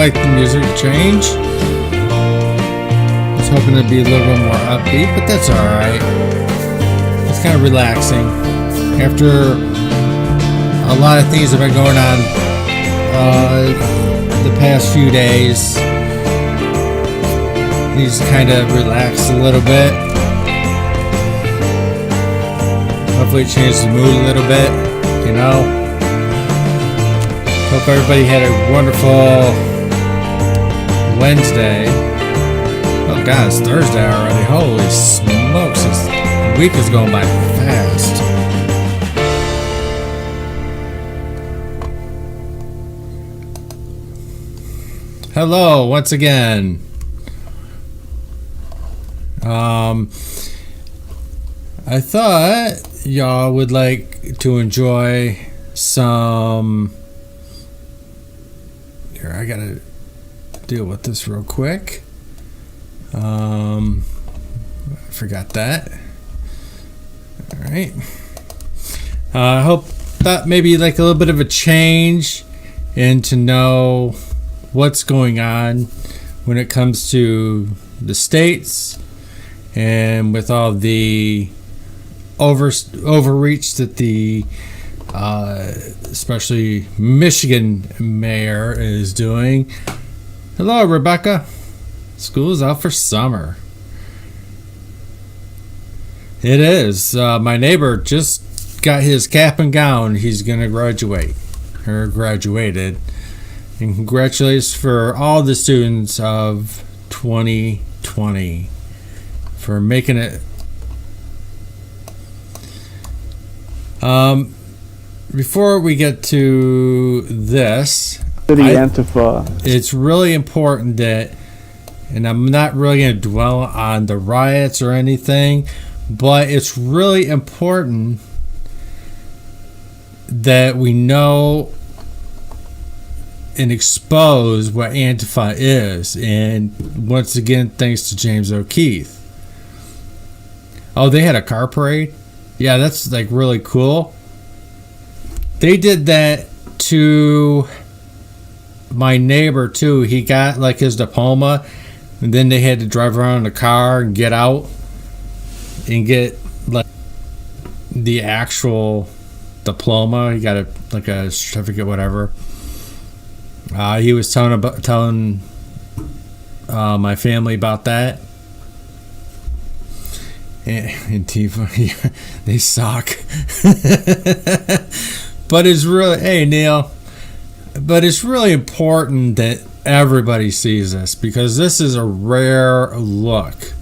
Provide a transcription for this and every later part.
like the music change. I was hoping it'd be a little bit more upbeat, but that's alright. It's kind of relaxing. After a lot of things have been going on the past few days, needs to kind of relax a little bit. Hopefully it changes the mood a little bit, you know. Hope everybody had a wonderful Wednesday. Oh God, it's Thursday already. Holy smokes, this week is going by fast. Hello, once again. I thought y'all would like to enjoy some. Here, I gotta deal with this real quick. I forgot that. All right. I hope that maybe like a little bit of a change and to know what's going on when it comes to the states and with all the overreach that the especially Michigan mayor is doing. Hello, Rebecca. School's out for summer. It is. My neighbor just got his cap and gown. He's going to graduate, or graduated. And congratulations for all the students of 2020 for making it. Before we get to this, it's really important that, and I'm not really going to dwell on the riots or anything, but it's really important that we know and expose what Antifa is. And once again, thanks to James O'Keefe. Oh, they had a car parade? Yeah, that's like really cool. They did that to my neighbor too. He got like his diploma, and then they had to drive around in the car and get out and get like the actual diploma. He got a certificate, whatever. He was telling my family about that. And Tifa, they suck. But it's really, hey Neil, but it's really important that everybody sees this, because this is a rare look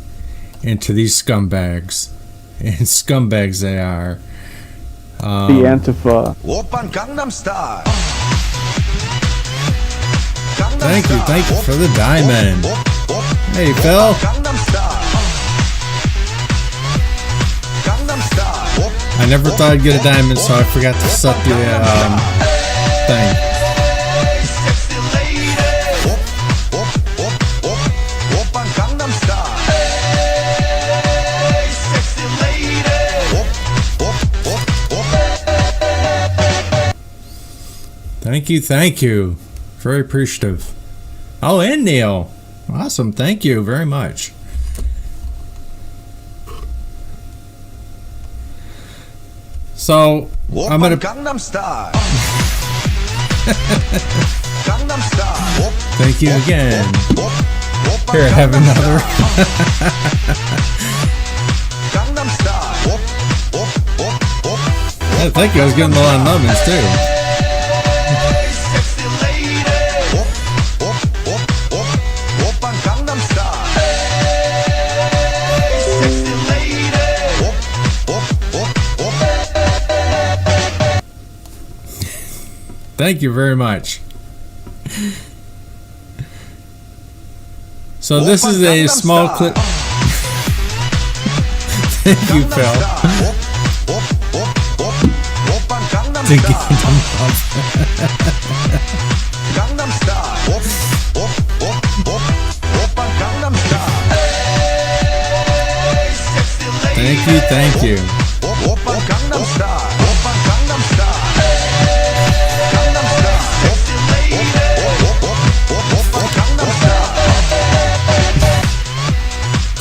into these scumbags, and scumbags they are. The Antifa. Thank you for the diamond. Hey Phil. I never thought I'd get a diamond, so I forgot to set the thing. Thank you. Very appreciative. Oh, and Neil. Awesome. Thank you very much. So I'm gonna Gangnam Style. Thank you again. Here, I have another. Yeah, thank you. I was getting a lot of numbers too. Thank you very much. So this is a small clip. Thank you, Phil. To get them up. Thank you.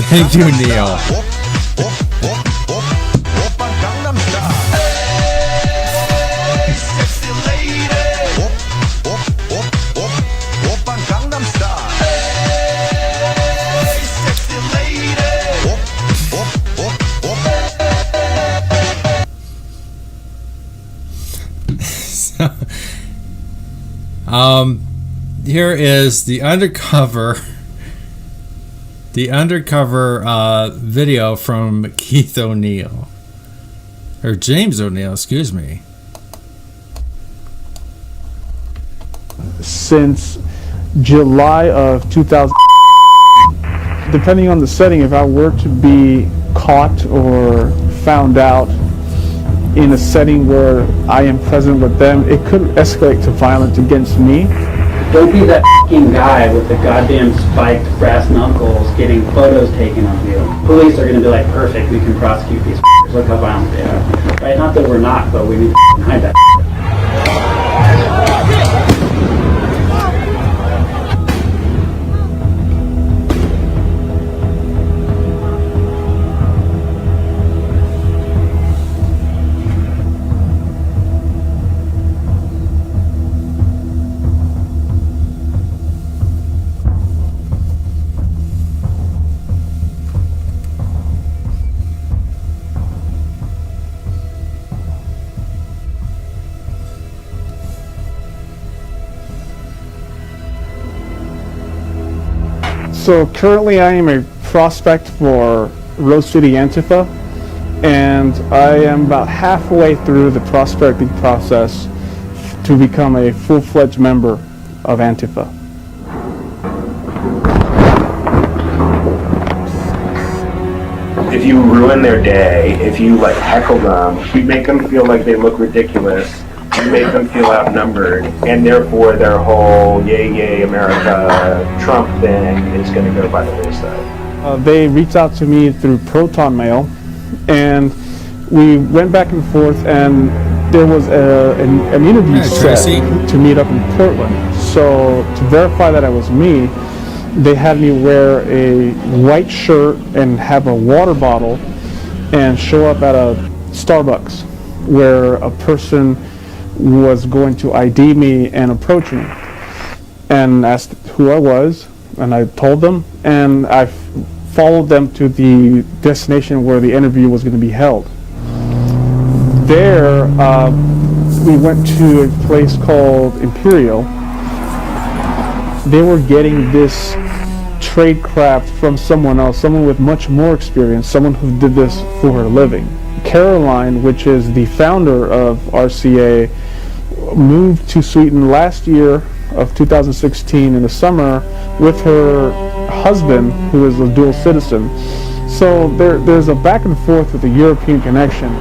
Thank you, Neil. Here is the undercover video from Keith O'Neill, or James O'Neill, excuse me. Since July of 2000, depending on the setting, if I were to be caught or found out in a setting where I am present with them, it could escalate to violence against me. Don't be that f***ing guy with the goddamn spiked brass knuckles getting photos taken of you. Police are going to be like, perfect, we can prosecute these f***ers. Look how violent they are. Right? Not that we're not, but we need to hide that. So currently I am a prospect for Rose City Antifa, and I am about halfway through the prospecting process to become a full-fledged member of Antifa. If you ruin their day, if you like heckle them, you make them feel like they look ridiculous, you make them feel outnumbered, and therefore their whole yay yay America Trump thing is going to go by the wayside. They reached out to me through Proton Mail, and we went back and forth, and there was an interview set to meet up in Portland. So to verify that it was me, they had me wear a white shirt and have a water bottle and show up at a Starbucks where a person was going to ID me and approach me and asked who I was, and I told them, and I followed them to the destination where the interview was going to be held. There, we went to a place called Imperial. They were getting this trade craft from someone else, someone with much more experience, someone who did this for her living. Caroline, which is the founder of RCA, moved to Sweden last year of 2016 in the summer with her husband, who is a dual citizen. So there's a back and forth with a European connection.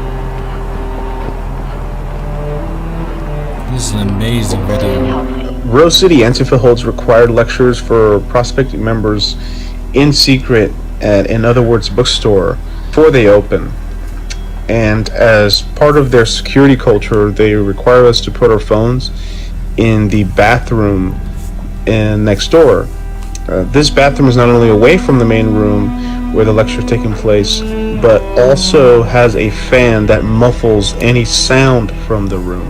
This is an amazing video. Rose City Antifa holds required lectures for prospecting members in secret at, in other words, bookstore before they open. And as part of their security culture, they require us to put our phones in the bathroom next door. This bathroom is not only away from the main room where the lecture is taking place, but also has a fan that muffles any sound from the room.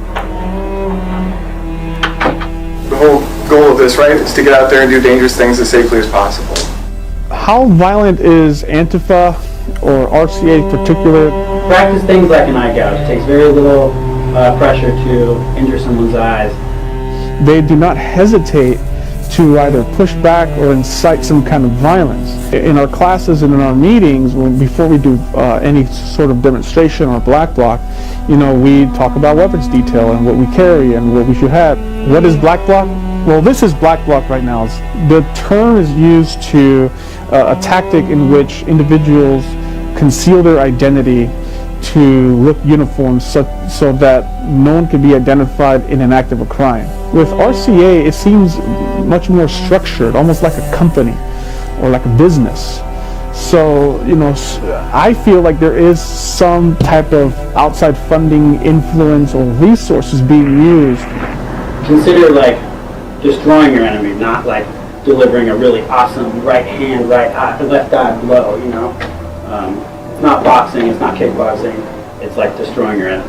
The whole goal of this, right, is to get out there and do dangerous things as safely as possible. How violent is Antifa or RCA in particular? Practice things like an eye gouge. It takes very little pressure to injure someone's eyes. They do not hesitate to either push back or incite some kind of violence. In our classes and in our meetings, before we do any sort of demonstration or black bloc, we talk about weapons detail and what we carry and what we should have. What is black bloc? Well, this is black bloc right now. The term is used to a tactic in which individuals conceal their identity to look uniform so that no one can be identified in an act of a crime. With RCA, it seems much more structured, almost like a company or like a business. So, I feel like there is some type of outside funding, influence, or resources being used. Consider like destroying your enemy, not like delivering a really awesome right hand, left eye blow, you know. It's not boxing, it's not kickboxing, it's like destroying your enemy.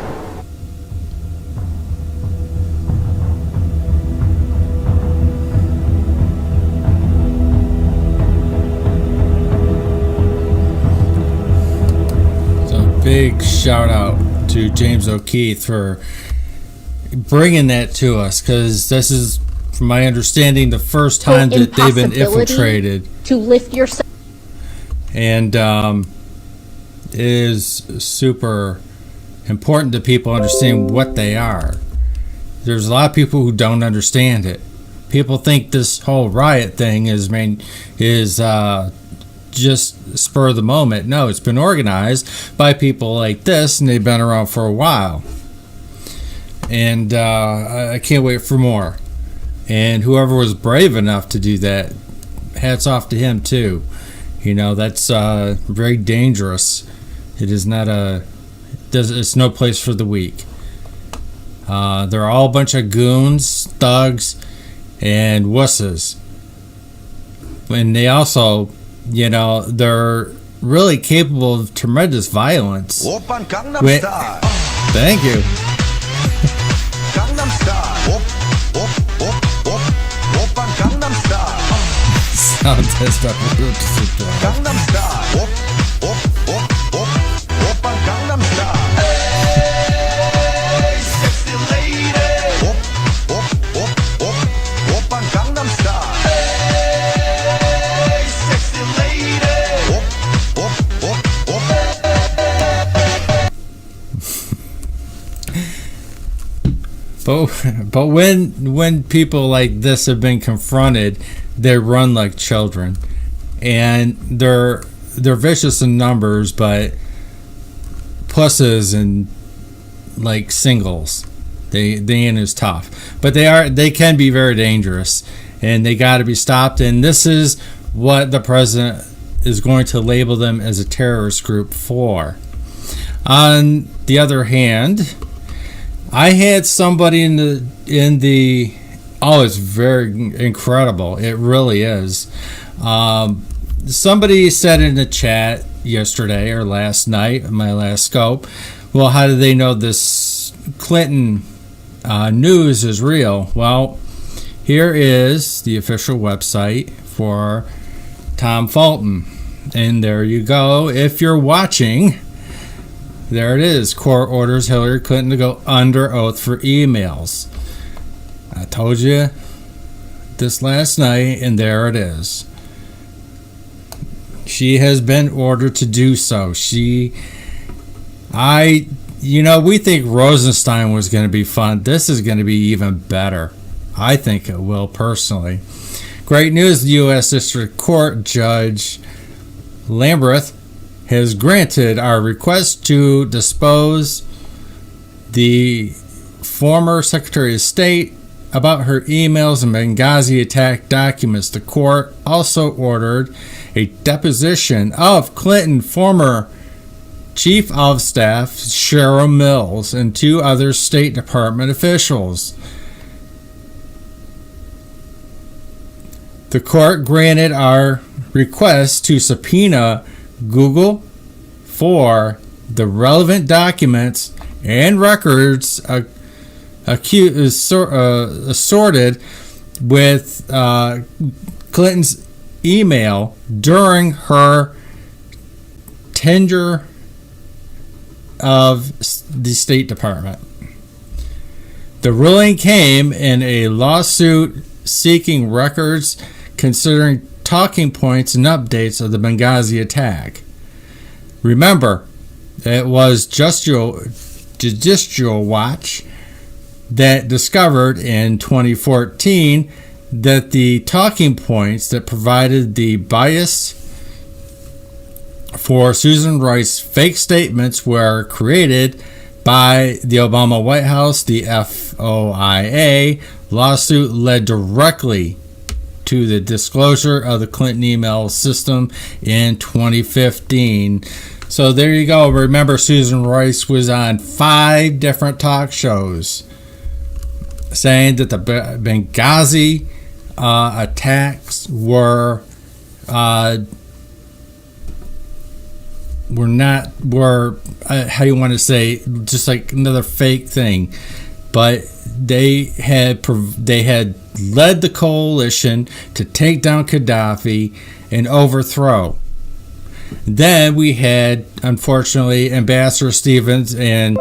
So big shout out to James O'Keefe for bringing that to us, because this is, from my understanding, the first time that they've been infiltrated. To lift yourself. And it is super important that people understand what they are. There's a lot of people who don't understand it. People think this whole riot thing is just spur of the moment. No, it's been organized by people like this, and they've been around for a while. And I can't wait for more. And whoever was brave enough to do that, hats off to him too. You know, that's very dangerous. It is not it's no place for the weak. They're all a bunch of goons, thugs, and wusses. And they also, you know, they're really capable of tremendous violence. Thank you. Sound test up. But when people like this have been confronted, they run like children, and they're vicious in numbers, but pluses and like singles, they ain't as tough. But they can be very dangerous, and they got to be stopped. And this is what the president is going to label them, as a terrorist group for. On the other hand, I had somebody in the oh, it's very incredible. It really is. Somebody said in the chat yesterday or last night, my last scope, well, how do they know this Clinton news is real? Well, here is the official website for Tom Fulton. And there you go. If you're watching, there it is. Court orders Hillary Clinton to go under oath for emails. I told you this last night, and there it is. She has been ordered to do so. We think Rosenstein was going to be fun. This is going to be even better. I think it will, personally. Great news. The U.S. District Court Judge Lamberth has granted our request to dispose the former Secretary of State about her emails and Benghazi attack documents. The court also ordered a deposition of Clinton former Chief of Staff Cheryl Mills and 2 other State Department officials. The court granted our request to subpoena Google for the relevant documents and records assorted with Clinton's email during her tenure of the State Department. The ruling came in a lawsuit seeking records considering talking points and updates of the Benghazi attack. Remember, it was Judicial Watch that discovered in 2014 that the talking points that provided the bias for Susan Rice's fake statements were created by the Obama White House. The FOIA lawsuit led directly to the disclosure of the Clinton email system in 2015. So there you go. Remember, Susan Rice was on 5 different talk shows saying that the Benghazi attacks were how you want to say, just like another fake thing, but they had led the coalition to take down Gaddafi and overthrow. Then we had, unfortunately, Ambassador Stevens and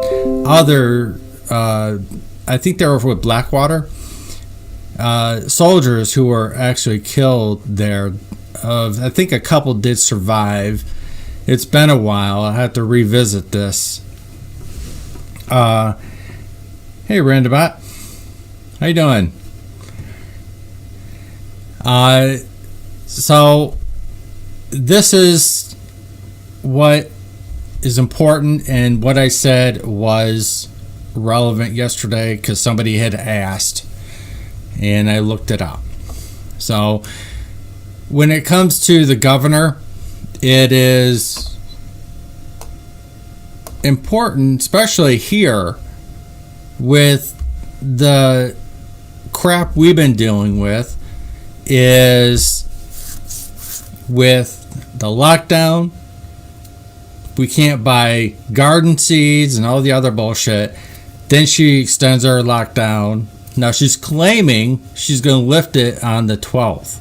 other, I think they were with Blackwater, soldiers who were actually killed there. I think a couple did survive. It's been a while. I'll have to revisit this. Hey, Roundabout. How you doing? So this is what is important, and what I said was relevant yesterday because somebody had asked, and I looked it up. So when it comes to the governor, it is important, especially here with the crap we've been dealing with, is with the lockdown. We can't buy garden seeds and all the other bullshit. Then she extends our lockdown. Now she's claiming she's going to lift it on the 12th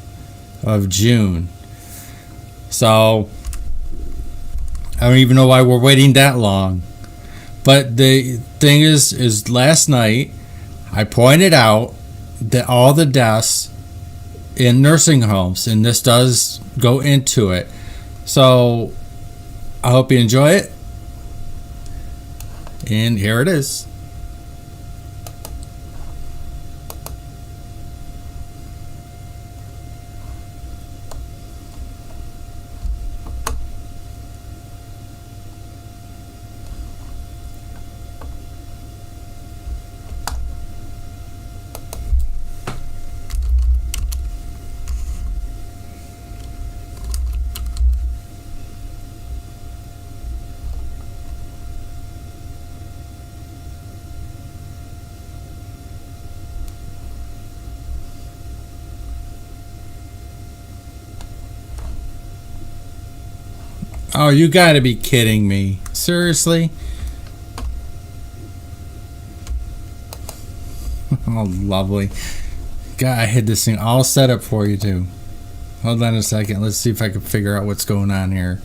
of June. So I don't even know why we're waiting that long. But the thing is last night I pointed out that all the deaths in nursing homes, and this does go into it. So I hope you enjoy it. And here it is. Oh, you gotta be kidding me. Seriously? Oh, lovely. God, I had this thing all set up for you, too. Hold on a second. Let's see if I can figure out what's going on here.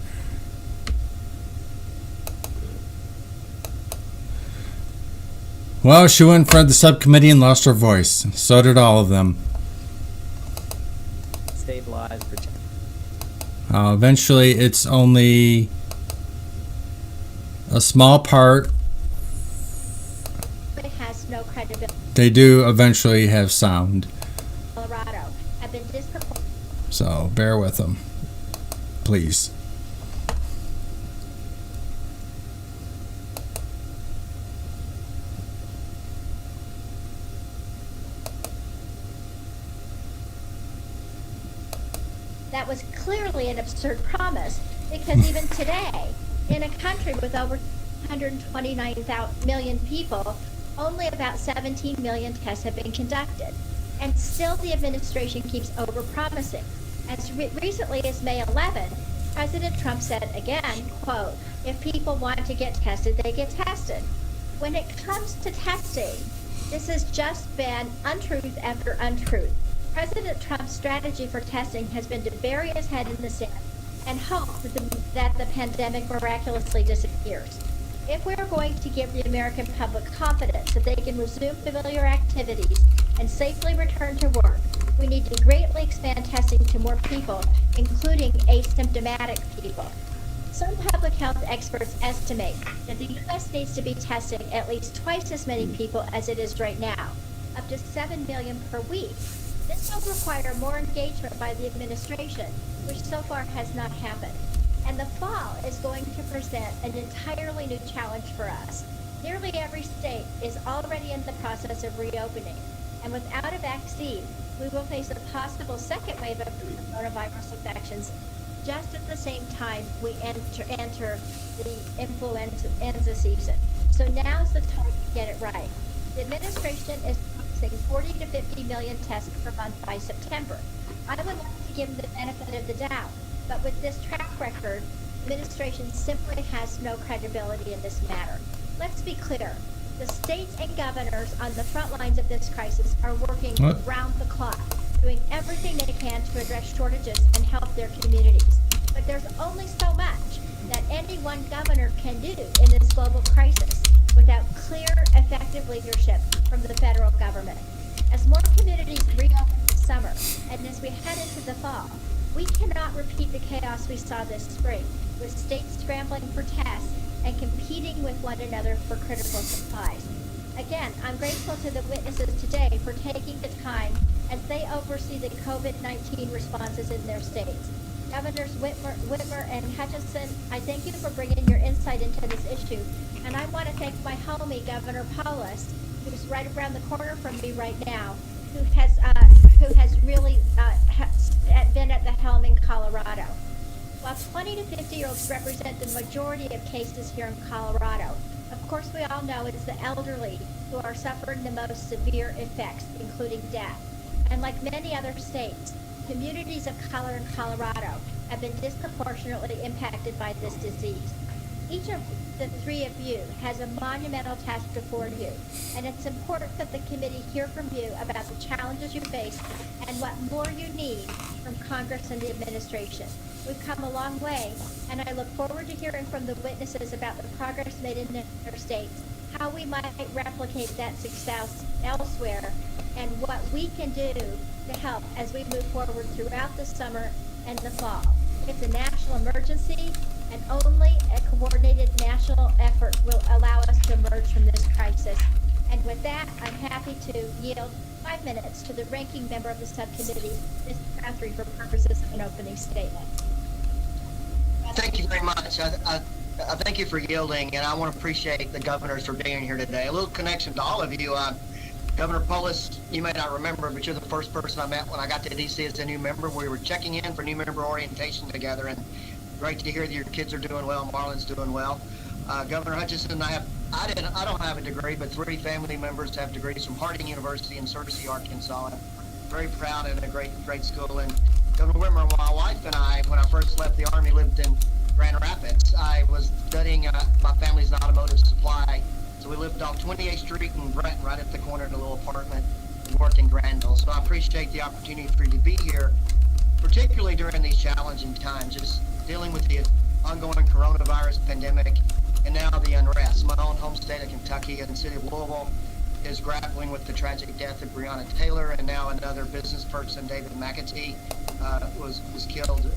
Well, she went in front of the subcommittee and lost her voice. So did all of them. Stabilized. Eventually, it's only a small part. It has no credibility. They do eventually have sound. Colorado have been disproportionate. So bear with them, please. That was clearly an absurd promise, because even today, in a country with over 129 million people, only about 17 million tests have been conducted. And still the administration keeps overpromising. As recently as May 11, President Trump said again, quote, "If people want to get tested, they get tested." When it comes to testing, this has just been untruth after untruth. President Trump's strategy for testing has been to bury his head in the sand and hope that the pandemic miraculously disappears. If we're going to give the American public confidence that they can resume familiar activities and safely return to work, we need to greatly expand testing to more people, including asymptomatic people. Some public health experts estimate that the U.S. needs to be testing at least twice as many people as it is right now, up to 7 million per week. This will require more engagement by the administration, which so far has not happened. And the fall is going to present an entirely new challenge for us. Nearly every state is already in the process of reopening, and without a vaccine, we will face a possible second wave of coronavirus infections just at the same time we enter the influenza season. So now's the time to get it right. The administration is promising 40 to 50 million tests per month by September. I would like to give them the benefit of the doubt, but with this track record, the administration simply has no credibility in this matter. Let's be clear. The states and governors on the front lines of this crisis are working round the clock, doing everything they can to address shortages and help their communities. But there's only so much that any one governor can do in this global crisis without clear, effective leadership from the federal government. As more communities reopen this summer and as we head into the fall, we cannot repeat the chaos we saw this spring, with states scrambling for tests and competing with one another for critical supplies. Again, I'm grateful to the witnesses today for taking the time as they oversee the COVID-19 responses in their states. Governors Whitmer and Hutchinson, I thank you for bringing your insight into this issue. And I want to thank my homie, Governor Polis, who's right around the corner from me right now, who has really been at the helm in Colorado. While 20 to 50-year-olds represent the majority of cases here in Colorado, of course we all know it's the elderly who are suffering the most severe effects, including death. And like many other states, communities of color in Colorado have been disproportionately impacted by this disease. Each of the three of you has a monumental task before you, and it's important that the committee hear from you about the challenges you face and what more you need from Congress and the administration. We've come a long way, and I look forward to hearing from the witnesses about the progress made in their states, how we might replicate that success elsewhere, and what we can do to help as we move forward throughout the summer and the fall. It's a national emergency, and only a coordinated national effort will allow us to emerge from this crisis. And with that, I'm happy to yield 5 minutes to the ranking member of the subcommittee, Ms. Guthrie, for purposes of an opening statement. Thank you very much. I thank you for yielding, and I want to appreciate the governors for being here today. A little connection to all of you. Governor Polis, you may not remember, but you're the first person I met when I got to D.C. as a new member. We were checking in for new member orientation together, and great to hear that your kids are doing well, Marlon's doing well. Governor Hutchinson, I don't have a degree, but 3 family members have degrees from Harding University in Searcy, Arkansas. I'm very proud and a great school. And Governor Whitmer, my wife and I, when I first left the Army, lived in Grand Rapids. I was studying my family's automotive supply. So we lived off 28th Street in Bretton, right at the corner in a little apartment, and worked in Granville. So I appreciate the opportunity for you to be here, particularly during these challenging times, just dealing with the ongoing coronavirus pandemic and now the unrest. My own home state of Kentucky and the city of Louisville is grappling with the tragic death of Breonna Taylor, and now another business person, David McAtee, was killed,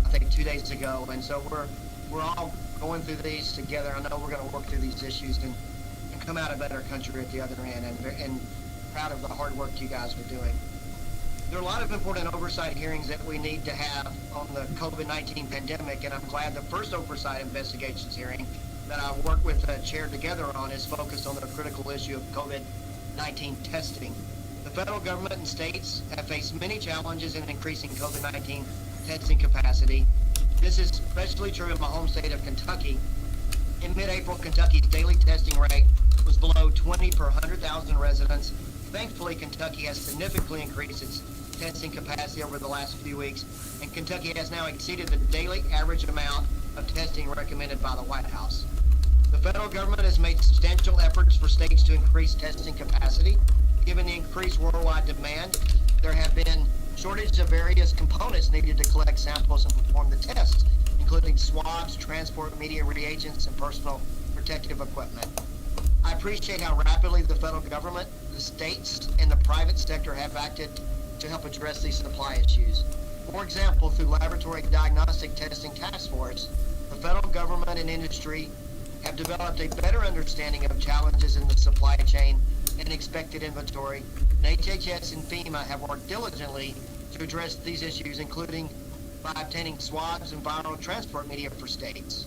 I think, 2 days ago. And so we're all going through these together. I know we're going to work through these issues and come out a better country at the other end, and proud of the hard work you guys are doing. There are a lot of important oversight hearings that we need to have on the COVID-19 pandemic, and I'm glad the first oversight investigations hearing that I worked with Chair together on is focused on the critical issue of COVID-19 testing. The federal government and states have faced many challenges in increasing COVID-19 testing capacity. This is especially true in my home state of Kentucky. In mid-April, Kentucky's daily testing rate was below 20 per 100,000 residents. Thankfully, Kentucky has significantly increased its testing capacity over the last few weeks, and Kentucky has now exceeded the daily average amount of testing recommended by the White House. The federal government has made substantial efforts for states to increase testing capacity. Given the increased worldwide demand, there have been shortages of various components needed to collect samples and perform the tests, including swabs, transport, media reagents, and personal protective equipment. I appreciate how rapidly the federal government, the states, and the private sector have acted to help address these supply issues. For example, through Laboratory Diagnostic Testing Task Force, the federal government and industry have developed a better understanding of challenges in the supply chain and expected inventory, and HHS and FEMA have worked diligently to address these issues, including by obtaining swabs and viral transport media for states.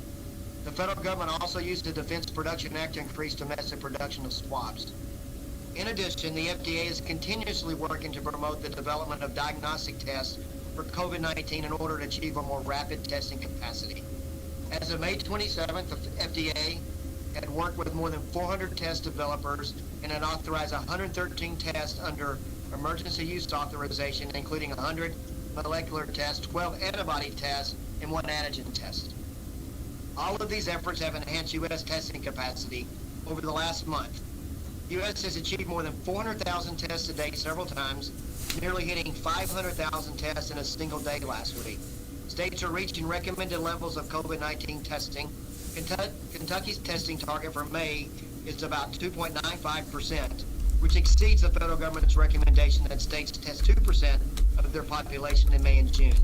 The federal government also used the Defense Production Act to increase domestic production of swabs. In addition, the FDA is continuously working to promote the development of diagnostic tests for COVID-19 in order to achieve a more rapid testing capacity. As of May 27th, the FDA had worked with more than 400 test developers and it authorized 113 tests under emergency use authorization, including 100 molecular tests, 12 antibody tests, and 1 antigen test. All of these efforts have enhanced U.S. testing capacity over the last month. The U.S. has achieved more than 400,000 tests a day several times, nearly hitting 500,000 tests in a single day last week. States are reaching recommended levels of COVID-19 testing. Kentucky's testing target for May is about 2.95%, which exceeds the federal government's recommendation that states test 2% of their population in May and June.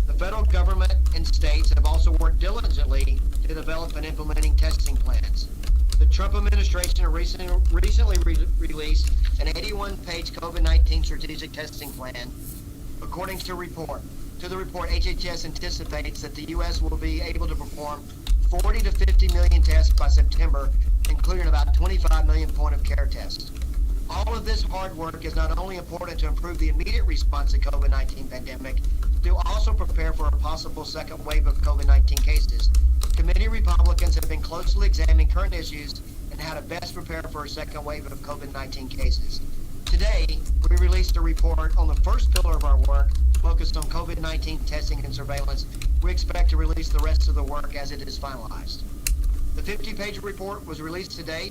The federal government and states have also worked diligently to develop and implementing testing plans. The Trump administration recently released an 81-page COVID-19 strategic testing plan. According to the report, HHS anticipates that the U.S. will be able to perform 40 to 50 million tests by September, including about 25 million point-of-care tests. All of this hard work is not only important to improve the immediate response to COVID-19 pandemic, to also prepare for a possible second wave of COVID-19 cases. Committee Republicans have been closely examining current issues and how to best prepare for a second wave of COVID-19 cases. Today, we released a report on the first pillar of our work, focused on COVID-19 testing and surveillance. We expect to release the rest of the work as it is finalized. The 50-page report was released today,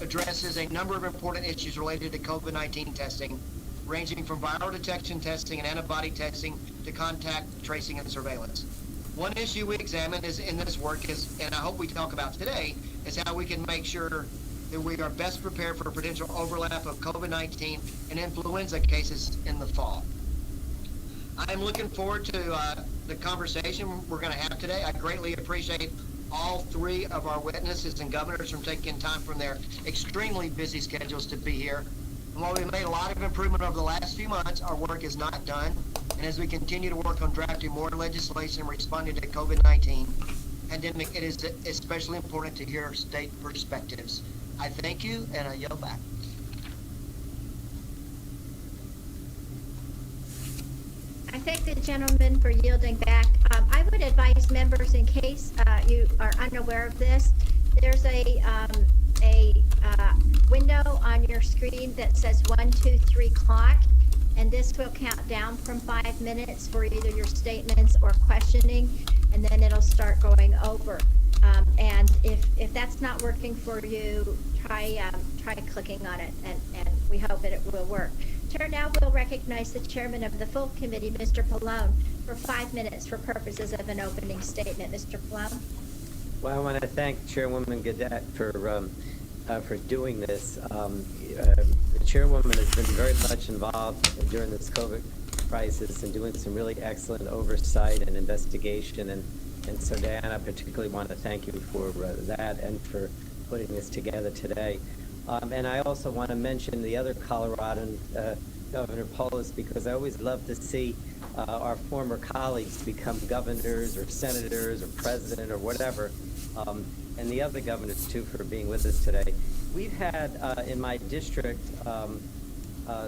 addresses a number of important issues related to COVID-19 testing, ranging from viral detection testing and antibody testing to contact tracing and surveillance. One issue we examine is in this work is, and I hope we talk about today, is how we can make sure that we are best prepared for a potential overlap of COVID-19 and influenza cases in the fall. I'm looking forward to the conversation we're going to have today. I greatly appreciate all 3 of our witnesses and governors from taking time from their extremely busy schedules to be here. And while we've made a lot of improvement over the last few months, our work is not done. And as we continue to work on drafting more legislation responding to the COVID-19 pandemic, it is especially important to hear state perspectives. I thank you, and I yield back. I thank the gentleman for yielding back. I would advise members, in case you are unaware of this, there's a window on your screen that says 1, 2, 3 clock, and this will count down from 5 minutes for either your statements or questioning, and then it'll start going over. And if that's not working for you, try clicking on it, and we hope it will work. Chair now will recognize the chairman of the full committee, Mr. Pallone, for 5 minutes for purposes of an opening statement. Mr. Pallone. Well, I want to thank Chairwoman Gadet for doing this. The Chairwoman has been very much involved during this COVID crisis and doing some really excellent oversight and investigation. And so, Diana, I particularly want to thank you for that and for putting this together today. And I also want to mention the other Coloradan, Governor Polis, because I always love to see our former colleagues become governors or senators or president or whatever, and the other governors, too, for being with us today. We've had in my district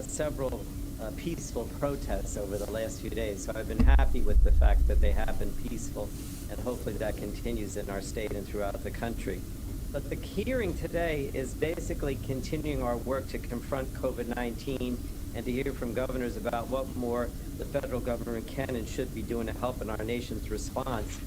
several peaceful protests over the last few days, so I've been happy with the fact that they have been peaceful, and hopefully that continues in our state and throughout the country. But the hearing today is basically continuing our work to confront COVID-19 and to hear from governors about what more the federal government can and should be doing to help in our nation's response.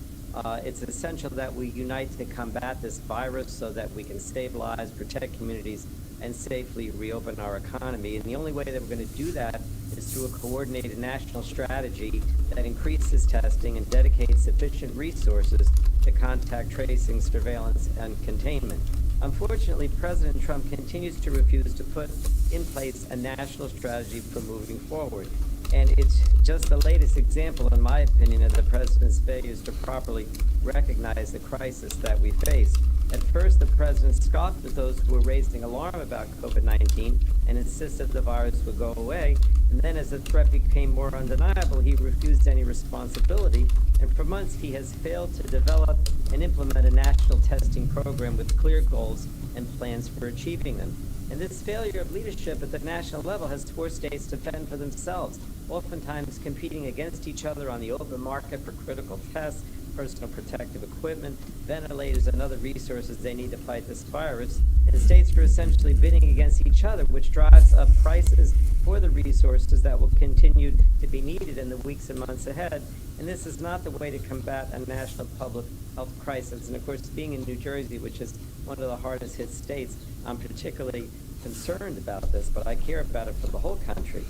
It's essential that we unite to combat this virus so that we can stabilize, protect communities, and safely reopen our economy. And the only way that we're going to do that is through a coordinated national strategy that increases testing and dedicates sufficient resources to contact tracing, surveillance, and containment. Unfortunately, President Trump continues to refuse to put in place a national strategy for moving forward. And it's just the latest example, in my opinion, of the president's failures to properly recognize the crisis that we face. At first, the president scoffed at those who were raising alarm about COVID-19 and insisted the virus would go away. And then as the threat became more undeniable, he refused any responsibility. And for months, he has failed to develop and implement a national testing program with clear goals and plans for achieving them. And this failure of leadership at the national level has forced states to fend for themselves, oftentimes competing against each other on the open market for critical tests, personal protective equipment, ventilators, and other resources they need to fight this virus. And states are essentially bidding against each other, which drives up prices for the resources that will continue to be needed in the weeks and months ahead. And this is not the way to combat a national public health crisis. And of course, being in New Jersey, which is one of the hardest hit states, I'm particularly concerned about this, but I care about it for the whole country.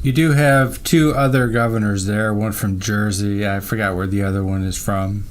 You do have two other governors there, one from Jersey. I forgot where the other one is from.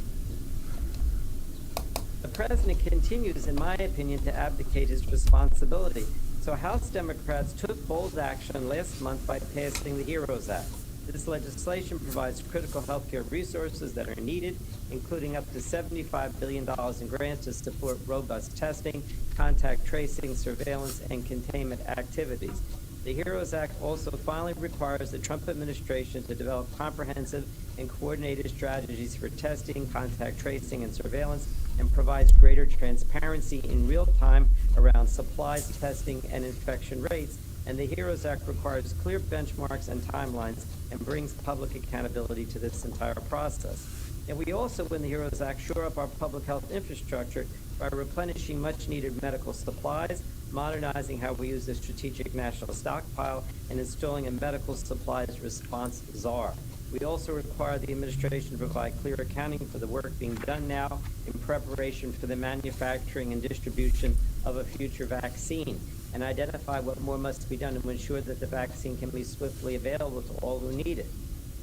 The president continues, in my opinion, to abdicate his responsibility. So House Democrats took bold action last month by passing the HEROES Act. This legislation provides critical healthcare resources that are needed, including up to $75 billion in grants to support robust testing, contact tracing, surveillance, and containment activities. The HEROES Act also finally requires the Trump administration to develop comprehensive and coordinated strategies for testing, contact tracing, and surveillance, and provides greater transparency in real time around supplies, testing, and infection rates. And the HEROES Act requires clear benchmarks and timelines and brings public accountability to this entire process. And we also, in the HEROES Act, shore up our public health infrastructure by replenishing much-needed medical supplies, modernizing how we use the strategic national stockpile, and installing a medical supplies response czar. We also require the administration to provide clear accounting for the work being done now in preparation for the manufacturing and distribution of a future vaccine, and identify what more must be done to ensure that the vaccine can be swiftly available to all who need it.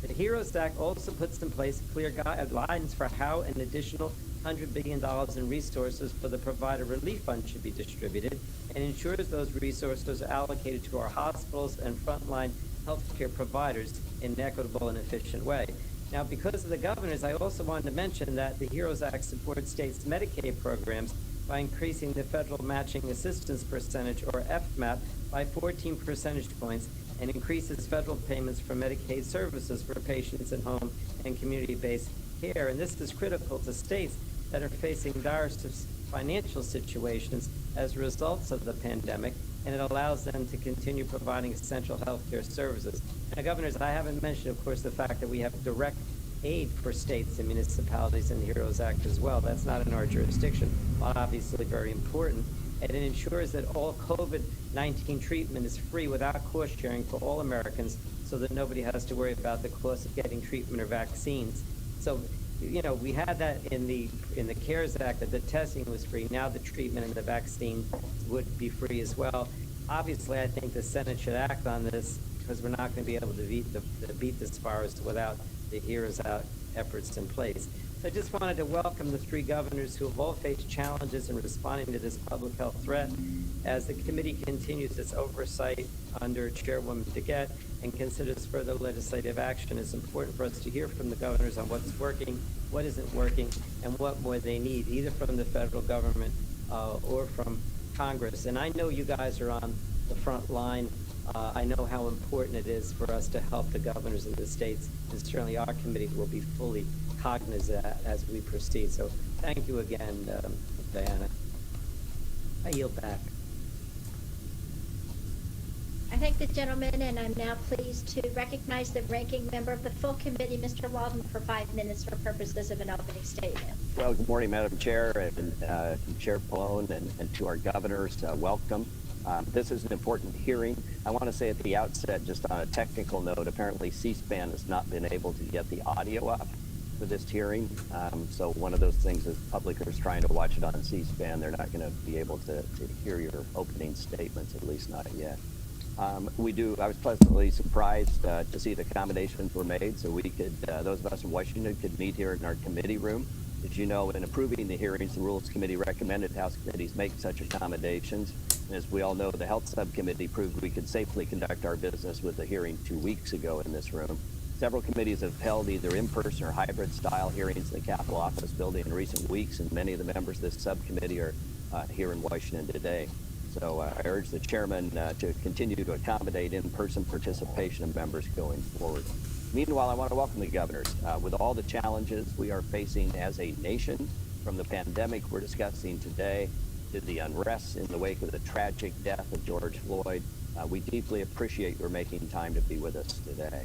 The HEROES Act also puts in place clear guidelines for how an additional $100 billion in resources for the Provider Relief Fund should be distributed, and ensures those resources are allocated to our hospitals and frontline healthcare providers in an equitable and efficient way. Now, because of the governors, I also wanted to mention that the HEROES Act supports states' Medicaid programs by increasing the federal matching assistance percentage, or FMAP, by 14 percentage points, and increases federal payments for Medicaid services for patients at home and community-based care. And this is critical to states that are facing dire financial situations as a result of the pandemic, and it allows them to continue providing essential health care services. Now, governors, I haven't mentioned, of course, the fact that we have direct aid for states and municipalities in the HEROES Act as well. That's not in our jurisdiction, but obviously very important. And it ensures that all COVID-19 treatment is free without cost sharing for all Americans, so that nobody has to worry about the cost of getting treatment or vaccines. So, you know, we had that in the CARES Act, that the testing was free. Now the treatment and the vaccine would be free as well. Obviously, I think the Senate should act on this, because we're not going to be able to beat this virus without the HEROES Act efforts in place. So I just wanted to welcome the three governors who have all faced challenges in responding to this public health threat. As the committee continues its oversight under Chairwoman DeGette and considers further legislative action, it's important for us to hear from the governors on what's working, what isn't working, and what more they need, either from the federal government or from Congress. And I know you guys are on the front line. I know how important it is for us to help the governors in the states, and certainly our committee will be fully cognizant as we proceed. So thank you again, Diana. I yield back. I thank the gentleman, and I'm now pleased to recognize the ranking member of the full committee, Mr. Walden, for 5 minutes for purposes of an opening statement. Well, good morning, Madam Chair, and Chair Pallone, and to our governors, welcome. This is an important hearing. I want to say at the outset, just on a technical note, apparently C-SPAN has not been able to get the audio up for this hearing. So one of those things is public is trying to watch it on C-SPAN. They're not going to be able to hear your opening statements, at least not yet. I was pleasantly surprised to see the accommodations were made so we could, those of us in Washington could meet here in our committee room. As you know, in approving the hearings, the Rules Committee recommended House committees make such accommodations. And as we all know, the Health Subcommittee proved we could safely conduct our business with a hearing 2 weeks ago in this room. Several committees have held either in-person or hybrid-style hearings in the Capitol Office building in recent weeks, and many of the members of this subcommittee are here in Washington today. So I urge the chairman to continue to accommodate in-person participation of members going forward. Meanwhile, I want to welcome the governors. With all the challenges we are facing as a nation, from the pandemic we're discussing today to the unrest in the wake of the tragic death of George Floyd, we deeply appreciate your making time to be with us today.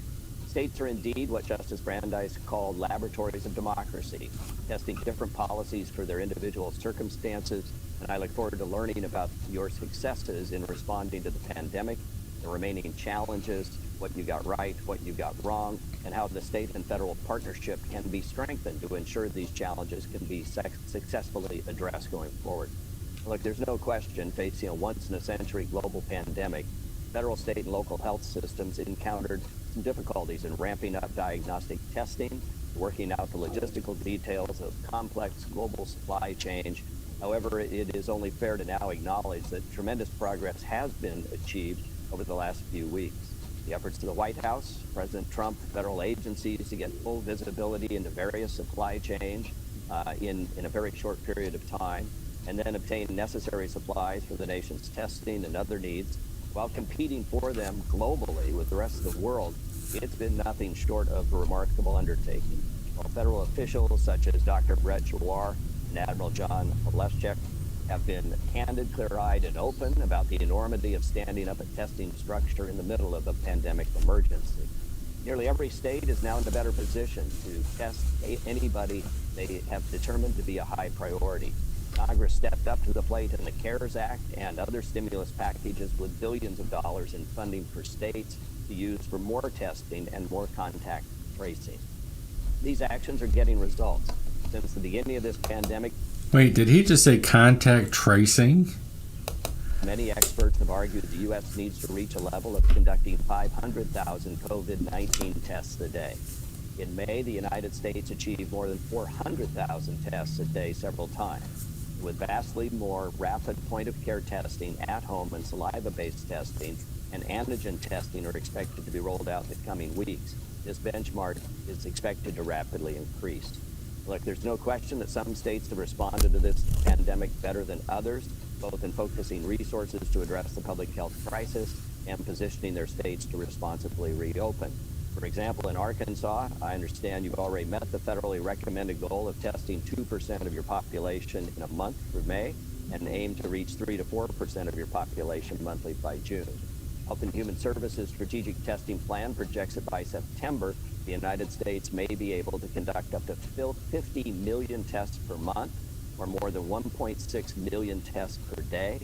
States are indeed what Justice Brandeis called laboratories of democracy, testing different policies for their individual circumstances, and I look forward to learning about your successes in responding to the pandemic, the remaining challenges, what you got right, what you got wrong, and how the state and federal partnership can be strengthened to ensure these challenges can be successfully addressed going forward. Look, there's no question facing a once-in-a-century global pandemic, federal, state, and local health systems encountered some difficulties in ramping up diagnostic testing, working out the logistical details of complex global supply chain. However, it is only fair to now acknowledge that tremendous progress has been achieved over the last few weeks. The efforts of the White House, President Trump, federal agencies to get full visibility into various supply chains in a very short period of time, and then obtain necessary supplies for the nation's testing and other needs, while competing for them globally with the rest of the world, it's been nothing short of a remarkable undertaking. While federal officials such as Dr. Brett Giroir and Admiral John Oleschek have been candid, clear-eyed, and open about the enormity of standing up a testing structure in the middle of a pandemic emergency. Nearly every state is now in a better position to test anybody they have determined to be a high priority. Congress stepped up to the plate in the CARES Act and other stimulus packages with billions of dollars in funding for states to use for more testing and more contact tracing. These actions are getting results. Since the beginning of this pandemic, Wait, did he just say contact tracing? many experts have argued the U.S. needs to reach a level of conducting 500,000 COVID-19 tests a day. In May, the United States achieved more than 400,000 tests a day several times. With vastly more rapid point-of-care testing at home and saliva-based testing and antigen testing are expected to be rolled out in the coming weeks, this benchmark is expected to rapidly increase. Look, there's no question that some states have responded to this pandemic better than others, both in focusing resources to address the public health crisis and positioning their states to responsibly reopen. For example, in Arkansas, I understand you've already met the federally recommended goal of testing 2% of your population in a month through May and aim to reach 3 to 4% of your population monthly by June. Health and Human Services Strategic Testing Plan projects that by September, the United States may be able to conduct up to 50 million tests per month, or more than 1.6 million tests per day.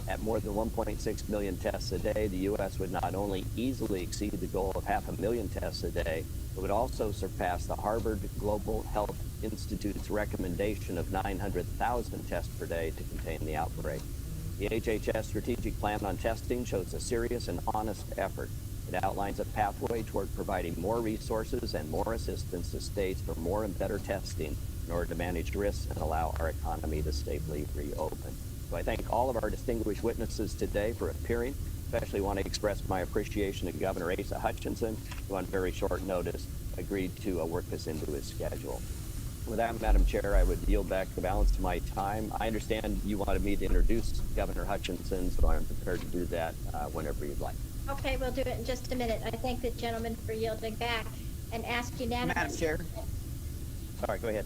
At more than 1.6 million tests a day, the U.S. would not only easily exceed the goal of 500,000 tests a day, but would also surpass the Harvard Global Health Institute's recommendation of 900,000 tests per day to contain the outbreak. The HHS strategic plan on testing shows a serious and honest effort. It outlines a pathway toward providing more resources and more assistance to states for more and better testing in order to manage risks and allow our economy to safely reopen. So I thank all of our distinguished witnesses today for appearing. Especially want to express my appreciation to Governor Asa Hutchinson, who on very short notice agreed to work this into his schedule. With that, Madam Chair, I would yield back the balance of my time. I understand you wanted me to introduce Governor Hutchinson, so I'm prepared to do that whenever you'd like. Okay, we'll do it in just a minute. I thank the gentleman for yielding back and ask unanimous. Madam Chair. All right, go ahead.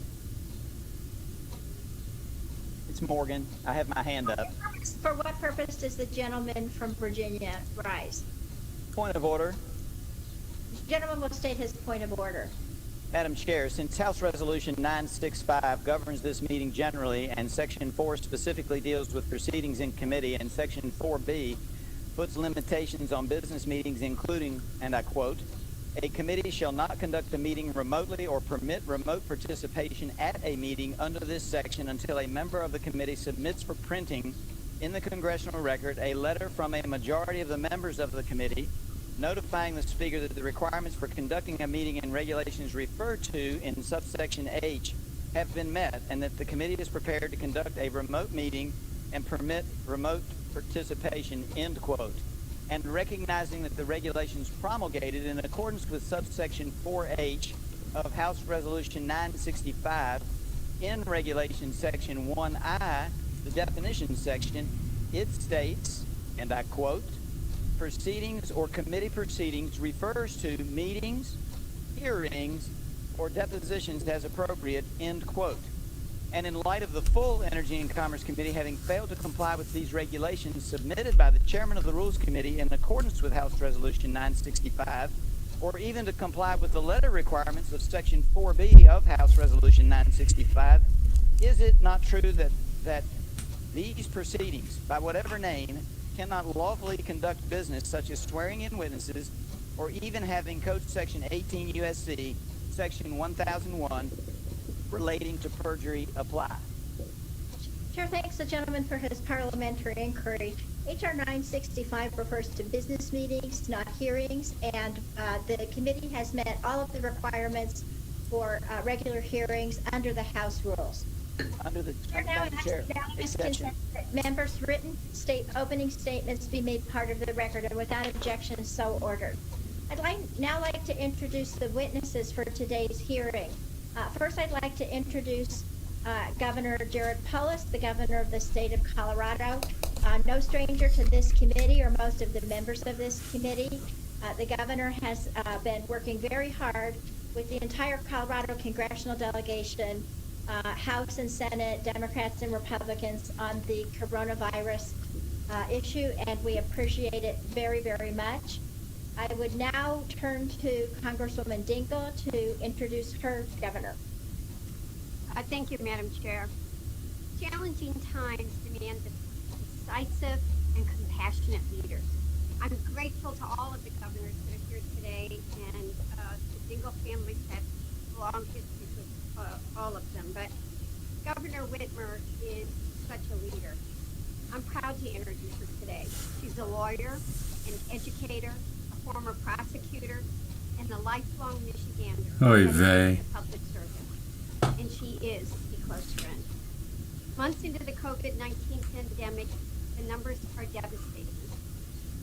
It's Morgan. I have my hand up. For what purpose does the gentleman from Virginia rise? Point of order. The gentleman will state his point of order. Madam Chair, since House Resolution 965 governs this meeting generally and Section 4 specifically deals with proceedings in committee and Section 4B puts limitations on business meetings including, and I quote, a committee shall not conduct a meeting remotely or permit remote participation at a meeting under this section until a member of the committee submits for printing in the congressional record a letter from a majority of the members of the committee notifying the Speaker that the requirements for conducting a meeting and regulations referred to in subsection H have been met and that the committee is prepared to conduct a remote meeting and permit remote participation, end quote. And recognizing that the regulations promulgated in accordance with subsection 4H of House Resolution 965 in Regulation Section 1I, the definition section, it states, and I quote, proceedings or committee proceedings refers to meetings, hearings, or depositions as appropriate, end quote. And in light of the full Energy and Commerce Committee having failed to comply with these regulations submitted by the Chairman of the Rules Committee in accordance with House Resolution 965, or even to comply with the letter requirements of Section 4B of House Resolution 965, is it not true that these proceedings, by whatever name, cannot lawfully conduct business such as swearing in witnesses or even having Code Section 18 U.S.C. Section 1001 relating to perjury apply? Chair thanks the gentleman for his parliamentary inquiry. H.R. 965 refers to business meetings, not hearings, and the committee has met all of the requirements for regular hearings under the House rules. Under the Madam Chair, section. Members' written opening statements be made part of the record, and without objection, so ordered. I'd now like to introduce the witnesses for today's hearing. First, I'd like to introduce Governor Jared Polis, the governor of the state of Colorado. No stranger to this committee or most of the members of this committee. The governor has been working very hard with the entire Colorado congressional delegation, House and Senate, Democrats and Republicans, on the coronavirus issue, and we appreciate it very, very much. I would now turn to Congresswoman Dingell to introduce her governor. Thank you, Madam Chair. Challenging times demand decisive and compassionate leaders. I'm grateful to all of the governors that are here today, and the Dingell families have long history with all of them. But Governor Whitmer is such a leader. I'm proud to introduce her today. She's a lawyer, an educator, a former prosecutor, and a lifelong Michigander. Oy vey. A public servant. And she is a close friend. Months into the COVID-19 pandemic, the numbers are devastating.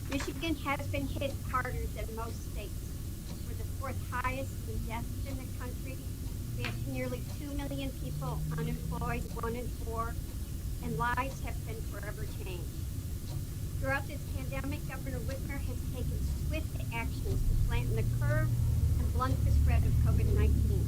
Michigan has been hit harder than most states. We're the fourth highest in deaths in the country. We have nearly 2 million people unemployed, 1 in 4, and lives have been forever changed. Throughout this pandemic, Governor Whitmer has taken swift actions to flatten the curve and blunt the spread of COVID-19.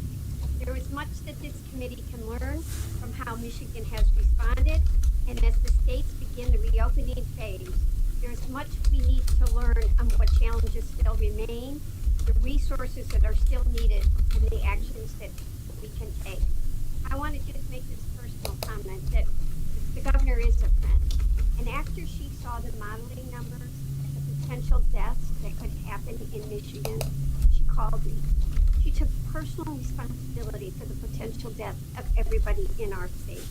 There is much that this committee can learn from how Michigan has responded, and as the states begin the reopening phase, there is much we need to learn on what challenges still remain, the resources that are still needed, and the actions that we can take. I want to just make this personal comment that the governor is a friend, and after she saw the modeling numbers, the potential deaths that could happen in Michigan, she called me. She took personal responsibility for the potential death of everybody in our state.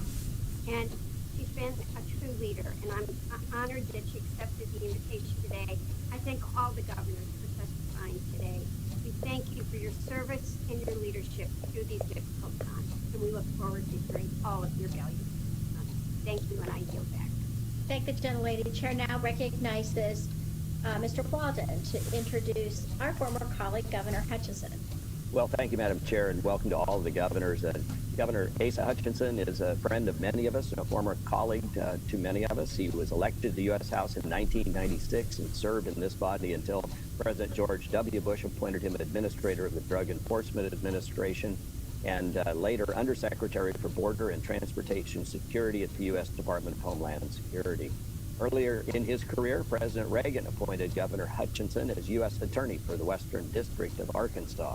And she's been a true leader, and I'm honored that she accepted the invitation today. I thank all the governors for testifying today. We thank you for your service and your leadership through these difficult times, and we look forward to hearing all of your values. Thank you, and I yield back. Thank the gentlelady. Chair now recognizes Mr. Walden to introduce our former colleague, Governor Hutchinson. Well, thank you, Madam Chair, and welcome to all of the governors. Governor Asa Hutchinson is a friend of many of us, and a former colleague to many of us. He was elected to the U.S. House in 1996 and served in this body until President George W. Bush appointed him Administrator of the Drug Enforcement Administration and later Undersecretary for Border and Transportation Security at the U.S. Department of Homeland Security. Earlier in his career, President Reagan appointed Governor Hutchinson as U.S. Attorney for the Western District of Arkansas.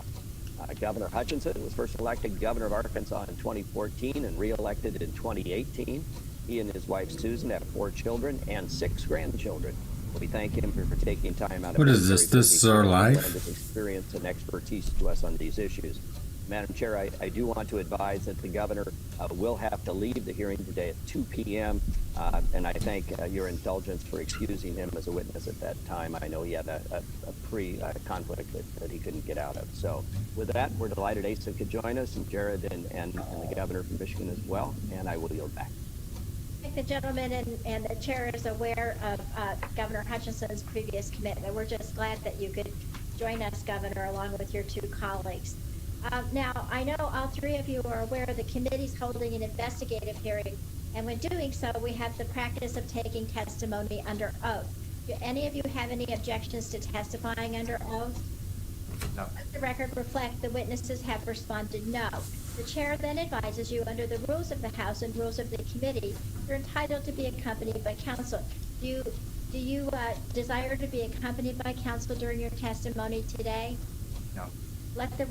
Governor Hutchinson was first elected governor of Arkansas in 2014 and re-elected in 2018. He and his wife Susan have 4 children and 6 grandchildren. We thank him for taking time out of What is this? This is our life? his experience and expertise to us on these issues. Madam Chair, I do want to advise that the governor will have to leave the hearing today at 2 p.m. And I thank your indulgence for excusing him as a witness at that time. I know he had a pre-conflict that he couldn't get out of. So with that, we're delighted Asa could join us, and Jared and the governor from Michigan as well, and I will yield back. The gentleman and the chair is aware of Governor Hutchinson's previous commitment. We're just glad that you could join us, Governor, along with your 2 colleagues. Now, I know all 3 of you are aware the committee's holding an investigative hearing, and when doing so, we have the practice of taking testimony under oath. Do any of you have any objections to testifying under oath? No. Let the record reflect the witnesses have responded no. The chair then advises you under the rules of the House and rules of the committee, you're entitled to be accompanied by counsel. Do you desire to be accompanied by counsel during your testimony today? No. Let the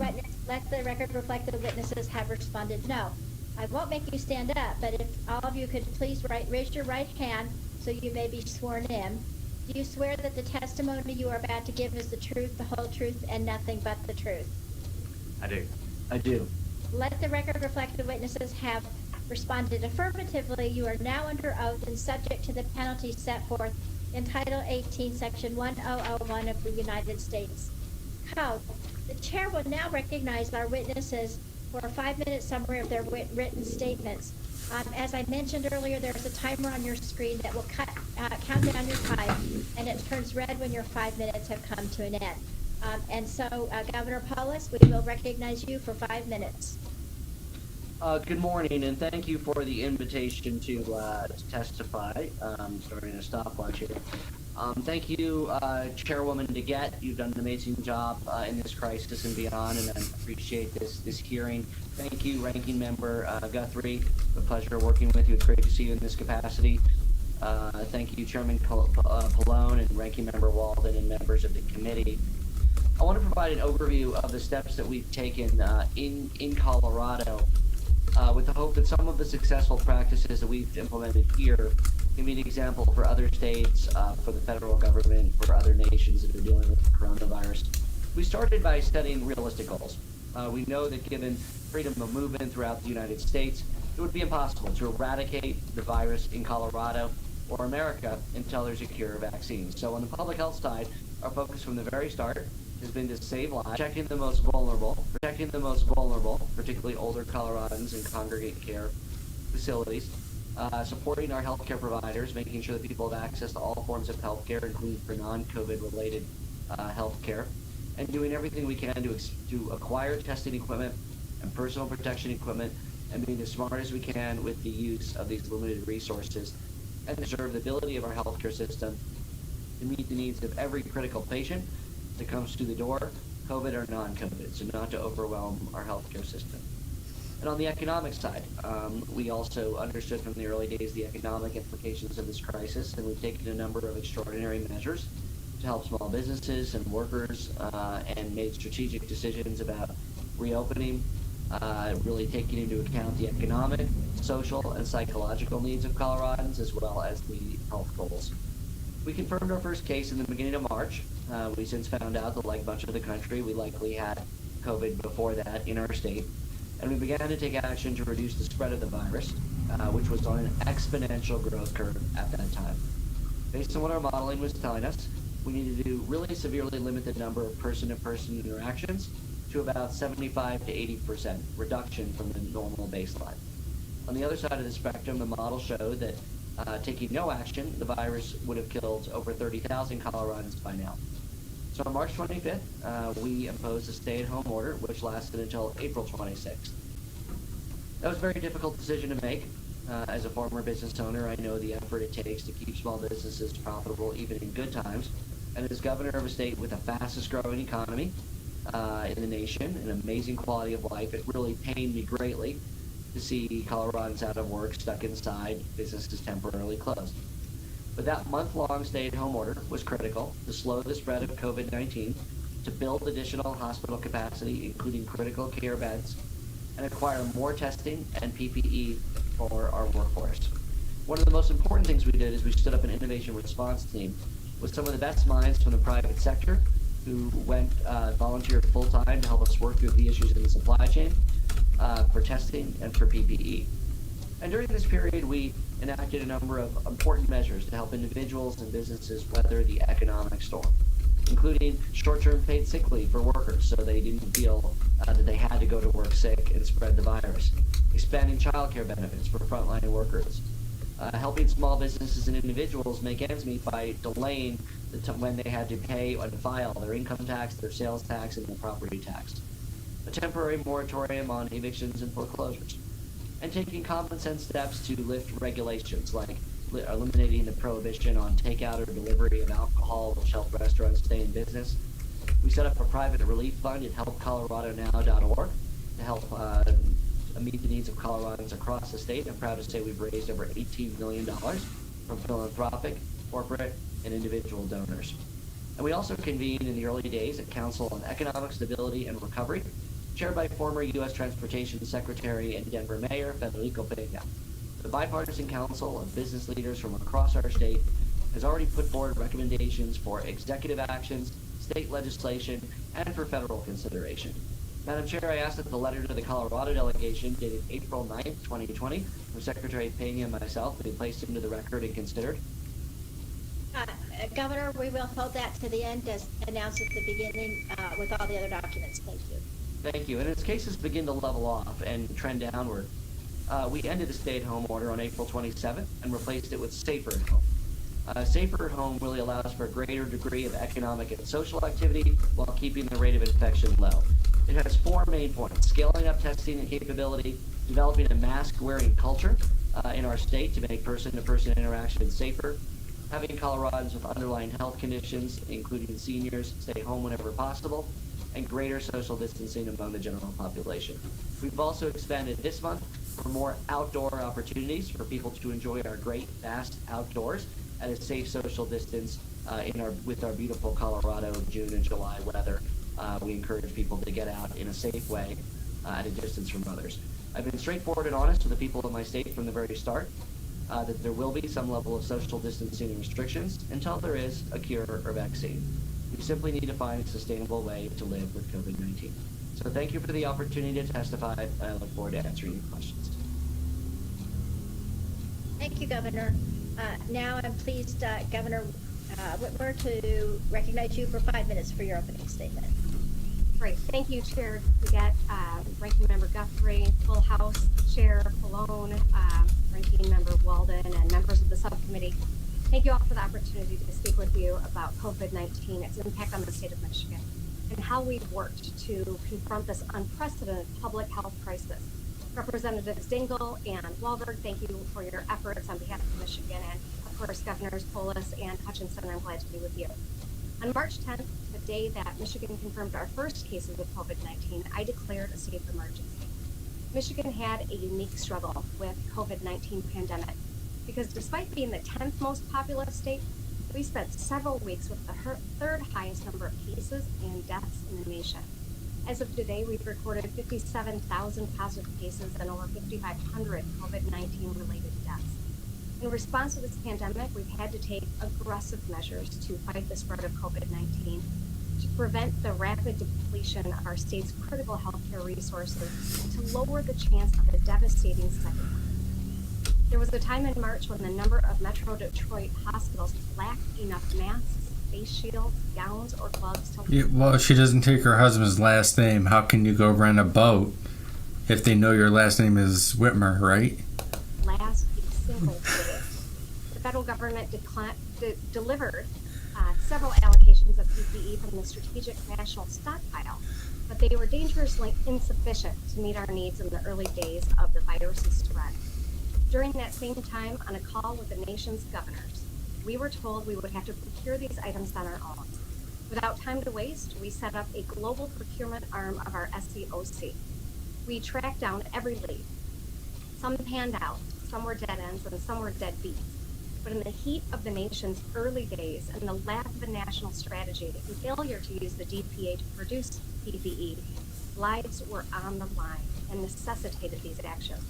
record reflect that the witnesses have responded no. I won't make you stand up, but if all of you could please raise your right hand so you may be sworn in. Do you swear that the testimony you are about to give is the truth, the whole truth, and nothing but the truth? I do. I do. Let the record reflect the witnesses have responded affirmatively. You are now under oath and subject to the penalties set forth in Title 18, Section 1001 of the United States Code. The chair will now recognize our witnesses for a 5-minute summary of their written statements. As I mentioned earlier, there's a timer on your screen that will count down your time, and it turns red when your 5 minutes have come to an end. Governor Polis, we will recognize you for 5 minutes. Good morning, and thank you for the invitation to testify. Starting a stopwatch here. Thank you, Chairwoman DeGette. You've done an amazing job in this crisis and beyond, and I appreciate this hearing. Thank you, Ranking Member Guthrie. A pleasure working with you. It's great to see you in this capacity. Thank you, Chairman Pallone and Ranking Member Walden and members of the committee. I want to provide an overview of the steps that we've taken in Colorado with the hope that some of the successful practices that we've implemented here can be an example for other states, for the federal government, for other nations that are dealing with the coronavirus. We started by setting realistic goals. We know that given freedom of movement throughout the United States, it would be impossible to eradicate the virus in Colorado or America until there's a cure or vaccine. So on the public health side, our focus from the very start has been to save lives, protecting the most vulnerable, particularly older Coloradans in congregate care facilities, supporting our healthcare providers, making sure that people have access to all forms of healthcare, including for non-COVID related healthcare, and doing everything we can to acquire testing equipment and personal protection equipment, and being as smart as we can with the use of these limited resources, and preserve the ability of our healthcare system to meet the needs of every critical patient that comes through the door, COVID or non-COVID, so not to overwhelm our healthcare system. And on the economic side, we also understood from the early days the economic implications of this crisis, and we've taken a number of extraordinary measures to help small businesses and workers, and made strategic decisions about reopening, really taking into account the economic, social, and psychological needs of Coloradans, as well as the health goals. We confirmed our first case in the beginning of March. We since found out that, like much of the country, we likely had COVID before that in our state. And we began to take action to reduce the spread of the virus, which was on an exponential growth curve at that time. Based on what our modeling was telling us, we needed to really severely limit the number of person-to-person interactions to about 75 to 80% reduction from the normal baseline. On the other side of the spectrum, the model showed that taking no action, the virus would have killed over 30,000 Coloradans by now. So on March 25th, we imposed a stay-at-home order, which lasted until April 26th. That was a very difficult decision to make. As a former business owner, I know the effort it takes to keep small businesses profitable even in good times. And as governor of a state with the fastest growing economy in the nation, an amazing quality of life, it really pained me greatly to see Coloradans out of work, stuck inside, businesses temporarily closed. But that month-long stay-at-home order was critical to slow the spread of COVID-19, to build additional hospital capacity, including critical care beds, and acquire more testing and PPE for our workforce. One of the most important things we did is we stood up an innovation response team with some of the best minds from the private sector who volunteered full-time to help us work through the issues in the supply chain for testing and for PPE. And during this period, we enacted a number of important measures to help individuals and businesses weather the economic storm, including short-term paid sick leave for workers so they didn't feel that they had to go to work sick and spread the virus, expanding child care benefits for frontline workers, helping small businesses and individuals make ends meet by delaying when they had to pay and file their income tax, their sales tax, and their property tax, a temporary moratorium on evictions and foreclosures, and taking common sense steps to lift regulations like eliminating the prohibition on takeout or delivery of alcohol, which helped restaurants stay in business. We set up a private relief fund at helpcoloradonow.org to help meet the needs of Coloradans across the state. I'm proud to say we've raised over $18 million from philanthropic, corporate, and individual donors. And we also convened in the early days a Council on Economic Stability and Recovery, chaired by former U.S. Transportation Secretary and Denver Mayor Federico Peña. The bipartisan council of business leaders from across our state has already put forward recommendations for executive actions, state legislation, and for federal consideration. Madam Chair, I ask that the letter to the Colorado delegation dated April 9th, 2020, from Secretary Peña and myself be placed into the record and considered. Governor, we will hold that to the end as announced at the beginning with all the other documents. Thank you. Thank you. And as cases begin to level off and trend downward, we ended the stay-at-home order on April 27th and replaced it with Safer at Home. Safer at Home really allows for a greater degree of economic and social activity while keeping the rate of infection low. It has 4 main points: scaling up testing and capability, developing a mask-wearing culture in our state to make person-to-person interaction safer, having Coloradans with underlying health conditions, including seniors, stay home whenever possible, and greater social distancing among the general population. We've also expanded this month for more outdoor opportunities for people to enjoy our great, vast outdoors at a safe social distance with our beautiful Colorado June and July weather. We encourage people to get out in a safe way at a distance from others. I've been straightforward and honest with the people of my state from the very start that there will be some level of social distancing and restrictions until there is a cure or vaccine. We simply need to find a sustainable way to live with COVID-19. So thank you for the opportunity to testify, and I look forward to answering your questions. Thank you, Governor. Now I'm pleased, Governor Whitmer, to recognize you for 5 minutes for your opening statement. Great. Thank you, Chair Forget, Ranking Member Guthrie, Full House, Chair Pallone, Ranking Member Walden, and members of the subcommittee. Thank you all for the opportunity to speak with you about COVID-19, its impact on the state of Michigan, and how we've worked to confront this unprecedented public health crisis. Representatives Dingell and Wahlberg, thank you for your efforts on behalf of Michigan, and of course, Governors Polis and Hutchinson, I'm glad to be with you. On March 10th, the day that Michigan confirmed our first cases of COVID-19, I declared a state of emergency. Michigan had a unique struggle with COVID-19 pandemic because despite being the 10th most populous state, we spent several weeks with the third highest number of cases and deaths in the nation. As of today, we've recorded 57,000 positive cases and over 5,500 COVID-19 related deaths. In response to this pandemic, we've had to take aggressive measures to fight the spread of COVID-19, to prevent the rapid depletion of our state's critical healthcare resources, and to lower the chance of a devastating second wave. There was a time in March when the number of Metro Detroit hospitals lacked enough masks, face shields, gowns, or gloves to... Yeah, well, if she doesn't take her husband's last name, how can you go rent a boat if they know your last name is Whitmer, right? Last single day. The federal government delivered several allocations of PPE from the Strategic National Stockpile, but they were dangerously insufficient to meet our needs in the early days of the virus's spread. During that same time, on a call with the nation's governors, we were told we would have to procure these items on our own. Without time to waste, we set up a global procurement arm of our SCOC. We tracked down every lead. Some panned out, some were dead ends, and some were dead beats. But in the heat of the nation's early days and the lack of a national strategy and failure to use the DPA to produce PPE, lives were on the line and necessitated these actions.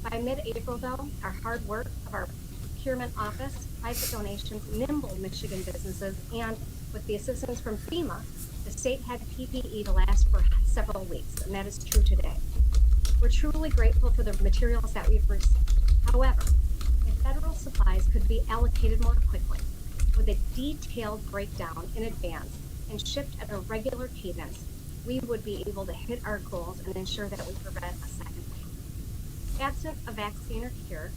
By mid-April, though, our hard work of our procurement office, private donations, nimble Michigan businesses, and with the assistance from FEMA, the state had PPE to last for several weeks, and that is true today. We're truly grateful for the materials that we've received. However, if federal supplies could be allocated more quickly, with a detailed breakdown in advance and shipped at a regular cadence, we would be able to hit our goals and ensure that we prevent a second wave. Absent a vaccine or cure,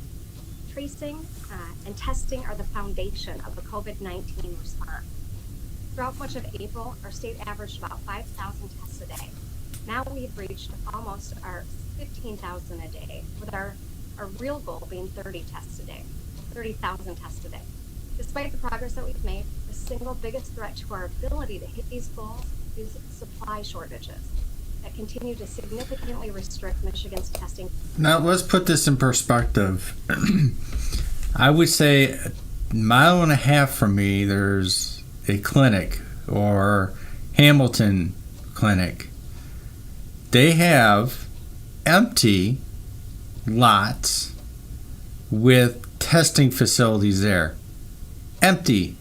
tracing and testing are the foundation of the COVID-19 response. Throughout much of April, our state averaged about 5,000 tests a day. Now we've reached almost our 15,000 a day, with our real goal being 30,000 tests a day. Despite the progress that we've made, the single biggest threat to our ability to hit these goals is supply shortages that continue to significantly restrict Michigan's testing. Now let's put this in perspective. I would say a mile and a half from me there's a clinic or Hamilton Clinic, they have empty lots with testing facilities there. Empty.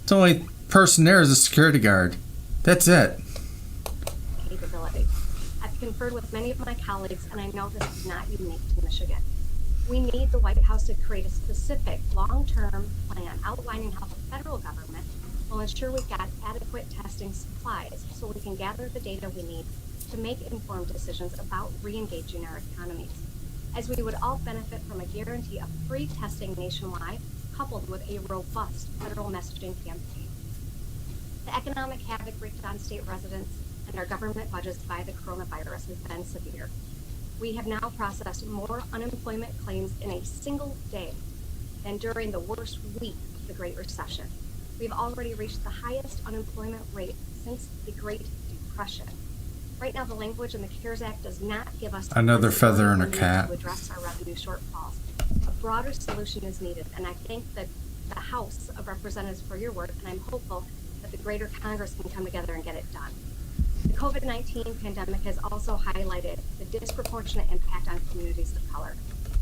The only person there is a security guard. That's it. Capability. I've conferred with many of my colleagues, and I know this is not unique to Michigan. We need the White House to create a specific long-term plan outlining how the federal government will ensure we've got adequate testing supplies so we can gather the data we need to make informed decisions about re-engaging our economies, as we would all benefit from a guarantee of free testing nationwide, coupled with a robust federal messaging campaign. The economic havoc wreaked on state residents and our government budgets by the coronavirus has been severe. We have now processed more unemployment claims in a single day than during the worst week of the Great Recession. We've already reached the highest unemployment rate since the Great Depression. Right now, the language in the CARES Act does not give us Another feather in a cap. to address our revenue shortfalls. A broader solution is needed, and I thank the House of Representatives for your work, and I'm hopeful that the greater Congress can come together and get it done. The COVID-19 pandemic has also highlighted the disproportionate impact on communities of color.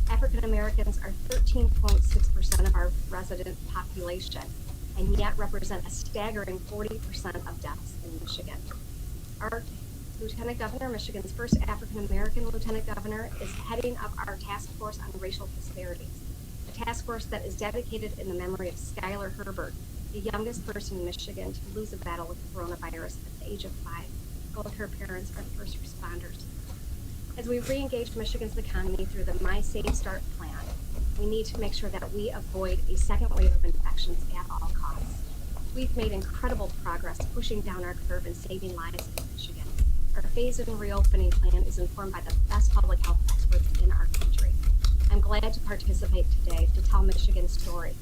African Americans are 13.6% of our resident population, and yet represent a staggering 40% of deaths in Michigan. Our Lieutenant Governor, Michigan's first African American Lieutenant Governor, is heading up our task force on racial disparities, a task force that is dedicated in the memory of Skylar Herbert, the youngest person in Michigan to lose a battle with coronavirus at the age of 5. Both her parents are first responders. As we re-engage Michigan's economy through the My Safe Start plan, we need to make sure that we avoid a second wave of infections at all costs. We've made incredible progress pushing down our curve and saving lives in Michigan. Our phase-in reopening plan is informed by the best public health experts in our country. I'm glad to participate today to tell Michigan's story.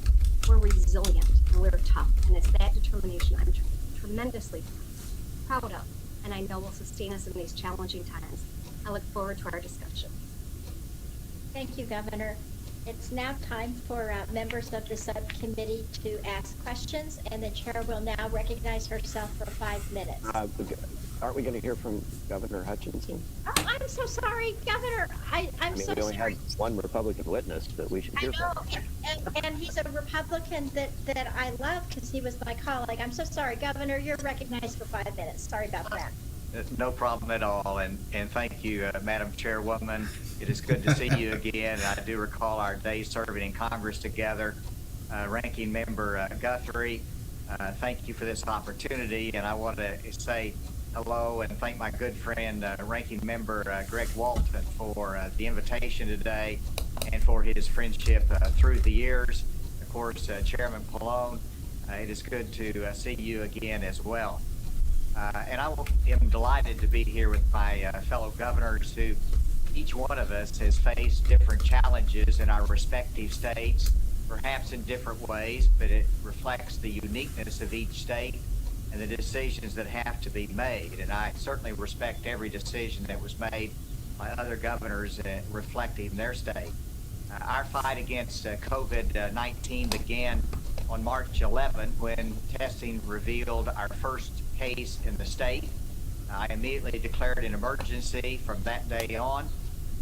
We're resilient and we're tough, and it's that determination I'm tremendously proud of, and I know will sustain us in these challenging times. I look forward to our discussion. Thank you, Governor. It's now time for members of the subcommittee to ask questions, and the chair will now recognize herself for 5 minutes. Aren't we going to hear from Governor Hutchinson? Oh, I'm so sorry, Governor. I'm so we only sorry. had one Republican witness that we should hear from. And he's a Republican that I love because he was my colleague. I'm so sorry, Governor. You're recognized for 5 minutes. Sorry about that. No problem at all, and thank you, Madam Chairwoman. It is good to see you again. I do recall our days serving in Congress together. Ranking Member Guthrie, thank you for this opportunity, and I want to say hello and thank my good friend, Ranking Member Greg Walton, for the invitation today and for his friendship through the years. Of course, Chairman Pallone, it is good to see you again as well. And I am delighted to be here with my fellow governors who, each one of us has faced different challenges in our respective states, perhaps in different ways, but it reflects the uniqueness of each state and the decisions that have to be made. And I certainly respect every decision that was made by other governors reflecting their state. Our fight against COVID-19 began on March 11 when testing revealed our first case in the state. I immediately declared an emergency from that day on,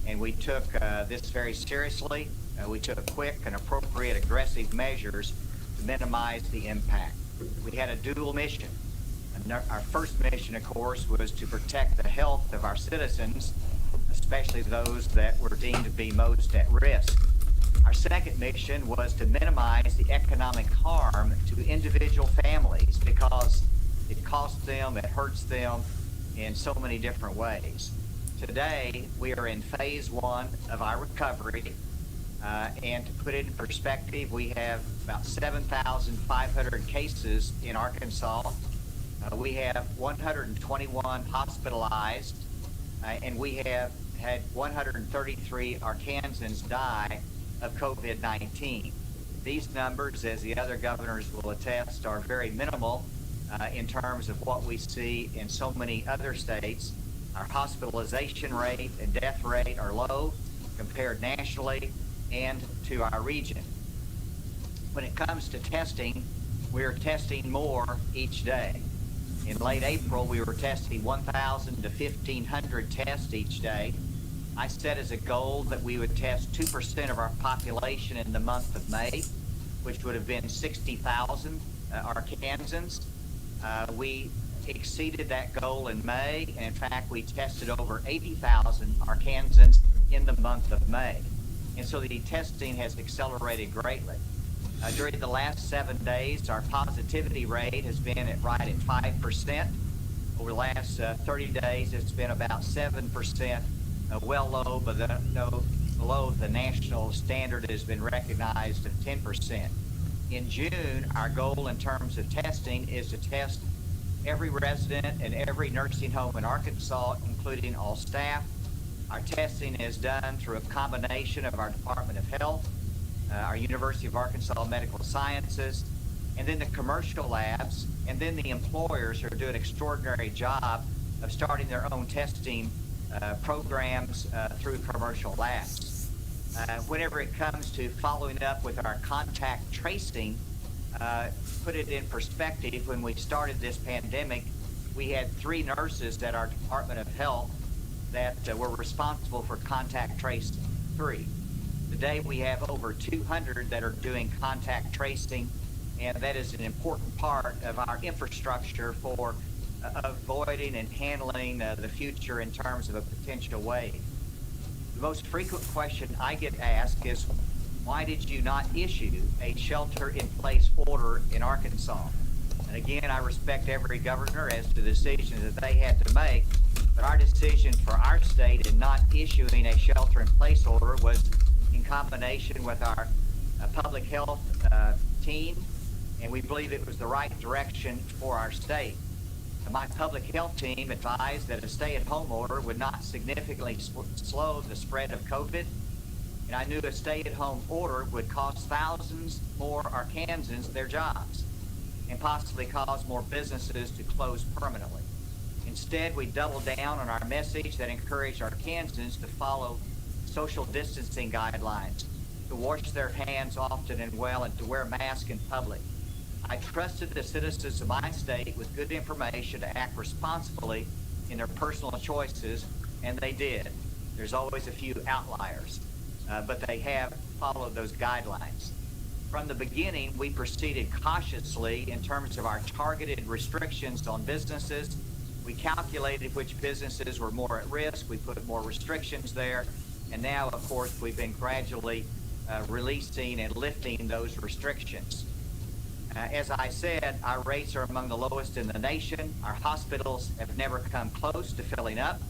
and we took this very seriously. We took quick and appropriate aggressive measures to minimize the impact. We had a dual mission. Our first mission, of course, was to protect the health of our citizens, especially those that were deemed to be most at risk. Our second mission was to minimize the economic harm to individual families because it costs them, it hurts them in so many different ways. Today, we are in phase 1 of our recovery, and to put it in perspective, we have about 7,500 cases in Arkansas. We have 121 hospitalized, and we have had 133 Arkansans die of COVID-19. These numbers, as the other governors will attest, are very minimal in terms of what we see in so many other states. Our hospitalization rate and death rate are low compared nationally and to our region. When it comes to testing, we are testing more each day. In late April, we were testing 1,000 to 1,500 tests each day. I set as a goal that we would test 2% of our population in the month of May, which would have been 60,000 Arkansans. We exceeded that goal in May, and in fact, we tested over 80,000 Arkansans in the month of May. And so the testing has accelerated greatly. During the last 7 days, our positivity rate has been right at 5%. Over the last 30 days, it's been about 7%, well below the national standard has been recognized of 10%. In June, our goal in terms of testing is to test every resident and every nursing home in Arkansas, including all staff. Our testing is done through a combination of our Department of Health, our University of Arkansas Medical Sciences, and then the commercial labs, and then the employers who are doing an extraordinary job of starting their own testing programs through commercial labs. Whenever it comes to following up with our contact tracing, put it in perspective, when we started this pandemic, we had 3 nurses at our Department of Health that were responsible for contact tracing. 3. Today we have over 200 that are doing contact tracing, and that is an important part of our infrastructure for avoiding and handling the future in terms of a potential wave. The most frequent question I get asked is, why did you not issue a shelter-in-place order in Arkansas? And again, I respect every governor as to the decisions that they had to make, but our decision for our state in not issuing a shelter-in-place order was in combination with our public health team, and we believe it was the right direction for our state. My public health team advised that a stay-at-home order would not significantly slow the spread of COVID, and I knew a stay-at-home order would cost thousands more Arkansans their jobs and possibly cause more businesses to close permanently. Instead, we doubled down on our message that encouraged Arkansans to follow social distancing guidelines, to wash their hands often and well, and to wear masks in public. I trusted the citizens of my state with good information to act responsibly in their personal choices, and they did. There's always a few outliers, but they have followed those guidelines. From the beginning, we proceeded cautiously in terms of our targeted restrictions on businesses. We calculated which businesses were more at risk. We put more restrictions there. And now, of course, we've been gradually releasing and lifting those restrictions. As I said, our rates are among the lowest in the nation. Our hospitals have never come close to filling up.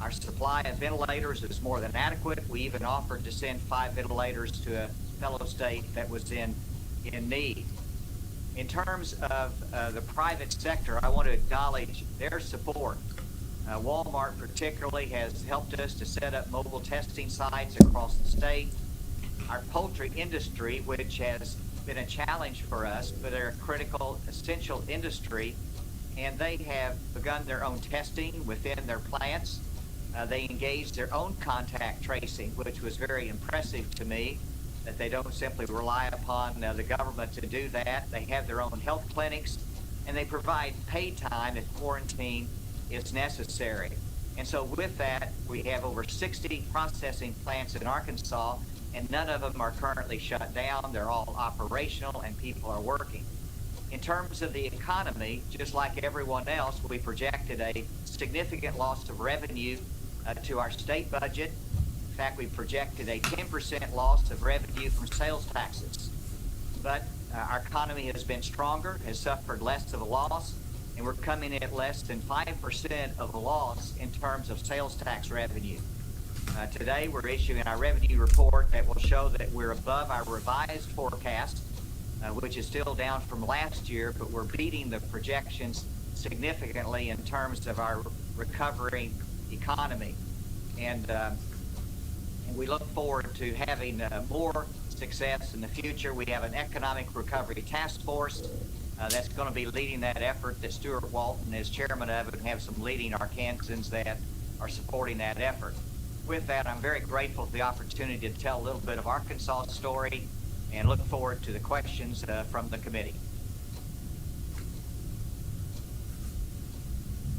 Our supply of ventilators is more than adequate. We even offered to send 5 ventilators to a fellow state that was in need. In terms of the private sector, I want to acknowledge their support. Walmart particularly has helped us to set up mobile testing sites across the state. Our poultry industry, which has been a challenge for us, but they're a critical, essential industry, and they have begun their own testing within their plants. They engaged their own contact tracing, which was very impressive to me, that they don't simply rely upon the government to do that. They have their own health clinics, and they provide paid time if quarantine is necessary. And so with that, we have over 60 processing plants in Arkansas, and none of them are currently shut down. They're all operational, and people are working. In terms of the economy, just like everyone else, we projected a significant loss of revenue to our state budget. In fact, we projected a 10% loss of revenue from sales taxes. But our economy has been stronger, has suffered less of a loss, and we're coming in at less than 5% of the loss in terms of sales tax revenue. Today, we're issuing our revenue report that will show that we're above our revised forecast, which is still down from last year, but we're beating the projections significantly in terms of our recovering economy. And we look forward to having more success in the future. We have an economic recovery task force that's going to be leading that effort, that Stuart Walton is chairman of, and have some leading Arkansans that are supporting that effort. With that, I'm very grateful for the opportunity to tell a little bit of Arkansas' story, and look forward to the questions from the committee.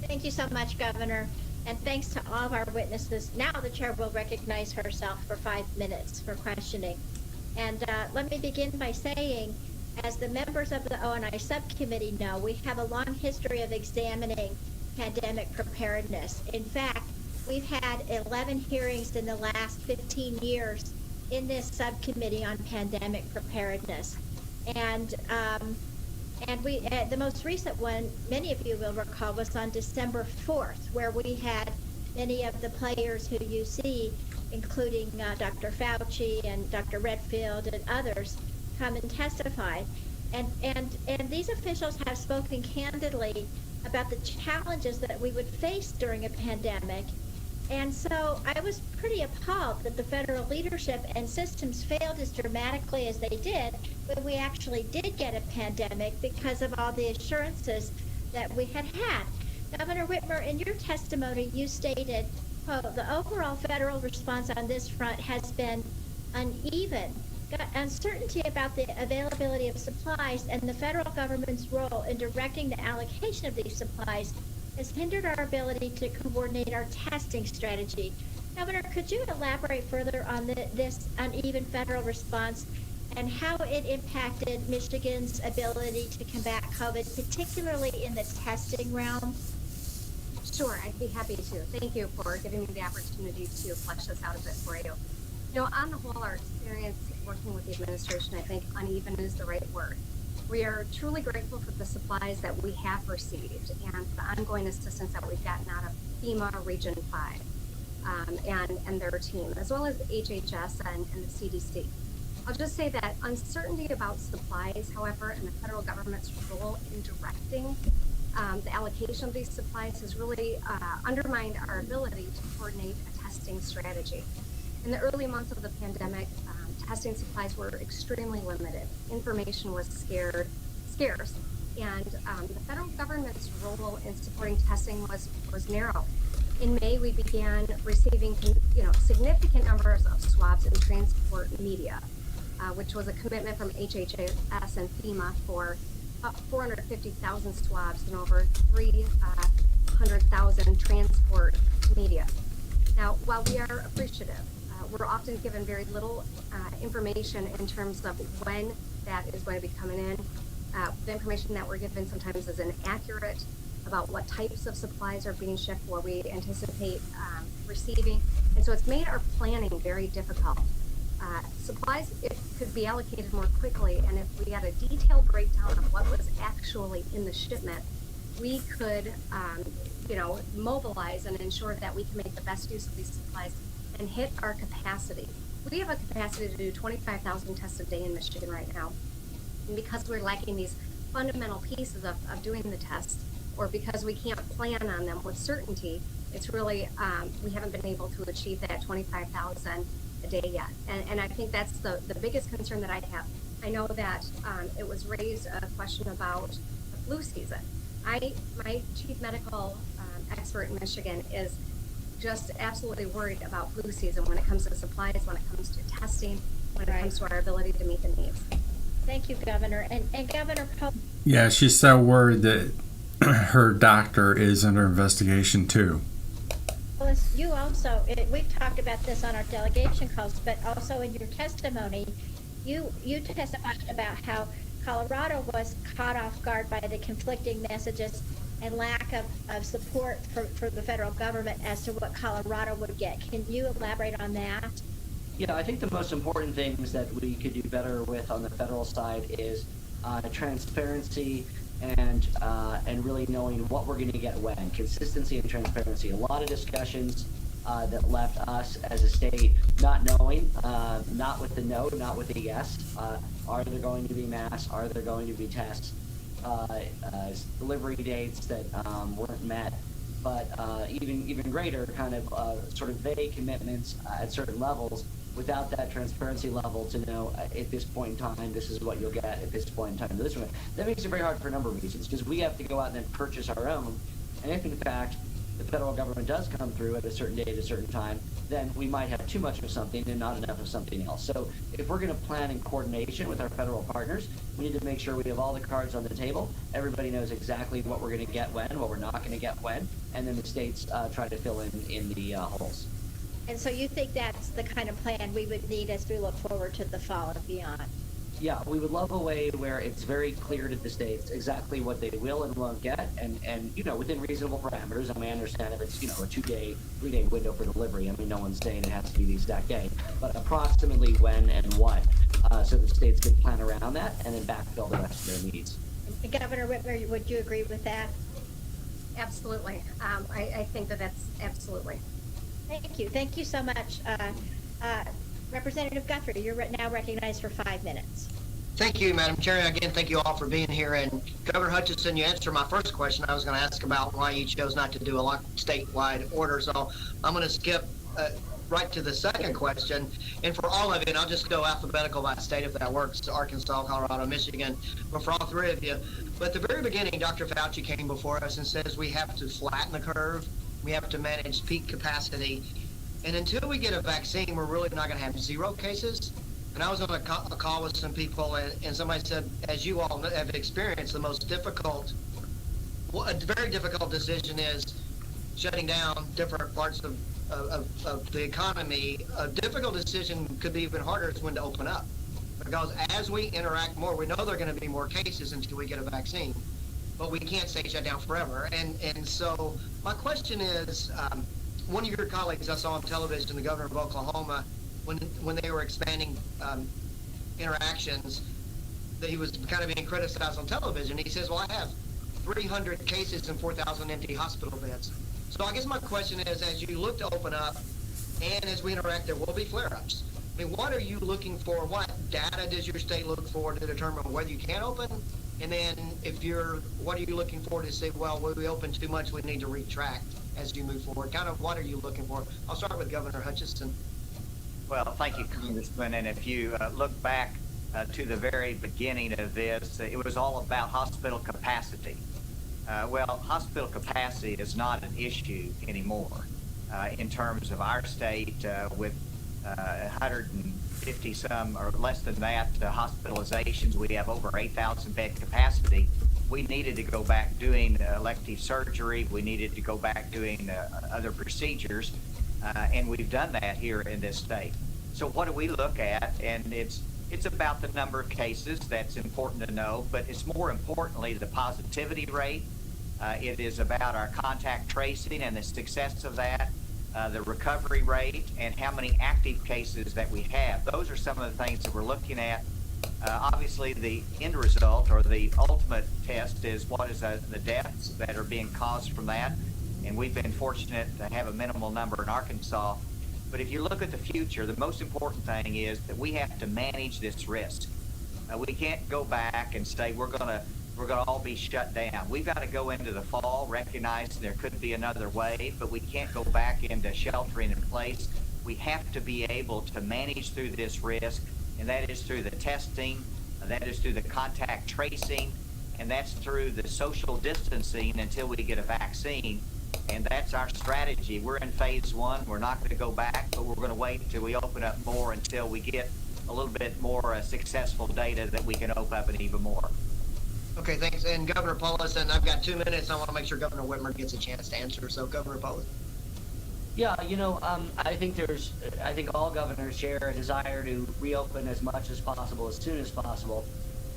Thank you so much, Governor. And thanks to all of our witnesses. Now the chair will recognize herself for 5 minutes for questioning. And let me begin by saying, as the members of the O&I subcommittee know, we have a long history of examining pandemic preparedness. In fact, we've had 11 hearings in the last 15 years in this subcommittee on pandemic preparedness. And we the most recent one, many of you will recall, was on December 4th, where we had many of the players who you see, including Dr. Fauci and Dr. Redfield and others, come and testify. And these officials have spoken candidly about the challenges that we would face during a pandemic. And so I was pretty appalled that the federal leadership and systems failed as dramatically as they did when we actually did get a pandemic because of all the assurances that we had had. Governor Whitmer, in your testimony, you stated, quote, the overall federal response on this front has been uneven. Uncertainty about the availability of supplies and the federal government's role in directing the allocation of these supplies has hindered our ability to coordinate our testing strategy. Governor, could you elaborate further on this uneven federal response and how it impacted Michigan's ability to combat COVID, particularly in the testing realm? Sure, I'd be happy to. Thank you for giving me the opportunity to flesh this out a bit for you. You know, on the whole, our experience working with the administration, I think uneven is the right word. We are truly grateful for the supplies that we have received and the ongoing assistance that we've gotten out of FEMA Region 5 and their team, as well as HHS and the CDC. I'll just say that uncertainty about supplies, however, and the federal government's role in directing the allocation of these supplies has really undermined our ability to coordinate a testing strategy. In the early months of the pandemic, testing supplies were extremely limited. Information was scarce, and the federal government's role in supporting testing was narrow. In May, we began receiving significant numbers of swabs and transport media, which was a commitment from HHS and FEMA for about 450,000 swabs and over 300,000 transport media. Now, while we are appreciative, we're often given very little information in terms of when that is going to be coming in. The information that we're given sometimes is inaccurate about what types of supplies are being shipped, what we anticipate receiving. And so it's made our planning very difficult. Supplies, it could be allocated more quickly, and if we had a detailed breakdown of what was actually in the shipment, we could, mobilize and ensure that we can make the best use of these supplies and hit our capacity. We have a capacity to do 25,000 tests a day in Michigan right now. And because we're lacking these fundamental pieces of doing the tests, or because we can't plan on them with certainty, it's really, we haven't been able to achieve that 25,000 a day yet. And I think that's the biggest concern that I have. I know that it was raised a question about the flu season. My chief medical expert in Michigan is just absolutely worried about flu season when it comes to supplies, when it comes to testing, when it comes to our ability to meet the needs. Thank you, Governor. And Governor Pope. Yeah, she's so worried that her doctor is under investigation too. Well, you also, we've talked about this on our delegation calls, but also in your testimony, you testified about how Colorado was caught off guard by the conflicting messages and lack of support for the federal government as to what Colorado would get. Can you elaborate on that? Yeah, I think the most important things that we could do better with on the federal side is transparency and really knowing what we're going to get when. Consistency and transparency. A lot of discussions that left us as a state not knowing, not with the no, not with the yes. Are there going to be masks? Are there going to be tests? Delivery dates that weren't met, but even greater kind of sort of vague commitments at certain levels without that transparency level to know at this point in time this is what you'll get, at this point in time this one. That makes it very hard for a number of reasons, because we have to go out and then purchase our own, and if in fact the federal government does come through at a certain date at a certain time, then we might have too much of something and not enough of something else. So if we're going to plan in coordination with our federal partners, we need to make sure we have all the cards on the table. Everybody knows exactly what we're going to get when, what we're not going to get when, and then the states try to fill in the holes. And so you think that's the kind of plan we would need as we look forward to the fall and beyond? Yeah, we would love a way where it's very clear to the states exactly what they will and won't get, and within reasonable parameters. I mean, I understand if it's, a 2-day, 3-day window for delivery. I mean, no one's saying it has to be the exact day, but approximately when and what, so the states can plan around that and then backfill the rest of their needs. And Governor Whitmer, would you agree with that? Absolutely. I think that's absolutely. Thank you. Thank you so much. Representative Guthrie, you're now recognized for 5 minutes. Thank you, Madam Chair. Again, thank you all for being here. And Governor Hutchinson, you answered my first question. I was going to ask about why you chose not to do a statewide order. So I'm going to skip right to the second question. And for all of you, and I'll just go alphabetical by state if that works, Arkansas, Colorado, Michigan, but for all three of you. But at the very beginning, Dr. Fauci came before us and says we have to flatten the curve. We have to manage peak capacity. And until we get a vaccine, we're really not going to have 0 cases. And I was on a call with some people, and somebody said, as you all have experienced, the most difficult, a very difficult decision is shutting down different parts of the economy. A difficult decision could be even harder is when to open up. Because as we interact more, we know there are going to be more cases until we get a vaccine. But we can't stay shut down forever. And so my question is, one of your colleagues I saw on television, the governor of Oklahoma, when they were expanding interactions, that he was kind of being criticized on television. He says, well, I have 300 cases and 4,000 empty hospital beds. So I guess my question is, as you look to open up and as we interact, there will be flare-ups. I mean, what are you looking for? What data does your state look for to determine whether you can open? And then what are you looking for to say, well, when we open too much, we need to retract as you move forward? Kind of what are you looking for? I'll start with Governor Hutchinson. Well, thank you, Congressman. And if you look back to the very beginning of this, it was all about hospital capacity. Well, hospital capacity is not an issue anymore in terms of our state with 150 some or less than that hospitalizations. We have over 8,000 bed capacity. We needed to go back doing elective surgery. We needed to go back doing other procedures, and we've done that here in this state. So what do we look at? And it's about the number of cases that's important to know, but it's more importantly the positivity rate. It is about our contact tracing and the success of that, the recovery rate, and how many active cases that we have. Those are some of the things that we're looking at. Obviously, the end result or the ultimate test is what is the deaths that are being caused from that. And we've been fortunate to have a minimal number in Arkansas. But if you look at the future, the most important thing is that we have to manage this risk. We can't go back and say we're gonna all be shut down. We've got to go into the fall, recognize there could be another wave, but we can't go back into sheltering in place. We have to be able to manage through this risk, and that is through the testing, that is through the contact tracing, and that's through the social distancing until we get a vaccine. And that's our strategy. We're in phase 1. We're not going to go back, but we're going to wait until we open up more until we get a little bit more successful data that we can open up and even more. Okay, thanks. And Governor Polis, and I've got 2 minutes. I want to make sure Governor Whitmer gets a chance to answer. So, Governor Polis. Yeah, I think all governors share a desire to reopen as much as possible, as soon as possible,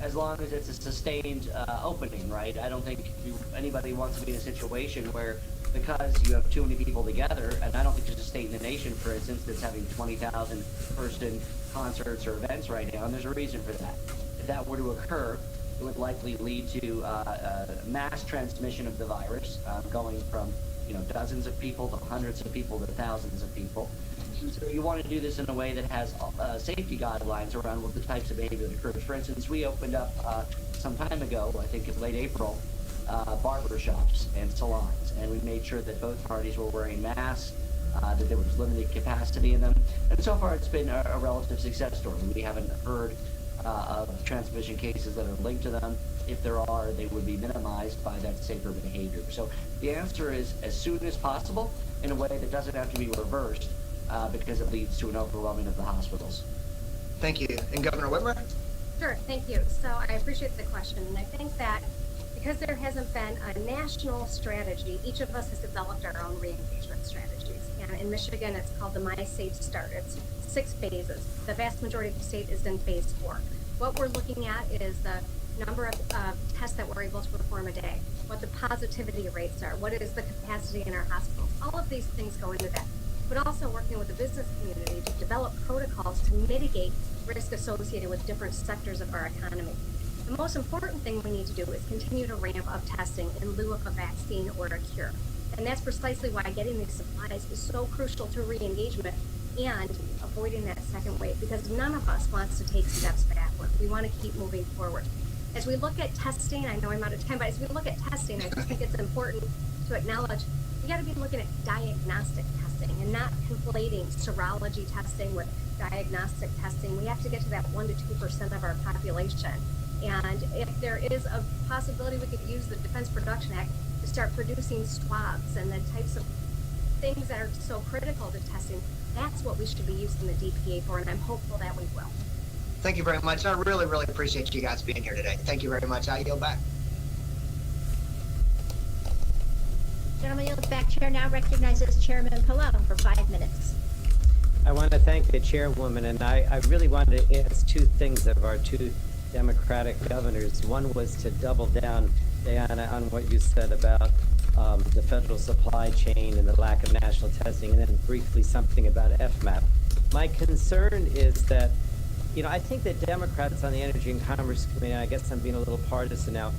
as long as it's a sustained opening, right? I don't think anybody wants to be in a situation where, because you have too many people together, and I don't think there's a state in the nation, for instance, that's having 20,000 person concerts or events right now, and there's a reason for that. If that were to occur, it would likely lead to mass transmission of the virus, going from dozens of people to hundreds of people to thousands of people. So you want to do this in a way that has safety guidelines around what the types of behavior that occurs. For instance, we opened up some time ago, I think in late April, barber shops and salons, and we made sure that both parties were wearing masks, that there was limited capacity in them, and so far it's been a relative success story. We haven't heard of transmission cases that are linked to them. If there are, they would be minimized by that safer behavior. So the answer is as soon as possible in a way that doesn't have to be reversed because it leads to an overwhelming of the hospitals. Thank you. And Governor Whitmer? Sure, thank you. So I appreciate the question, and I think that because there hasn't been a national strategy, each of us has developed our own re-engagement strategies. And in Michigan, it's called the My Safe Start. It's 6 phases. The vast majority of the state is in phase 4. What we're looking at is the number of tests that we're able to perform a day, what the positivity rates are, what is the capacity in our hospitals. All of these things go into that, but also working with the business community to develop protocols to mitigate risk associated with different sectors of our economy. The most important thing we need to do is continue to ramp up testing in lieu of a vaccine or a cure. And that's precisely why getting these supplies is so crucial to re-engagement and avoiding that second wave, because none of us wants to take steps backward. We want to keep moving forward. As we look at testing, I know I'm out of time, but as we look at testing, I just think it's important to acknowledge we got to be looking at diagnostic testing and not conflating serology testing with diagnostic testing. We have to get to that 1 to 2% of our population. And if there is a possibility, we could use the Defense Production Act to start producing swabs and the types of things that are so critical to testing. That's what we should be using the DPA for, and I'm hopeful that we will. Thank you very much. I really, really appreciate you guys being here today. Thank you very much. I yield back. Gentleman yields back. Chair now recognizes Chairman Pallone for 5 minutes. I want to thank the chairwoman, and I really wanted to ask 2 things of our 2 Democratic governors. One was to double down, Diana, on what you said about the federal supply chain and the lack of national testing, and then briefly something about FMAP. My concern is that, I think that Democrats on the Energy and Commerce Committee, I guess I'm being a little partisan now,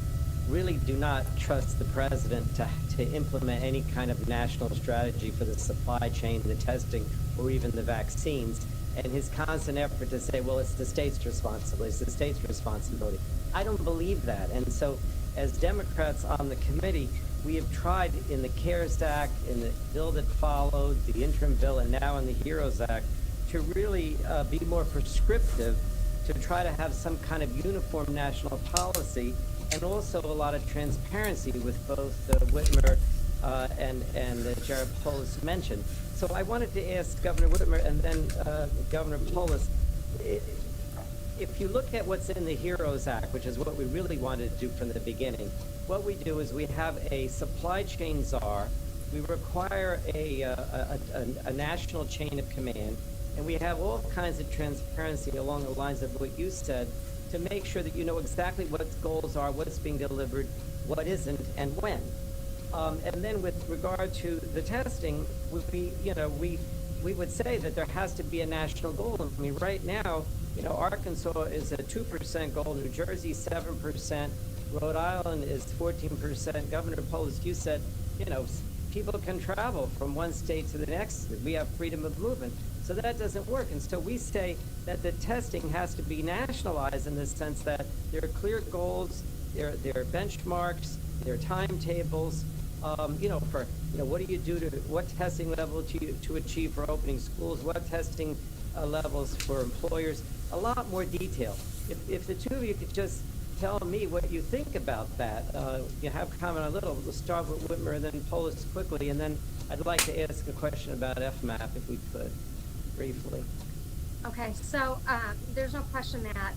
really do not trust the president to implement any kind of national strategy for the supply chain, the testing, or even the vaccines. And his constant effort to say, well, it's the state's responsibility, it's the state's responsibility. I don't believe that. And so as Democrats on the committee, we have tried in the CARES Act, in the bill that followed, the interim bill, and now in the HEROES Act, to really be more prescriptive, to try to have some kind of uniform national policy, and also a lot of transparency with both Whitmer and Jared Polis mentioned. So I wanted to ask Governor Whitmer and then Governor Polis, if you look at what's in the HEROES Act, which is what we really wanted to do from the beginning, what we do is we have a supply chain czar, we require a national chain of command, and we have all kinds of transparency along the lines of what you said to make sure that you know exactly what goals are, what's being delivered, what isn't, and when. And then with regard to the testing, we would say that there has to be a national goal. I mean, right now, Arkansas is a 2% goal, New Jersey 7%, Rhode Island is 14%. Governor Polis, you said, people can travel from one state to the next. We have freedom of movement. So that doesn't work. And so we say that the testing has to be nationalized in the sense that there are clear goals, there are benchmarks, there are timetables, what do you do what testing level to achieve for opening schools, what testing levels for employers, a lot more detail. If the 2 of you could just tell me what you think about that, you have comment a little. We'll start with Whitmer and then Polis quickly, and then I'd like to ask a question about FMAP if we could, briefly. Okay, so there's no question that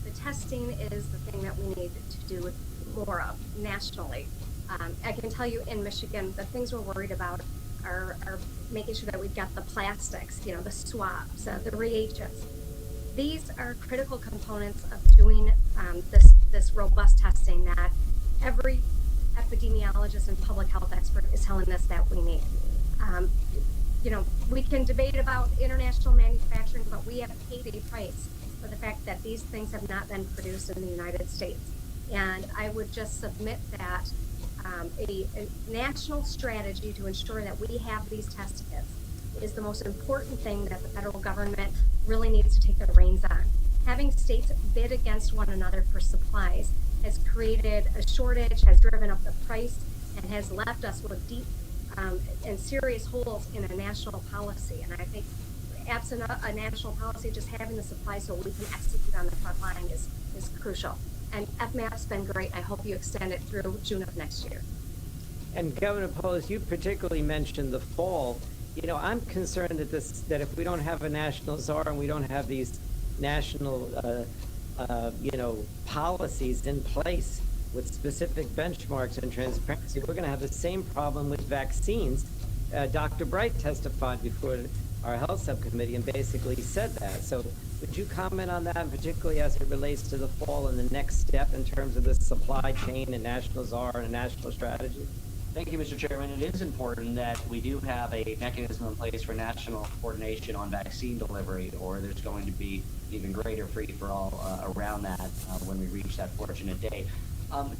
the testing is the thing that we need to do more of nationally. I can tell you in Michigan, the things we're worried about are making sure that we've got the plastics, the swabs, the reagents. These are critical components of doing this robust testing that every epidemiologist and public health expert is telling us that we need. We can debate about international manufacturing, but we have paid a price for the fact that these things have not been produced in the United States. And I would just submit that a national strategy to ensure that we have these test kits is the most important thing that the federal government really needs to take the reins on. Having states bid against one another for supplies has created a shortage, has driven up the price, and has left us with deep and serious holes in a national policy. And I think absent absent a national policy, just having the supply so we can execute on the front line is crucial. And FMAP's been great. I hope you extend it through June of next year. And Governor Polis, you particularly mentioned the fall. You know, I'm concerned that if we don't have a national czar and we don't have these national, policies in place with specific benchmarks and transparency, we're going to have the same problem with vaccines. Dr. Bright testified before our health subcommittee and basically said that. So would you comment on that, and particularly as it relates to the fall and the next step in terms of the supply chain and national czar and a national strategy? Thank you, Mr. Chairman. It is important that we do have a mechanism in place for national coordination on vaccine delivery, or there's going to be even greater free-for-all around that when we reach that fortunate day.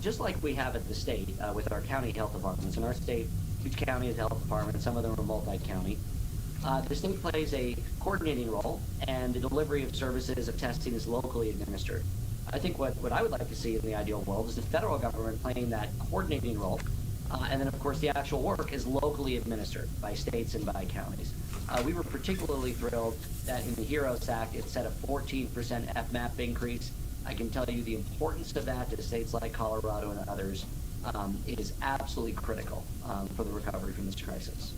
Just like we have at the state with our county health departments. In our state, each county has health departments. Some of them are multi-county. The state plays a coordinating role, and the delivery of services of testing is locally administered. I think what I would like to see in the ideal world is the federal government playing that coordinating role. And then, of course, the actual work is locally administered by states and by counties. We were particularly thrilled that in the HEROES Act, it set a 14% FMAP increase. I can tell you the importance of that to states like Colorado and others is absolutely critical for the recovery from this crisis.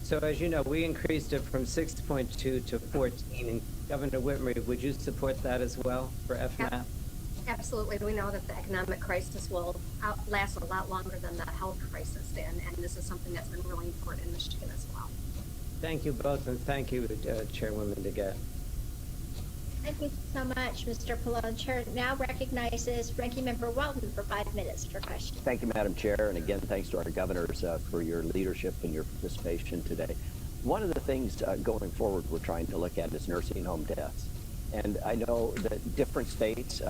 So as you know, we increased it from 6.2 to 14. And Governor Whitmer, would you support that as well for FMAP? Yep. Absolutely. We know that the economic crisis will last a lot longer than the health crisis, and this is something that's been really important in Michigan as well. Thank you both, and thank you, Chairwoman DeGette. Thank you so much, Mr. Pallone. Chair now recognizes Ranking Member Walton for 5 minutes for questions. Thank you, Madam Chair, and again, thanks to our governors for your leadership and your participation today. One of the things going forward we're trying to look at is nursing home deaths. And I know that different states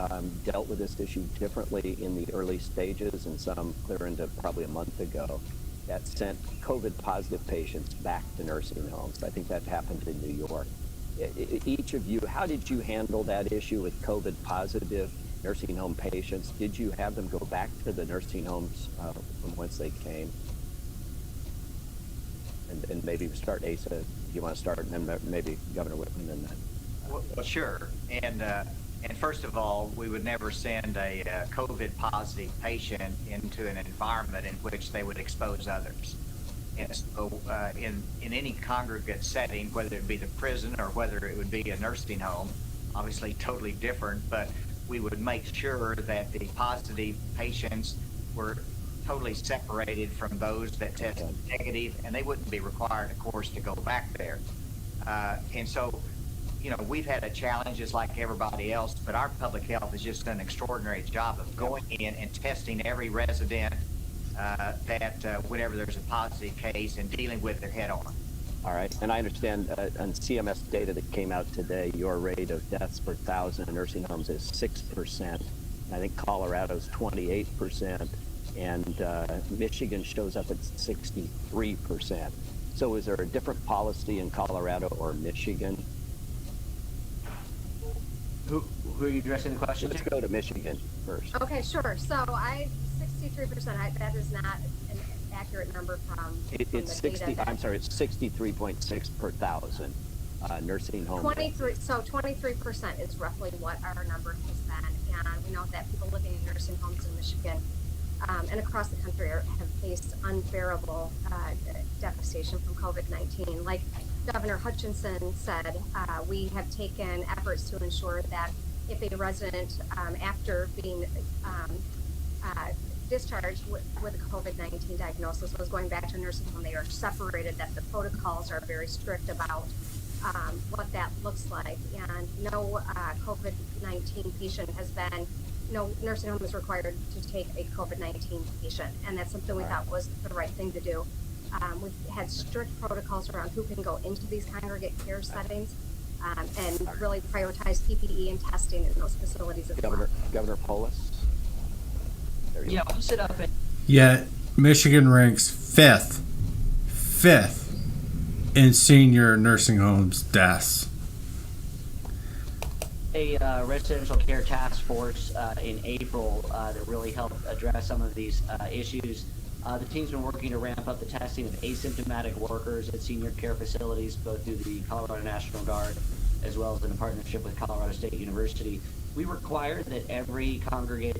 dealt with this issue differently in the early stages, and some clear into probably a month ago that sent COVID-positive patients back to nursing homes. I think that happened in New York. Each of you, how did you handle that issue with COVID-positive nursing home patients? Did you have them go back to the nursing homes from whence they came? And maybe start, Asa, if you want to start, and then maybe Governor Whitman and then. Well, sure. And first of all, we would never send a COVID positive patient into an environment in which they would expose others. And so in any congregate setting, whether it be the prison or whether it would be a nursing home, obviously totally different, but we would make sure that the positive patients were totally separated from those that tested negative, and they wouldn't be required, of course, to go back there. And so, you know, we've had a challenge just like everybody else, but our public health has just done an extraordinary job of going in and testing every resident that whenever there's a positive case and dealing with it head on. All right, and I understand on CMS data that came out today, your rate of deaths per 1,000 in nursing homes is 6%. I think Colorado's 28%, and Michigan shows up at 63%. So is there a different policy in Colorado or Michigan? Who are you addressing the question? Let's go to Michigan first. Okay, sure. So 63%, that is not an accurate number from It's 60. I'm sorry, it's 63.6 per 1,000 nursing home. 23% is roughly what our number has been, and we know that people living in nursing homes in Michigan and across the country have faced unbearable devastation from COVID-19. Like Governor Hutchinson said, we have taken efforts to ensure that if a resident, after being discharged with a COVID-19 diagnosis, was going back to a nursing home, they are separated, that the protocols are very strict about what that looks like. And no COVID-19 patient has been, no nursing home is required to take a COVID-19 patient. And that's something we thought was the right thing to do. We've had strict protocols around who can go into these congregate care settings and really prioritize PPE and testing in those facilities as well. Governor Polis? Yeah, I'll sit up and... Yet Michigan ranks fifth in senior nursing homes deaths. A residential care task force in April that really helped address some of these issues. The team's been working to ramp up the testing of asymptomatic workers at senior care facilities, both through the Colorado National Guard as well as in a partnership with Colorado State University. We require that every congregate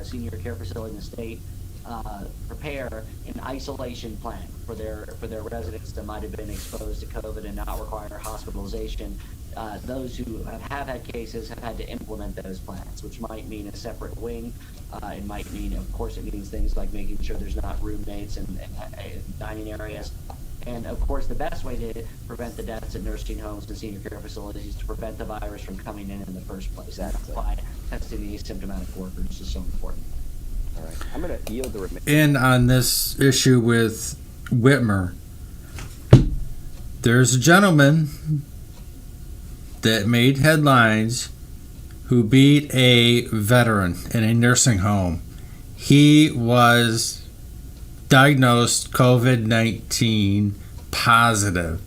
senior care facility in the state prepare an isolation plan for their residents that might have been exposed to COVID and not require hospitalization. Those who have had cases have had to implement those plans, which might mean a separate wing. It might mean, of course, it means things like making sure there's not roommates and dining areas. And of course, the best way to prevent the deaths at nursing homes and senior care facilities is to prevent the virus from coming in the first place. That's why testing the asymptomatic workers is so important. All right, I'm going to yield the remaining. And on this issue with Whitmer, there's a gentleman that made headlines who beat a veteran in a nursing home. He was diagnosed COVID-19 positive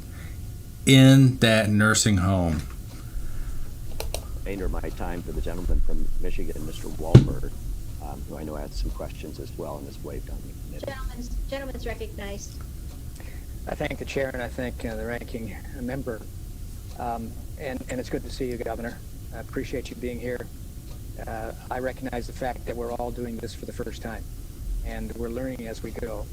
in that nursing home. Remainder of my time for the gentleman from Michigan, Mr. Wahlberg, who I know had some questions as well and has waved on me. Gentleman's recognized. I thank the chair and I thank the ranking member. And it's good to see you, Governor. I appreciate you being here. I recognize the fact that we're all doing this for the first time, and we're learning as we go.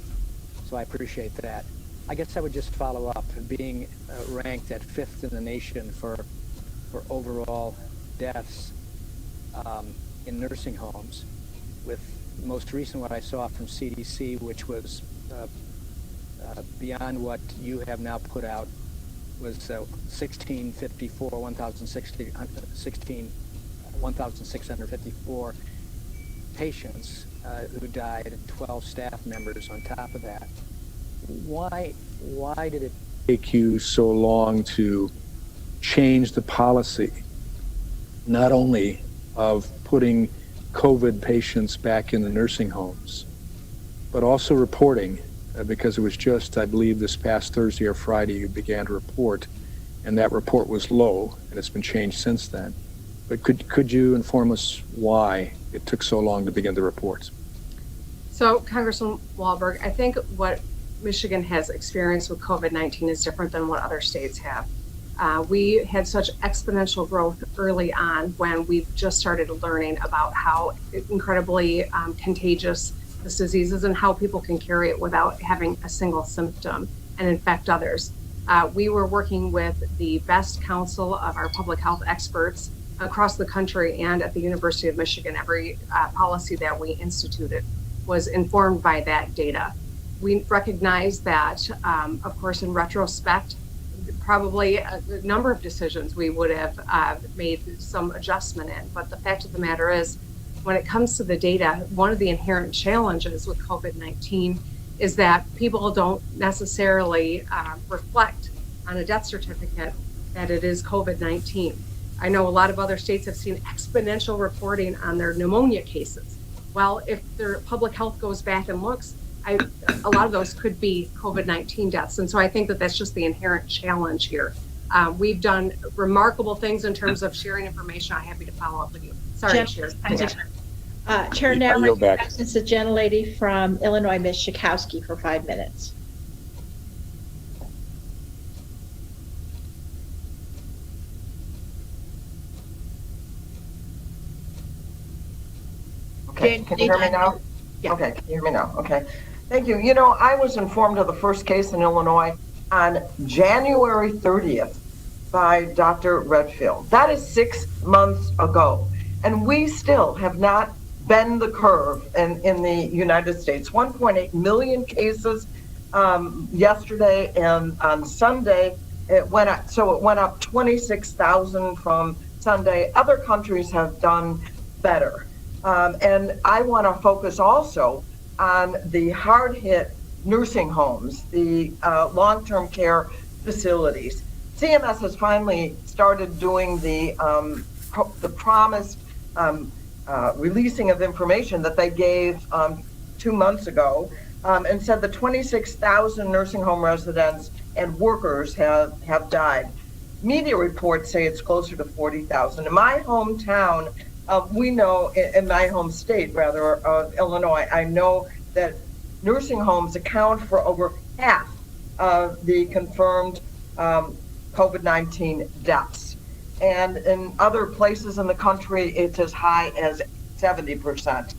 So I appreciate that. I guess I would just follow up. Being ranked at 5th in the nation for overall deaths in nursing homes, with most recent what I saw from CDC, which was beyond what you have now put out, was 1,654 patients who died, and 12 staff members on top of that. Why did it take you so long to change the policy, not only of putting COVID patients back in the nursing homes, but also reporting? Because it was just, I believe, this past Thursday or Friday you began to report, and that report was low, and it's been changed since then. But could you inform us why it took so long to begin the reports? So, Congressman Wahlberg, I think what Michigan has experienced with COVID-19 is different than what other states have. We had such exponential growth early on when we just started learning about how incredibly contagious this disease is and how people can carry it without having a single symptom and infect others. We were working with the best counsel of our public health experts across the country and at the University of Michigan. Every policy that we instituted was informed by that data. We recognize that, of course, in retrospect, probably a number of decisions we would have made some adjustment in. But the fact of the matter is, when it comes to the data, one of the inherent challenges with COVID-19 is that people don't necessarily reflect on a death certificate that it is COVID-19. I know a lot of other states have seen exponential reporting on their pneumonia cases. Well, if their public health goes back and looks, a lot of those could be COVID-19 deaths. And so I think that that's just the inherent challenge here. We've done remarkable things in terms of sharing information. I'm happy to follow up with you. Sorry, Chair. Chair, now it's the gentlelady from Illinois, Ms. Schakowsky, for 5 minutes. Okay, can you hear me now? Yeah. Okay, can you hear me now? Okay. Thank you. You know, I was informed of the first case in Illinois on January 30th by Dr. Redfield. That is 6 months ago. And we still have not bend the curve in the United States. 1.8 million cases yesterday, and on Sunday it went up. So it went up 26,000 from Sunday. Other countries have done better. And I want to focus also on the hard-hit nursing homes, the long-term care facilities. CMS has finally started doing the promised releasing of information that they gave 2 months ago, and said the 26,000 nursing home residents and workers have died. Media reports say it's closer to 40,000. In my hometown, we know, in my home state, rather, of Illinois, I know that nursing homes account for over half of the confirmed COVID-19 deaths. And in other places in the country, it's as high as 70%.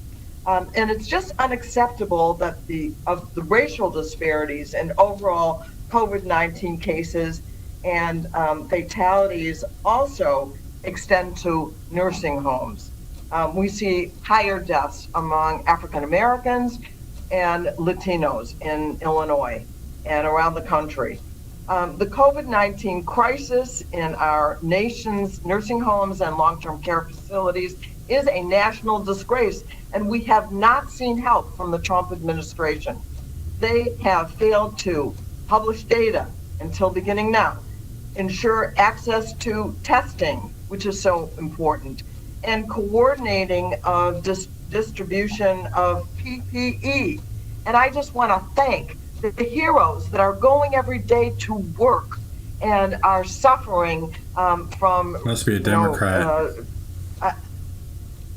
And it's just unacceptable that the racial disparities and overall COVID-19 cases and fatalities also extend to nursing homes. We see higher deaths among African Americans and Latinos in Illinois and around the country. The COVID-19 crisis in our nation's nursing homes and long-term care facilities is a national disgrace, and we have not seen help from the Trump administration. They have failed to publish data until beginning now, ensure access to testing, which is so important, and coordinating of distribution of PPE. And I just want to thank the heroes that are going every day to work and are suffering from Must be a Democrat.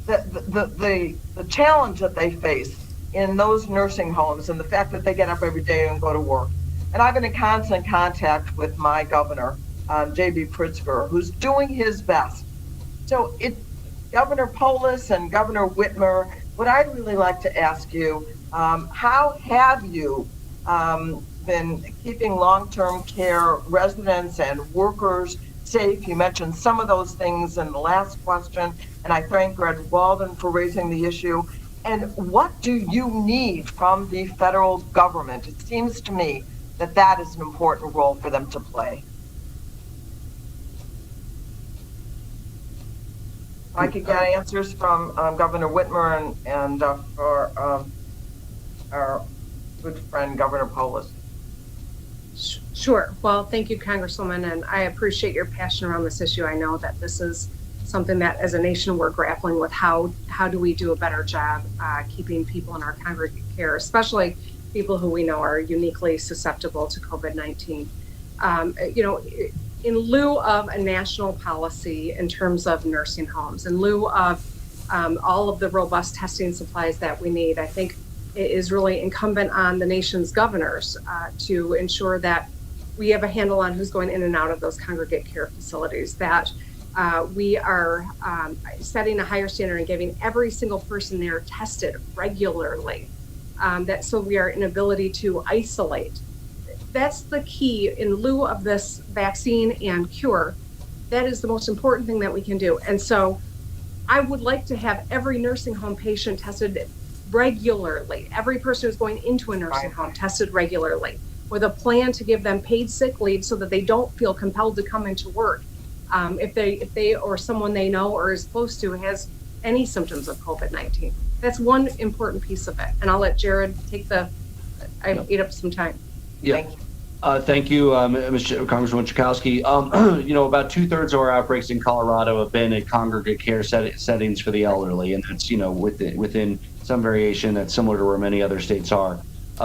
The challenge that they face in those nursing homes and the fact that they get up every day and go to work. And I've been in constant contact with my governor, J.B. Pritzker, who's doing his best. So Governor Polis and Governor Whitmer, what I'd really like to ask you, how have you been keeping long-term care residents and workers safe? You mentioned some of those things in the last question, and I thank Greg Walden for raising the issue. And what do you need from the federal government? It seems to me that that is an important role for them to play. I could get answers from Governor Whitmer and for our good friend, Governor Polis. Sure. Well, thank you, Congresswoman, and I appreciate your passion around this issue. I know that this is something that as a nation we're grappling with. How do we do a better job keeping people in our congregate care, especially people who we know are uniquely susceptible to COVID-19. In lieu of a national policy in terms of nursing homes, in lieu of all of the robust testing supplies that we need, I think it is really incumbent on the nation's governors to ensure that we have a handle on who's going in and out of those congregate care facilities, that we are setting a higher standard and getting every single person there tested regularly, that so we are in ability to isolate. That's the key in lieu of this vaccine and cure. That is the most important thing that we can do. And so I would like to have every nursing home patient tested regularly, every person who's going into a nursing home tested regularly, with a plan to give them paid sick leave so that they don't feel compelled to come into work if they or someone they know or is close to has any symptoms of COVID-19. That's one important piece of it. And I'll let Jared take I ate up some time. Yeah. Thank you, Congresswoman Chakowski. About 2/3 of our outbreaks in Colorado have been at congregate care settings for the elderly, and that's within some variation that's similar to where many other states are.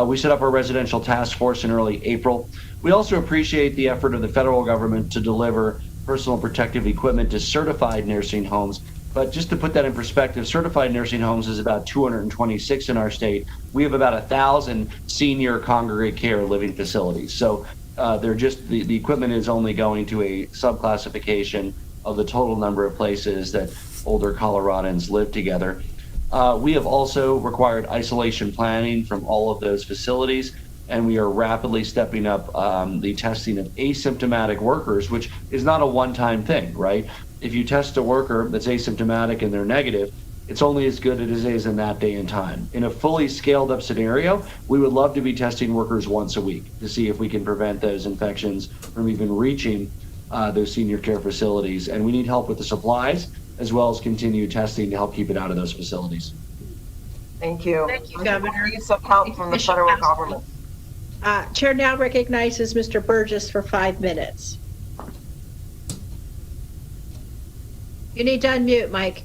We set up our residential task force in early April. We also appreciate the effort of the federal government to deliver personal protective equipment to certified nursing homes. But just to put that in perspective, certified nursing homes is about 226 in our state. We have about 1,000 senior congregate care living facilities. So the equipment is only going to a subclassification of the total number of places that older Coloradans live together. We have also required isolation planning from all of those facilities, and we are rapidly stepping up the testing of asymptomatic workers, which is not a one-time thing, right? If you test a worker that's asymptomatic and they're negative, it's only as good as it is in that day and time. In a fully scaled up scenario, we would love to be testing workers once a week to see if we can prevent those infections from even reaching those senior care facilities. And we need help with the supplies as well as continued testing to help keep it out of those facilities. Thank you. Thank you, Governor. Need some help from the federal government. Chair now recognizes Mr. Burgess for 5 minutes. You need to unmute, Mike.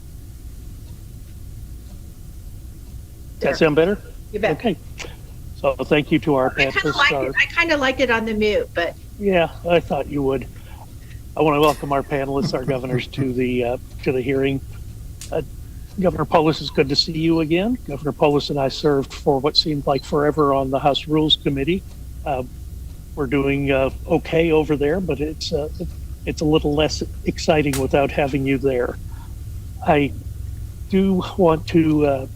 Does that sound better? You bet. Okay. So thank you to our panelists. I kind of liked it on the mute, but. Yeah, I thought you would. I want to welcome our panelists, our governors, to the hearing. Governor Polis, it's good to see you again. Governor Polis and I served for what seemed like forever on the House Rules Committee. We're doing okay over there, but it's a little less exciting without having you there. I do want to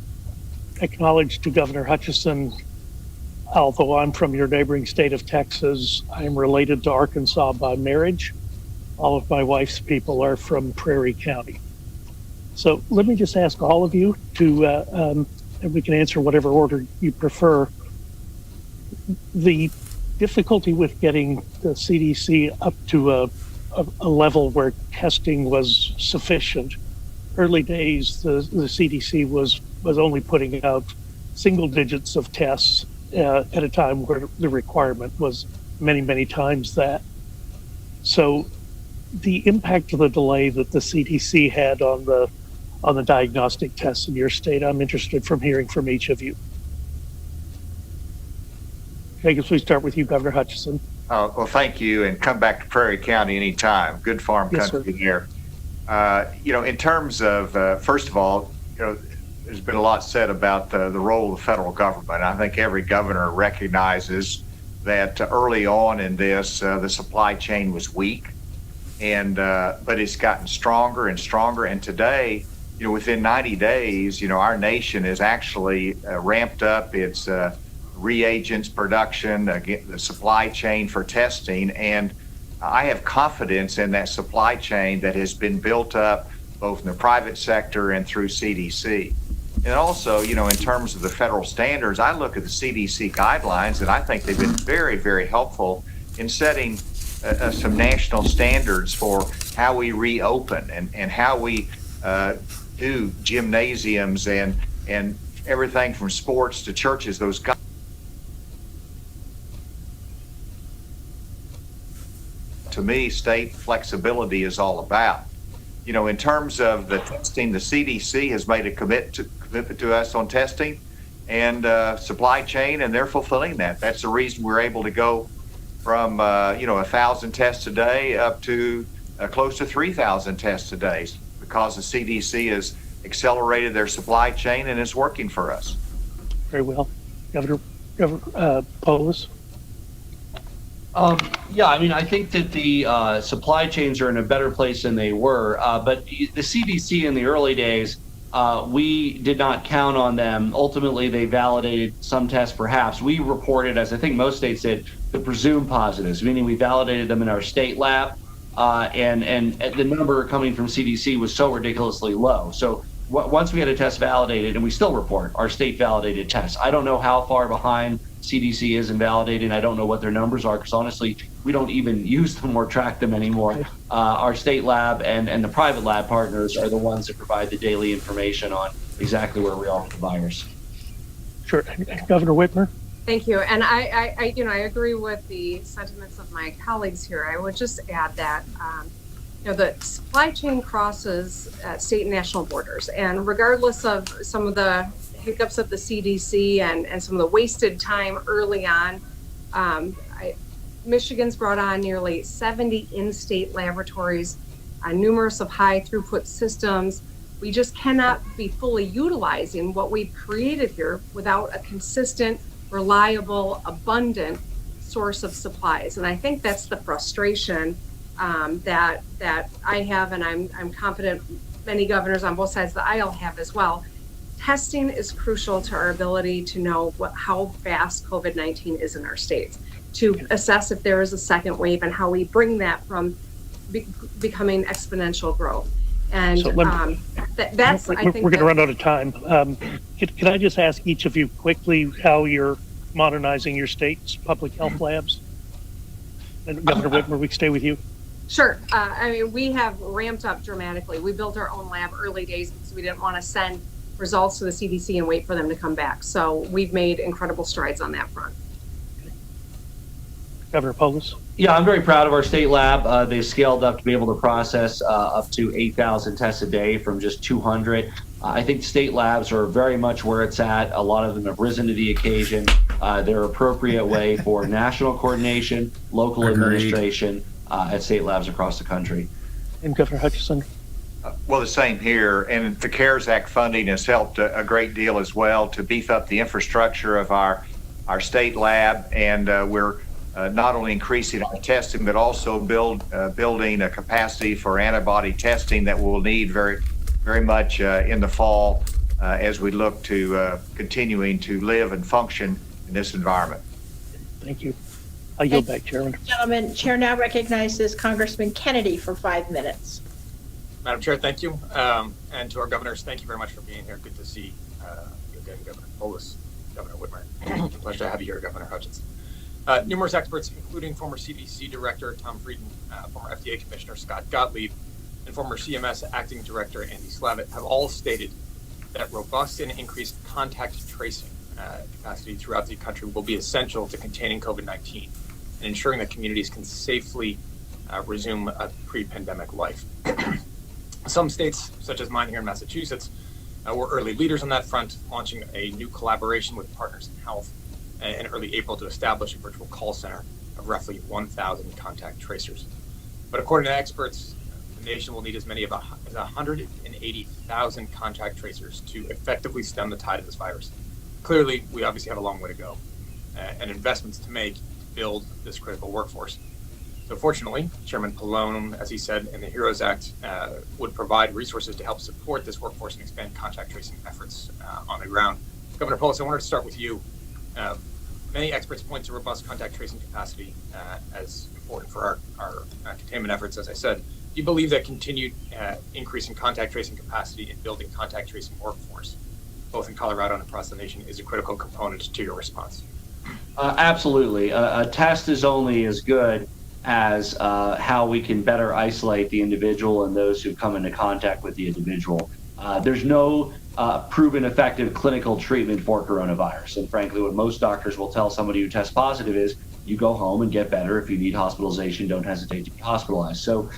acknowledge to Governor Hutchinson, although I'm from your neighboring state of Texas, I'm related to Arkansas by marriage. All of my wife's people are from Prairie County. So let me just ask all of you to, and we can answer whatever order you prefer. The difficulty with getting the CDC up to a level where testing was sufficient. Early days, the CDC was only putting out single digits of tests at a time where the requirement was many, many times that. So the impact of the delay that the CDC had on the diagnostic tests in your state, I'm interested from hearing from each of you. I guess we start with you, Governor Hutchinson. Well, thank you, and come back to Prairie County anytime. Good farm country here. In terms of, first of all, there's been a lot said about the role of the federal government. I think every governor recognizes that early on in this, the supply chain was weak, but it's gotten stronger and stronger. And today, within 90 days, our nation has actually ramped up its reagents production, the supply chain for testing, and I have confidence in that supply chain that has been built up both in the private sector and through CDC. And also, in terms of the federal standards, I look at the CDC guidelines, and I think they've been very, very helpful in setting some national standards for how we reopen and how we do gymnasiums and everything from sports to churches. Those guidelines. To me, state flexibility is all about. In terms of the testing, the CDC has made a commitment to us on testing and supply chain, and they're fulfilling that. That's the reason we're able to go from 1,000 tests a day up to close to 3,000 tests a day, because the CDC has accelerated their supply chain and is working for us. Very well. Governor Polis? I think that the supply chains are in a better place than they were, but the CDC in the early days, we did not count on them. Ultimately, they validated some tests perhaps. We reported, as I think most states did, the presumed positives, meaning we validated them in our state lab, and the number coming from CDC was so ridiculously low. So once we had a test validated, and we still report our state validated tests. I don't know how far behind CDC is in validating. I don't know what their numbers are, because honestly, we don't even use them or track them anymore. Our state lab and the private lab partners are the ones that provide the daily information on exactly where we are with the virus. Sure. Governor Whitmer? Thank you. And I agree with the sentiments of my colleagues here. I would just add that, the supply chain crosses state and national borders. And regardless of some of the hiccups at the CDC and some of the wasted time early on, Michigan's brought on nearly 70 in-state laboratories, numerous of high throughput systems. We just cannot be fully utilizing what we've created here without a consistent, reliable, abundant source of supplies. And I think that's the frustration that I have, and I'm confident many governors on both sides of the aisle have as well. Testing is crucial to our ability to know how fast COVID-19 is in our states, to assess if there is a second wave and how we bring that from becoming exponential growth. And So that's, I think, we're going to run out of time. Can I just ask each of you quickly how you're modernizing your state's public health labs? And Governor Whitmer, we can stay with you. Sure. We have ramped up dramatically. We built our own lab early days because we didn't want to send results to the CDC and wait for them to come back. So we've made incredible strides on that front. Governor Polis? Yeah, I'm very proud of our state lab. They scaled up to be able to process up to 8,000 tests a day from just 200. I think state labs are very much where it's at. A lot of them have risen to the occasion. They're an appropriate way for national coordination, local administration at state labs across the country. And Governor Hutchinson? Well, the same here, and the CARES Act funding has helped a great deal as well to beef up the infrastructure of our state lab, and we're not only increasing our testing, but also building a capacity for antibody testing that we'll need very much in the fall as we look to continuing to live and function in this environment. Thank you. I yield back, Chairman. Gentlemen, Chair now recognizes Congressman Kennedy for 5 minutes. Madam Chair, thank you. And to our governors, thank you very much for being here. Good to see you again, Governor Polis, Governor Whitmer. Pleasure to have you here, Governor Hutchinson. Numerous experts, including former CDC Director Tom Frieden, former FDA Commissioner Scott Gottlieb, and former CMS Acting Director Andy Slavitt, have all stated that robust and increased contact tracing capacity throughout the country will be essential to containing COVID-19 and ensuring that communities can safely resume a pre-pandemic life. Some states, such as mine here in Massachusetts, were early leaders on that front, launching a new collaboration with Partners in Health in early April to establish a virtual call center of roughly 1,000 contact tracers. But according to experts, the nation will need as many as 180,000 contact tracers to effectively stem the tide of this virus. Clearly, we obviously have a long way to go and investments to make to build this critical workforce. So fortunately, Chairman Pallone, as he said in the HEROES Act, would provide resources to help support this workforce and expand contact tracing efforts on the ground. Governor Polis, I wanted to start with you. Many experts point to robust contact tracing capacity as important for our containment efforts, as I said. Do you believe that continued increase in contact tracing capacity and building contact tracing workforce, both in Colorado and across the nation, is a critical component to your response? Absolutely. A test is only as good as how we can better isolate the individual and those who come into contact with the individual. There's no proven effective clinical treatment for coronavirus. And frankly, what most doctors will tell somebody who tests positive is you go home and get better. If you need hospitalization, don't hesitate to be hospitalized. So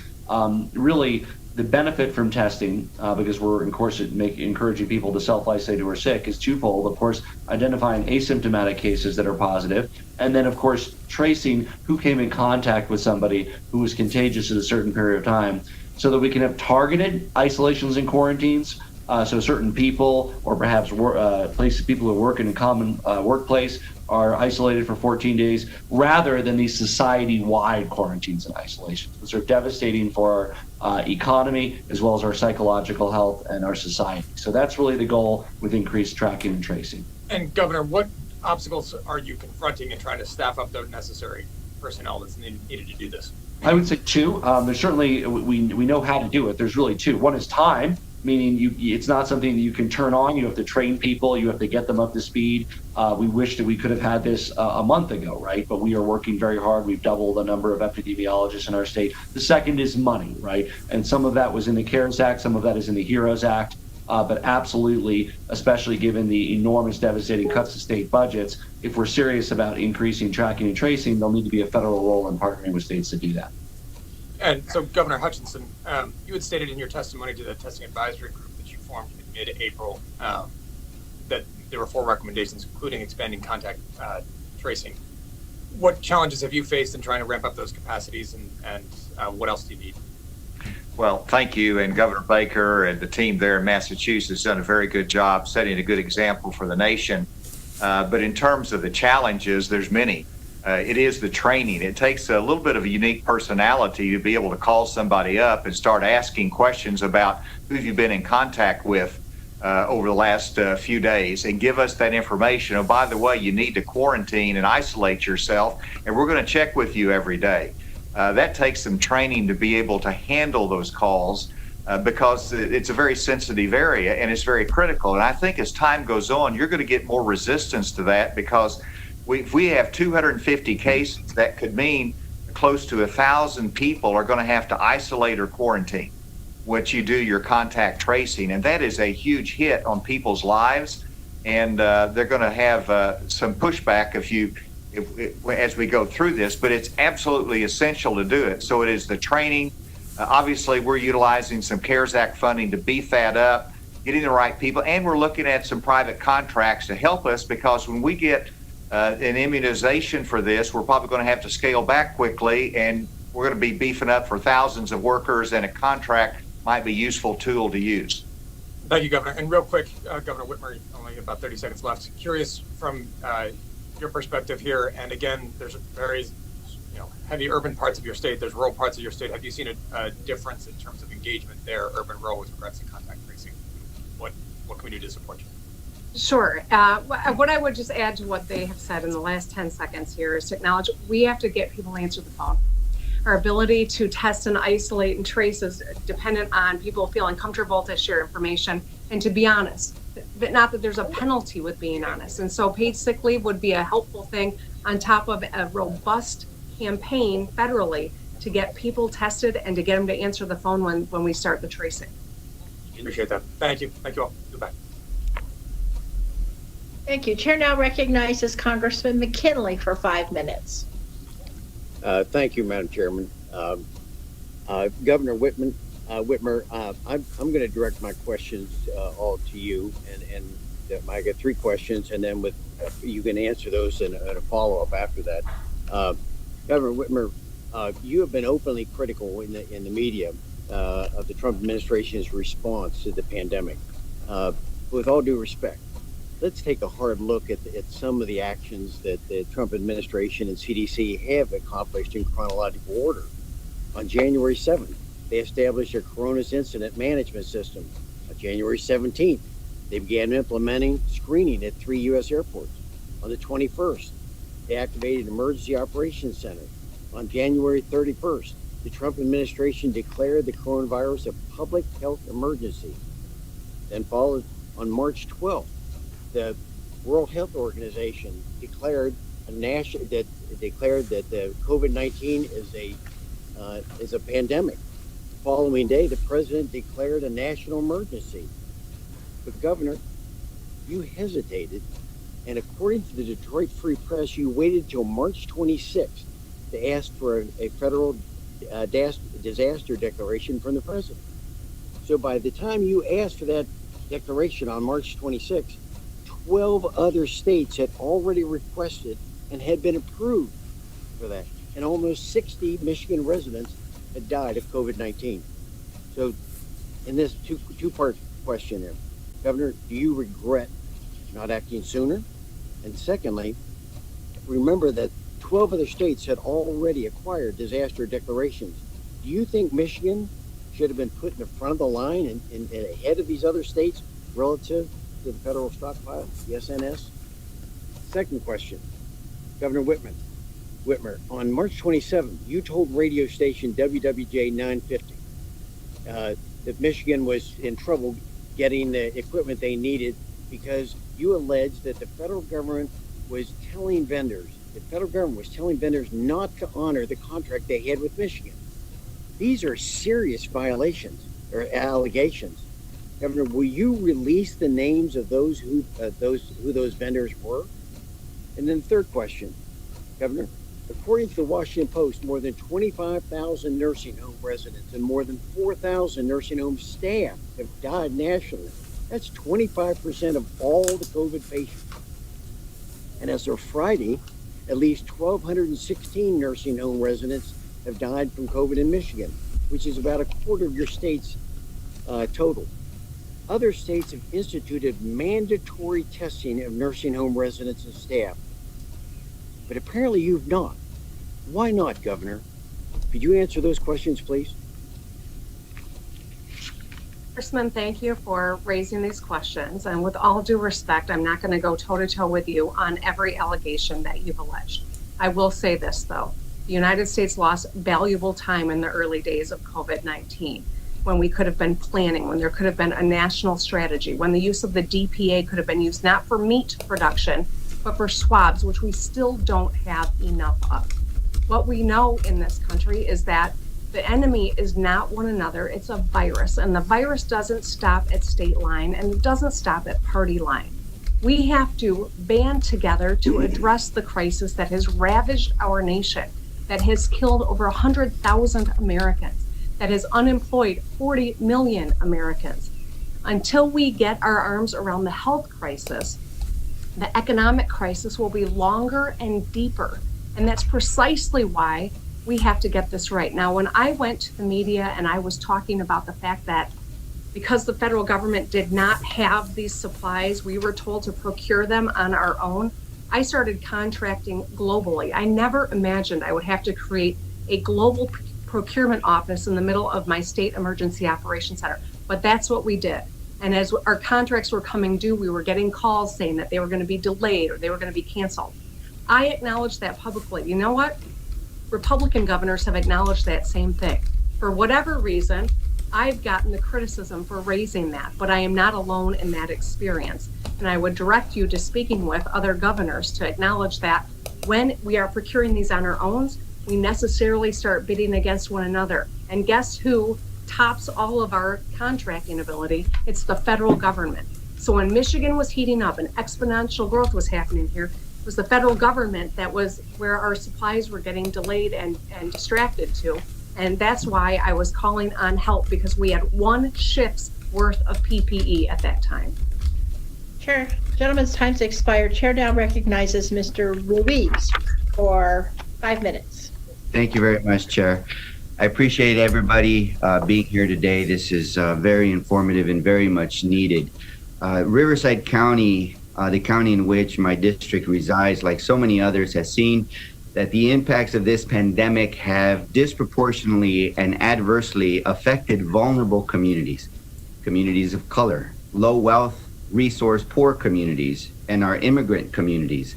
really, the benefit from testing, because we're of course encouraging people to self-isolate who are sick, is twofold. Of course, identifying asymptomatic cases that are positive, and then of course tracing who came in contact with somebody who was contagious at a certain period of time, so that we can have targeted isolations and quarantines. So certain people, or perhaps people who work in a common workplace, are isolated for 14 days, rather than these society-wide quarantines and isolations, which are devastating for our economy, as well as our psychological health and our society. So that's really the goal with increased tracking and tracing. And Governor, what obstacles are you confronting in trying to staff up the necessary personnel that's needed to do this? I would say two. There's certainly, we know how to do it. There's really two. One is time, meaning it's not something that you can turn on. You have to train people. You have to get them up to speed. We wish that we could have had this a month ago, right? But we are working very hard. We've doubled the number of epidemiologists in our state. The second is money, right? And some of that was in the CARES Act. Some of that is in the HEROES Act. But absolutely, especially given the enormous devastating cuts to state budgets, if we're serious about increasing tracking and tracing, there'll need to be a federal role in partnering with states to do that. And so, Governor Hutchinson, you had stated in your testimony to the testing advisory group that you formed in mid-April that there were 4 recommendations, including expanding contact tracing. What challenges have you faced in trying to ramp up those capacities, and what else do you need? Well, thank you, and Governor Baker and the team there in Massachusetts has done a very good job setting a good example for the nation. But in terms of the challenges, there's many. It is the training. It takes a little bit of a unique personality to be able to call somebody up and start asking questions about who you've been in contact with over the last few days, and give us that information. Oh, by the way, you need to quarantine and isolate yourself, and we're going to check with you every day. That takes some training to be able to handle those calls because it's a very sensitive area and it's very critical. And I think as time goes on, you're going to get more resistance to that, because if we have 250 cases, that could mean close to 1,000 people are going to have to isolate or quarantine once you do your contact tracing. And that is a huge hit on people's lives. And they're going to have some pushback as we go through this, but it's absolutely essential to do it. So it is the training. Obviously, we're utilizing some CARES Act funding to beef that up, getting the right people, and we're looking at some private contracts to help us, because when we get an immunization for this, we're probably going to have to scale back quickly, and we're going to be beefing up for thousands of workers and a contract might be a useful tool to use. Thank you, Governor. And real quick, Governor Whitmer, only about 30 seconds left. Curious from your perspective here, and again, there's very heavy urban parts of your state, there's rural parts of your state. Have you seen a difference in terms of engagement there, urban, rural, with regards to contact tracing? What can we do to support you? Sure. What I would just add to what they have said in the last 10 seconds here is to acknowledge we have to get people to answer the phone. Our ability to test and isolate and trace is dependent on people feeling comfortable to share information and to be honest, but not that there's a penalty with being honest. And so paid sick leave would be a helpful thing on top of a robust campaign federally to get people tested and to get them to answer the phone when we start the tracing. Appreciate that. Thank you. Thank you all. Goodbye. Thank you. Chair now recognizes Congressman McKinley for 5 minutes. Thank you, Madam Chairman. Governor Whitmer, I'm going to direct my questions all to you, and I get 3 questions, and then you can answer those in a follow-up after that. Governor Whitmer, you have been openly critical in the media of the Trump administration's response to the pandemic. With all due respect, let's take a hard look at some of the actions that the Trump administration and CDC have accomplished in chronological order. On January 7th, they established a coronavirus incident management system. On January 17th, they began implementing screening at 3 U.S. airports. On the 21st, they activated Emergency Operations Center. On January 31st, the Trump administration declared the coronavirus a public health emergency. Then followed on March 12th, the World Health Organization declared that the COVID-19 is a pandemic. The following day, the president declared a national emergency. But Governor, you hesitated, and according to the Detroit Free Press, you waited till March 26th to ask for a federal disaster declaration from the president. So by the time you asked for that declaration on March 26th, 12 other states had already requested and had been approved for that. And almost 60 Michigan residents had died of COVID-19. So in this two-part question there, Governor, do you regret not acting sooner? And secondly, remember that 12 other states had already acquired disaster declarations. Do you think Michigan should have been put in the front of the line and ahead of these other states relative to the federal stockpile, the SNS? Second question, Governor Whitmer, on March 27th, you told radio station WWJ 950 that Michigan was in trouble getting the equipment they needed because you alleged that the federal government was telling vendors not to honor the contract they had with Michigan. These are serious violations or allegations. Governor, will you release the names of who those vendors were? And then the third question, Governor, according to the Washington Post, more than 25,000 nursing home residents and more than 4,000 nursing home staff have died nationally. That's 25% of all the COVID patients. And as of Friday, at least 1,216 nursing home residents have died from COVID in Michigan, which is about a quarter of your state's total. Other states have instituted mandatory testing of nursing home residents and staff, but apparently you've not. Why not, Governor? Could you answer those questions, please? Congressman, thank you for raising these questions. And with all due respect, I'm not going to go toe-to-toe with you on every allegation that you've alleged. I will say this, though. The United States lost valuable time in the early days of COVID-19, when we could have been planning, when there could have been a national strategy, when the use of the DPA could have been used not for meat production, but for swabs, which we still don't have enough of. What we know in this country is that the enemy is not one another, it's a virus, and the virus doesn't stop at state line and it doesn't stop at party line. We have to band together to address the crisis that has ravaged our nation, that has killed over 100,000 Americans, that has unemployed 40 million Americans. Until we get our arms around the health crisis, the economic crisis will be longer and deeper. And that's precisely why We have to get this right. Now, when I went to the media and I was talking about the fact that because the federal government did not have these supplies, we were told to procure them on our own. I started contracting globally. I never imagined I would have to create a global procurement office in the middle of my state emergency operations center, but that's what we did. And as our contracts were coming due, we were getting calls saying that they were going to be delayed or they were going to be canceled. I acknowledged that publicly. You know what? Republican governors have acknowledged that same thing. For whatever reason, I've gotten the criticism for raising that, but I am not alone in that experience. And I would direct you to speaking with other governors to acknowledge that when we are procuring these on our own, we necessarily start bidding against one another. And guess who tops all of our contracting ability? It's the federal government. So when Michigan was heating up and exponential growth was happening here, it was the federal government that was where our supplies were getting delayed and distracted to. And that's why I was calling on help, because we had one shift's worth of PPE at that time. Chair, gentleman's time's expired. Chair now recognizes Mr. Ruiz for 5 minutes. Thank you very much, Chair. I appreciate everybody being here today. This is very informative and very much needed. Riverside County, the county in which my district resides, like so many others, has seen that the impacts of this pandemic have disproportionately and adversely affected vulnerable communities, communities of color, low wealth, resource poor communities, and our immigrant communities.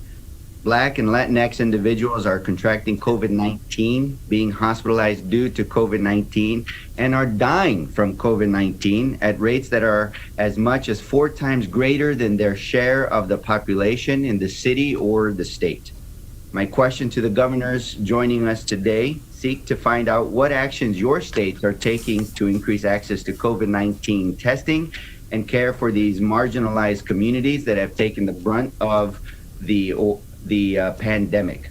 Black and Latinx individuals are contracting COVID-19, being hospitalized due to COVID-19, and are dying from COVID-19 at rates that are as much as 4 times greater than their share of the population in the city or the state. My question to the governors joining us today seek to find out what actions your states are taking to increase access to COVID-19 testing and care for these marginalized communities that have taken the brunt of the pandemic.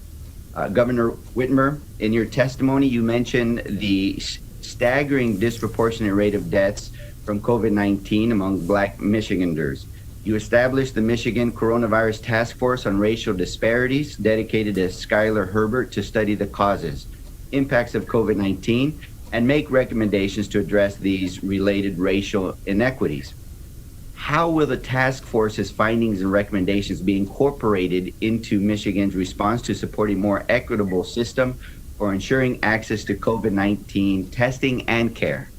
Governor Whitmer, in your testimony, you mentioned the staggering disproportionate rate of deaths from COVID-19 among Black Michiganders. You established the Michigan Coronavirus Task Force on Racial Disparities, dedicated to Skylar Herbert to study the causes, impacts of COVID-19, and make recommendations to address these related racial inequities. How will the task force's findings and recommendations be incorporated into Michigan's response to support a more equitable system for ensuring access to COVID-19 testing and care?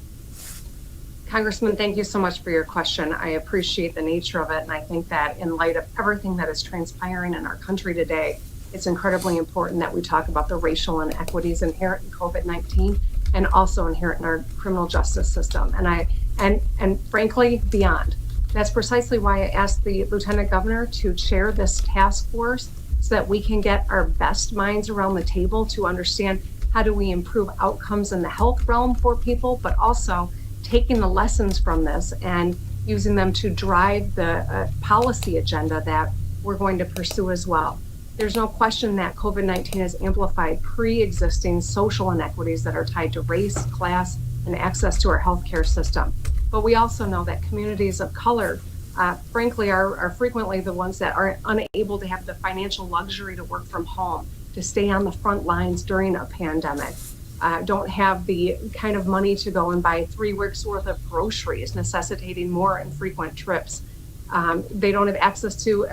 Congressman, thank you so much for your question. I appreciate the nature of it, and I think that in light of everything that is transpiring in our country today, it's incredibly important that we talk about the racial inequities inherent in COVID-19 and also inherent in our criminal justice system, and frankly, beyond. That's precisely why I asked the Lieutenant Governor to chair this task force so that we can get our best minds around the table to understand how do we improve outcomes in the health realm for people, but also taking the lessons from this and using them to drive the policy agenda that we're going to pursue as well. There's no question that COVID-19 has amplified pre-existing social inequities that are tied to race, class, and access to our healthcare system. But we also know that communities of color, frankly, are frequently the ones that are unable to have the financial luxury to work from home, to stay on the front lines during a pandemic. Don't have the kind of money to go and buy 3 weeks worth of groceries, necessitating more infrequent trips. They don't have access to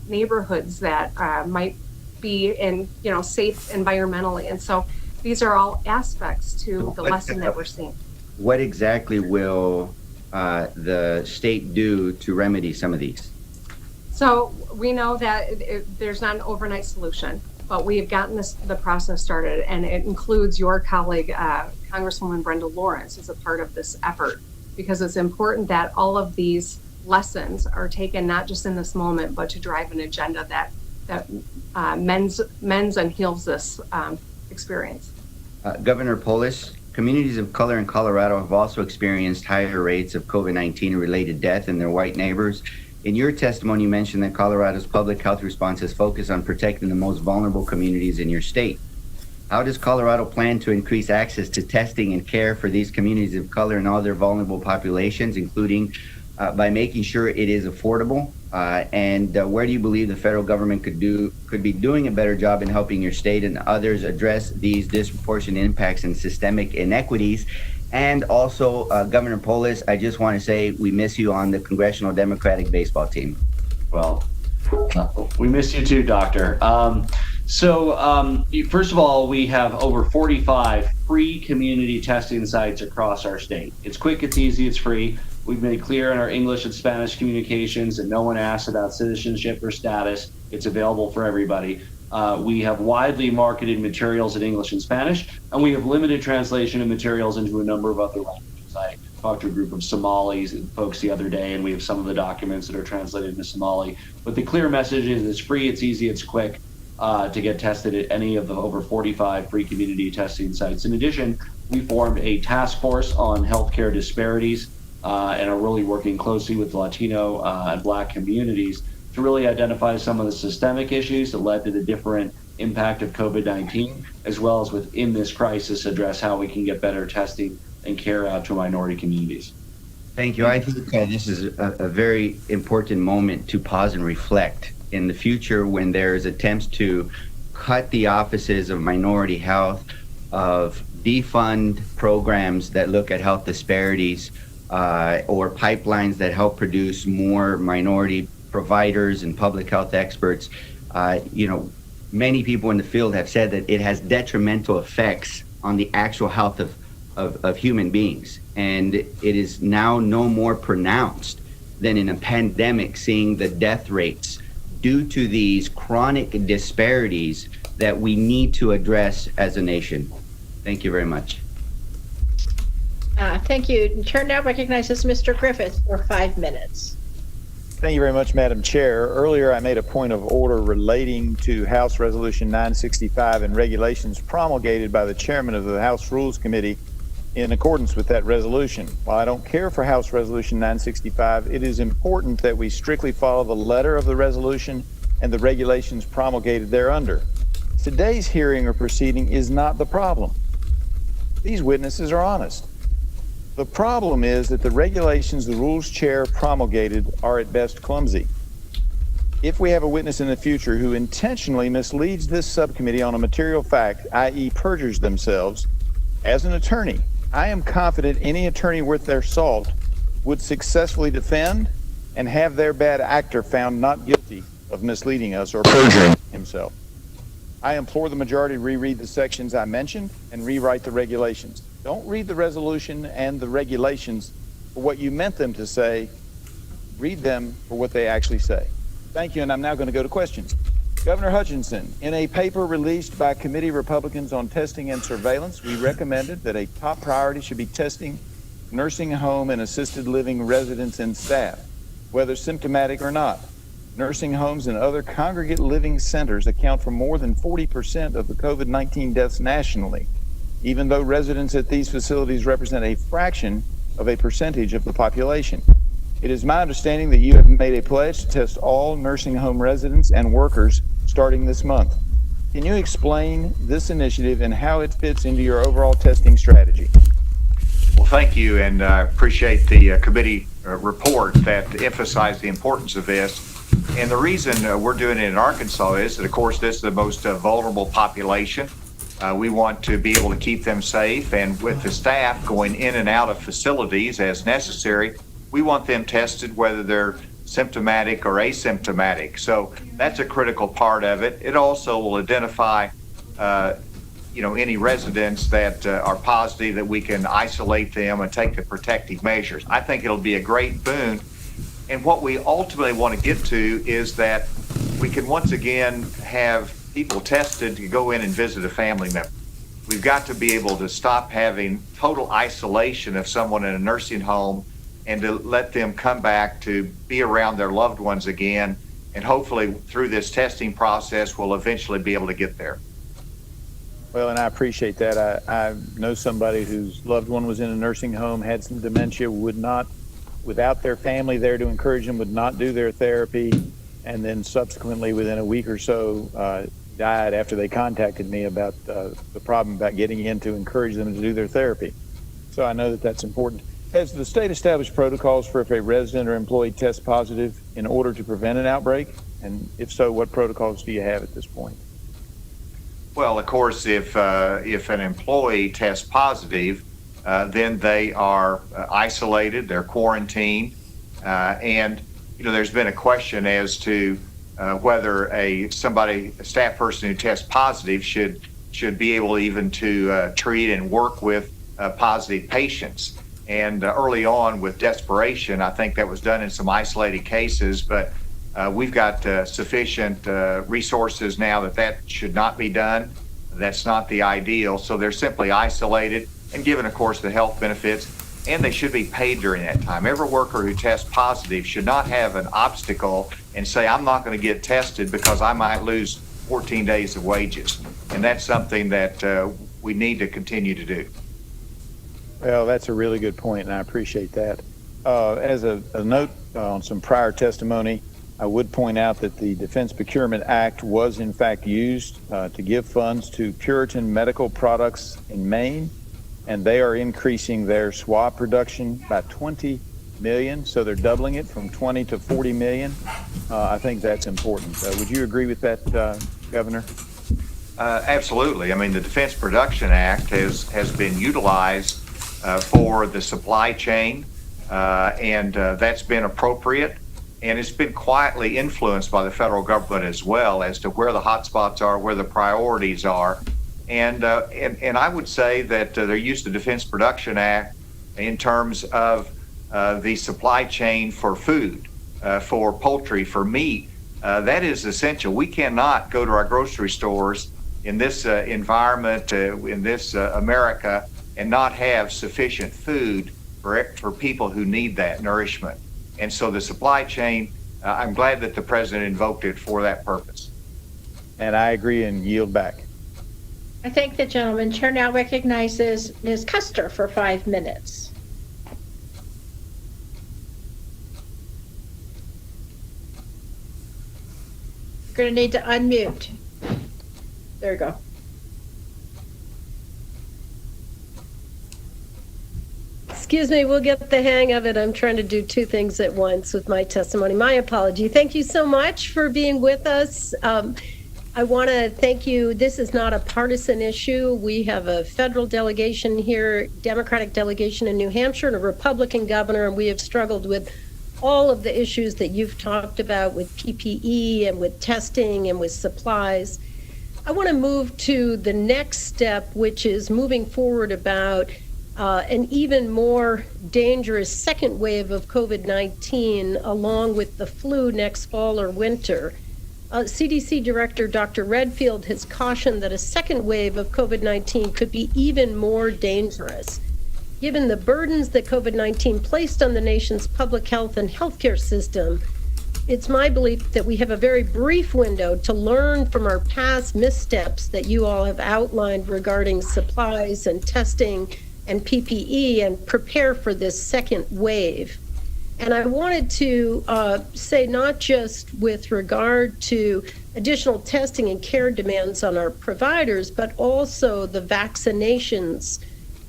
neighborhoods that might be in, safe environmentally. And so these are all aspects to the lesson that we're seeing. What exactly will the state do to remedy some of these? So we know that there's not an overnight solution, but we have gotten the process started, and it includes your colleague, Congresswoman Brenda Lawrence, as a part of this effort, because it's important that all of these lessons are taken not just in this moment, but to drive an agenda that mends and heals this experience. Governor Polis, communities of color in Colorado have also experienced higher rates of COVID-19 related death than their white neighbors. In your testimony, you mentioned that Colorado's public health response is focused on protecting the most vulnerable communities in your state. How does Colorado plan to increase access to testing and care for these communities of color and all their vulnerable populations, including by making sure it is affordable? And where do you believe the federal government could be doing a better job in helping your state and others address these disproportionate impacts and systemic inequities? And also, Governor Polis, I just want to say we miss you on the Congressional Democratic baseball team. Well, we miss you too, Doctor. First of all, we have over 45 free community testing sites across our state. It's quick, it's easy, it's free. We've made clear in our English and Spanish communications that no one asks about citizenship or status. It's available for everybody. We have widely marketed materials in English and Spanish, and we have limited translation of materials into a number of other languages. I talked to a group of Somalis folks the other day, and we have some of the documents that are translated into Somali. But the clear message is it's free, it's easy, it's quick to get tested at any of the over 45 free community testing sites. In addition, we formed a task force on healthcare disparities and are really working closely with Latino and Black communities to really identify some of the systemic issues that led to the different impact of COVID-19, as well as within this crisis address how we can get better testing and care out to minority communities. Thank you. I think this is a very important moment to pause and reflect. In the future, when there's attempts to cut the offices of minority health, of defund programs that look at health disparities, or pipelines that help produce more minority providers and public health experts, many people in the field have said that it has detrimental effects on the actual health of human beings. And it is now no more pronounced than in a pandemic, seeing the death rates due to these chronic disparities that we need to address as a nation. Thank you very much. Thank you. Chair now recognizes Mr. Griffith for 5 minutes. Thank you very much, Madam Chair. Earlier, I made a point of order relating to House Resolution 965 and regulations promulgated by the chairman of the House Rules Committee in accordance with that resolution. While I don't care for House Resolution 965, it is important that we strictly follow the letter of the resolution and the regulations promulgated thereunder. Today's hearing or proceeding is not the problem. These witnesses are honest. The problem is that the regulations the rules chair promulgated are at best clumsy. If we have a witness in the future who intentionally misleads this subcommittee on a material fact, i.e. perjures themselves, as an attorney, I am confident any attorney worth their salt would successfully defend and have their bad actor found not guilty of misleading us or perjuring himself. I implore the majority to reread the sections I mentioned and rewrite the regulations. Don't read the resolution and the regulations for what you meant them to say. Read them for what they actually say. Thank you, and I'm now going to go to questions. Governor Hutchinson, in a paper released by committee Republicans on testing and surveillance, we recommended that a top priority should be testing nursing home and assisted living residents and staff, whether symptomatic or not. Nursing homes and other congregate living centers account for more than 40% of the COVID-19 deaths nationally, even though residents at these facilities represent a fraction of a percentage of the population. It is my understanding that you have made a pledge to test all nursing home residents and workers starting this month. Can you explain this initiative and how it fits into your overall testing strategy? Well, thank you, and I appreciate the committee report that emphasized the importance of this. And the reason we're doing it in Arkansas is that, of course, this is the most vulnerable population. We want to be able to keep them safe, and with the staff going in and out of facilities as necessary, we want them tested whether they're symptomatic or asymptomatic. So that's a critical part of it. It also will identify, any residents that are positive, that we can isolate them and take the protective measures. I think it'll be a great boon. And what we ultimately want to get to is that we can once again have people tested to go in and visit a family member. We've got to be able to stop having total isolation of someone in a nursing home and to let them come back to be around their loved ones again. And hopefully through this testing process, we'll eventually be able to get there. Well, and I appreciate that. I know somebody whose loved one was in a nursing home, had some dementia, would not, without their family there to encourage them, would not do their therapy, and then subsequently within a week or so died after they contacted me about the problem about getting in to encourage them to do their therapy. So I know that that's important. Has the state established protocols for if a resident or employee tests positive in order to prevent an outbreak? And if so, what protocols do you have at this point? Well, of course, if an employee tests positive, then they are isolated, they're quarantined, and there's been a question as to whether a staff person who tests positive should be able even to treat and work with positive patients. And early on, with desperation, I think that was done in some isolated cases, but we've got sufficient resources now that should not be done. That's not the ideal. So they're simply isolated and given, of course, the health benefits, and they should be paid during that time. Every worker who tests positive should not have an obstacle and say, I'm not going to get tested because I might lose 14 days of wages. And that's something that we need to continue to do. Well, that's a really good point, and I appreciate that. As a note on some prior testimony, I would point out that the Defense Procurement Act was in fact used to give funds to Puritan Medical Products in Maine, and they are increasing their swab production by 20 million, so they're doubling it from 20 to 40 million. I think that's important. Would you agree with that, Governor? Absolutely. I mean, the Defense Production Act has been utilized for the supply chain, and that's been appropriate. And it's been quietly influenced by the federal government as well as to where the hotspots are, where the priorities are. And I would say that their use of the Defense Production Act in terms of the supply chain for food, for poultry, for meat, that is essential. We cannot go to our grocery stores in this environment, in this America, and not have sufficient food for people who need that nourishment. And so the supply chain, I'm glad that the president invoked it for that purpose. And I agree and yield back. I thank the gentleman. Chair now recognizes Ms. Custer for 5 minutes. You're going to need to unmute. There you go. Excuse me, we'll get the hang of it. I'm trying to do two things at once with my testimony. My apology. Thank you so much for being with us. I want to thank you. This is not a partisan issue. We have a federal delegation here, Democratic delegation in New Hampshire, and a Republican governor, and we have struggled with all of the issues that you've talked about with PPE and with testing and with supplies. I want to move to the next step, which is moving forward about an even more dangerous second wave of COVID-19, along with the flu next fall or winter. CDC Director Dr. Redfield has cautioned that a second wave of COVID-19 could be even more dangerous. Given the burdens that COVID-19 placed on the nation's public health and healthcare system, it's my belief that we have a very brief window to learn from our past missteps that you all have outlined regarding supplies and testing and PPE and prepare for this second wave. And I wanted to say, not just with regard to additional testing and care demands on our providers, but also the vaccinations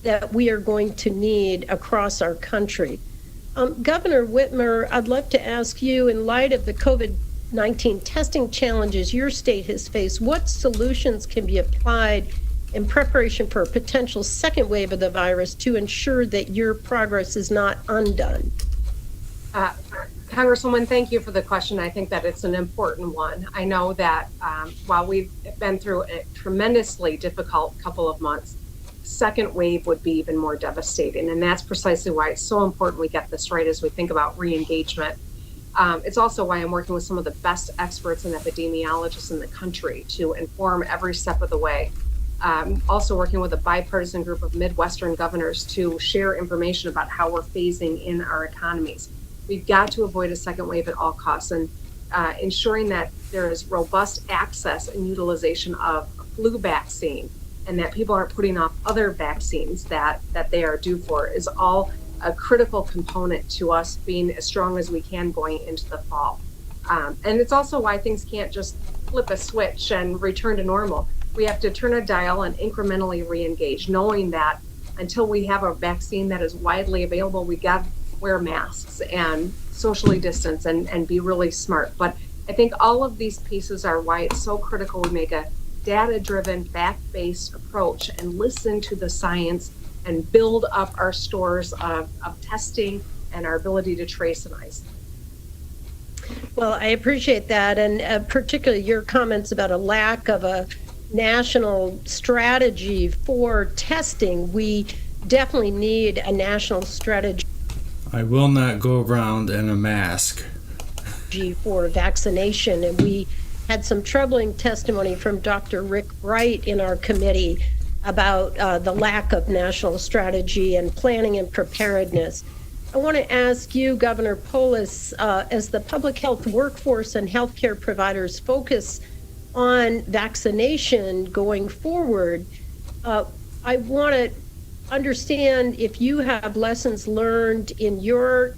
that we are going to need across our country. Governor Whitmer, I'd love to ask you, in light of the COVID-19 testing challenges your state has faced, what solutions can be applied in preparation for a potential second wave of the virus to ensure that your progress is not undone? Congresswoman, thank you for the question. I think that it's an important one. I know that while we've been through a tremendously difficult couple of months, second wave would be even more devastating. And that's precisely why it's so important we get this right as we think about re-engagement. It's also why I'm working with some of the best experts and epidemiologists in the country to inform every step of the way. Also working with a bipartisan group of Midwestern governors to share information about how we're phasing in our economies. We've got to avoid a second wave at all costs, and ensuring that there is robust access and utilization of a flu vaccine and that people aren't putting off other vaccines that they are due for is all a critical component to us being as strong as we can going into the fall. And it's also why things can't just flip a switch and return to normal. We have to turn a dial and incrementally re-engage, knowing that until we have a vaccine that is widely available, we got to wear masks and socially distance and be really smart. But I think all of these pieces are why it's so critical we make a data-driven, fact-based approach and listen to the science and build up our stores of testing and our ability to trace and isolate. Well, I appreciate that, and particularly your comments about a lack of a national strategy for testing. We definitely need a national strategy. I will not go around in a mask. For vaccination, and we had some troubling testimony from Dr. Rick Bright in our committee about the lack of national strategy and planning and preparedness. I want to ask you, Governor Polis, as the public health workforce and healthcare providers focus on vaccination going forward, I want to understand if you have lessons learned in your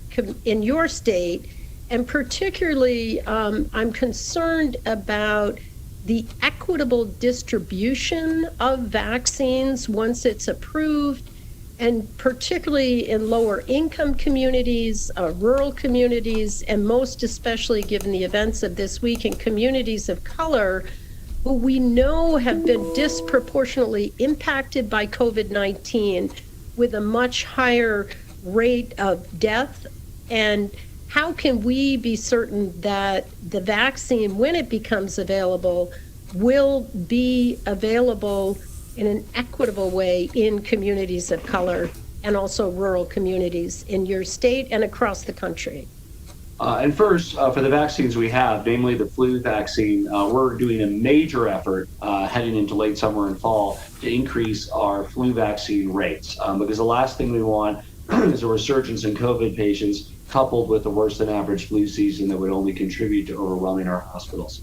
state, and particularly I'm concerned about the equitable distribution of vaccines once it's approved, and particularly in lower income communities, rural communities, and most especially given the events of this week in communities of color, who we know have been disproportionately impacted by COVID-19 with a much higher rate of death. And how can we be certain that the vaccine, when it becomes available, will be available in an equitable way in communities of color and also rural communities in your state and across the country? And first, for the vaccines we have, namely the flu vaccine, we're doing a major effort heading into late summer and fall to increase our flu vaccine rates, because the last thing we want is a resurgence in COVID patients coupled with a worse than average flu season that would only contribute to overwhelming our hospitals.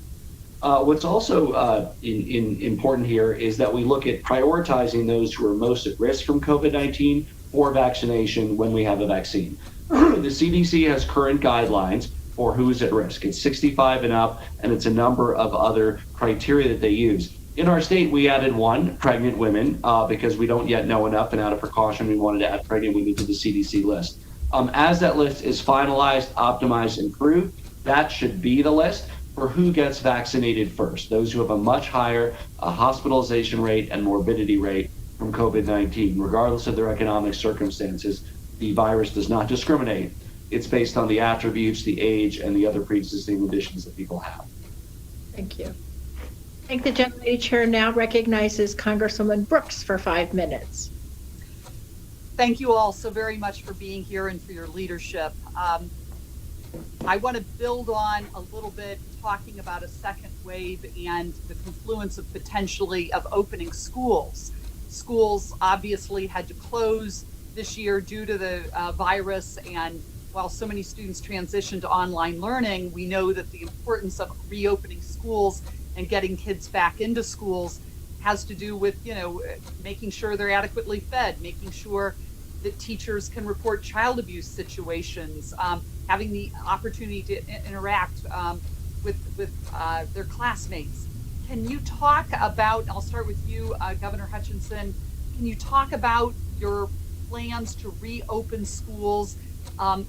What's also important here is that we look at prioritizing those who are most at risk from COVID-19 for vaccination when we have a vaccine. The CDC has current guidelines for who is at risk. It's 65 and up, and it's a number of other criteria that they use. In our state, we added one, pregnant women, because we don't yet know enough, and out of precaution, we wanted to add pregnant women to the CDC list. As that list is finalized, optimized, and approved, that should be the list for who gets vaccinated first, those who have a much higher hospitalization rate and morbidity rate from COVID-19, regardless of their economic circumstances. The virus does not discriminate. It's based on the attributes, the age, and the other pre-existing conditions that people have. Thank you. I think the General Chair now recognizes Congresswoman Brooks for 5 minutes. Thank you all so very much for being here and for your leadership. I want to build on a little bit talking about a second wave and the confluence of potentially of opening schools. Schools obviously had to close this year due to the virus, and while so many students transitioned to online learning, we know that the importance of reopening schools and getting kids back into schools has to do with, making sure they're adequately fed, making sure that teachers can report child abuse situations, having the opportunity to interact with their classmates. Can you talk about, I'll start with you, Governor Hutchinson, can you talk about your plans to reopen schools,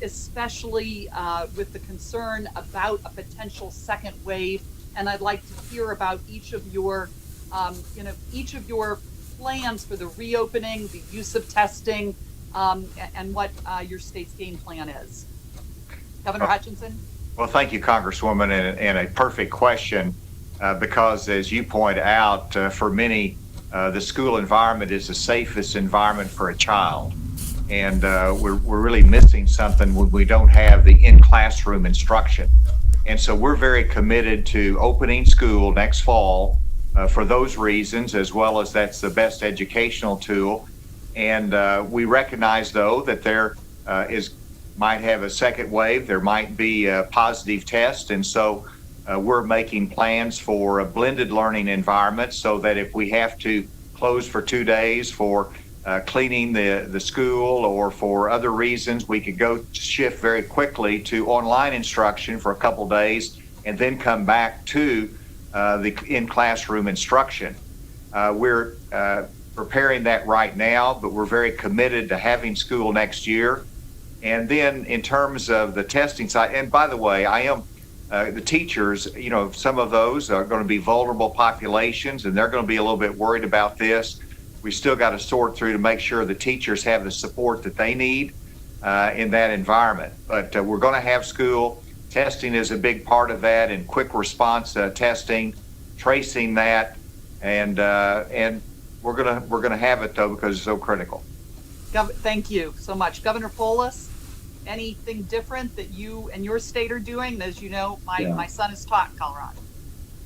especially with the concern about a potential second wave? And I'd like to hear about each of your plans for the reopening, the use of testing, and what your state's game plan is. Governor Hutchinson? Well, thank you, Congresswoman, and a perfect question, because as you point out, for many, the school environment is the safest environment for a child. And we're really missing something when we don't have the in-classroom instruction. And so we're very committed to opening school next fall for those reasons, as well as that's the best educational tool. And we recognize, though, that there might have a second wave. There might be a positive test. And so we're making plans for a blended learning environment so that if we have to close for 2 days for cleaning the school or for other reasons, we could go shift very quickly to online instruction for a couple days and then come back to the in-classroom instruction. We're preparing that right now, but we're very committed to having school next year. And then in terms of the testing side, and by the way, I am the teachers, you know, some of those are going to be vulnerable populations, and they're going to be a little bit worried about this. We still got to sort through to make sure the teachers have the support that they need in that environment. But we're going to have school. Testing is a big part of that, and quick response testing, tracing that, and we're gonna have it though because it's so critical. Thank you so much, Governor Polis. Anything different that you and your state are doing? As you know, my son is taught in Colorado.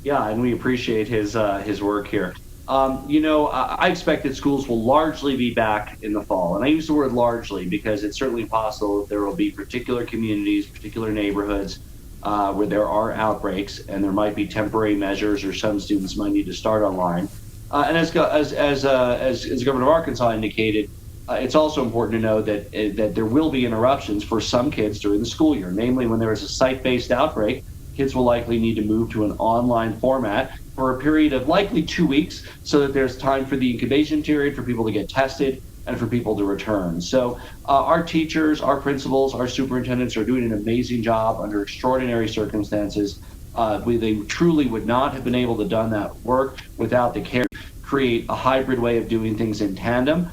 Yeah, and we appreciate his work here. You know, I expect that schools will largely be back in the fall. And I use the word largely because it's certainly possible that there will be particular communities, particular neighborhoods where there are outbreaks and there might be temporary measures or some students might need to start online. And as the governor of Arkansas indicated, it's also important to know that there will be interruptions for some kids during the school year. Namely, when there is a site-based outbreak, kids will likely need to move to an online format for a period of likely 2 weeks so that there's time for the incubation period for people to get tested and for people to return. So our teachers, our principals, our superintendents are doing an amazing job under extraordinary circumstances. They truly would not have been able to done that work without the care, create a hybrid way of doing things in tandem.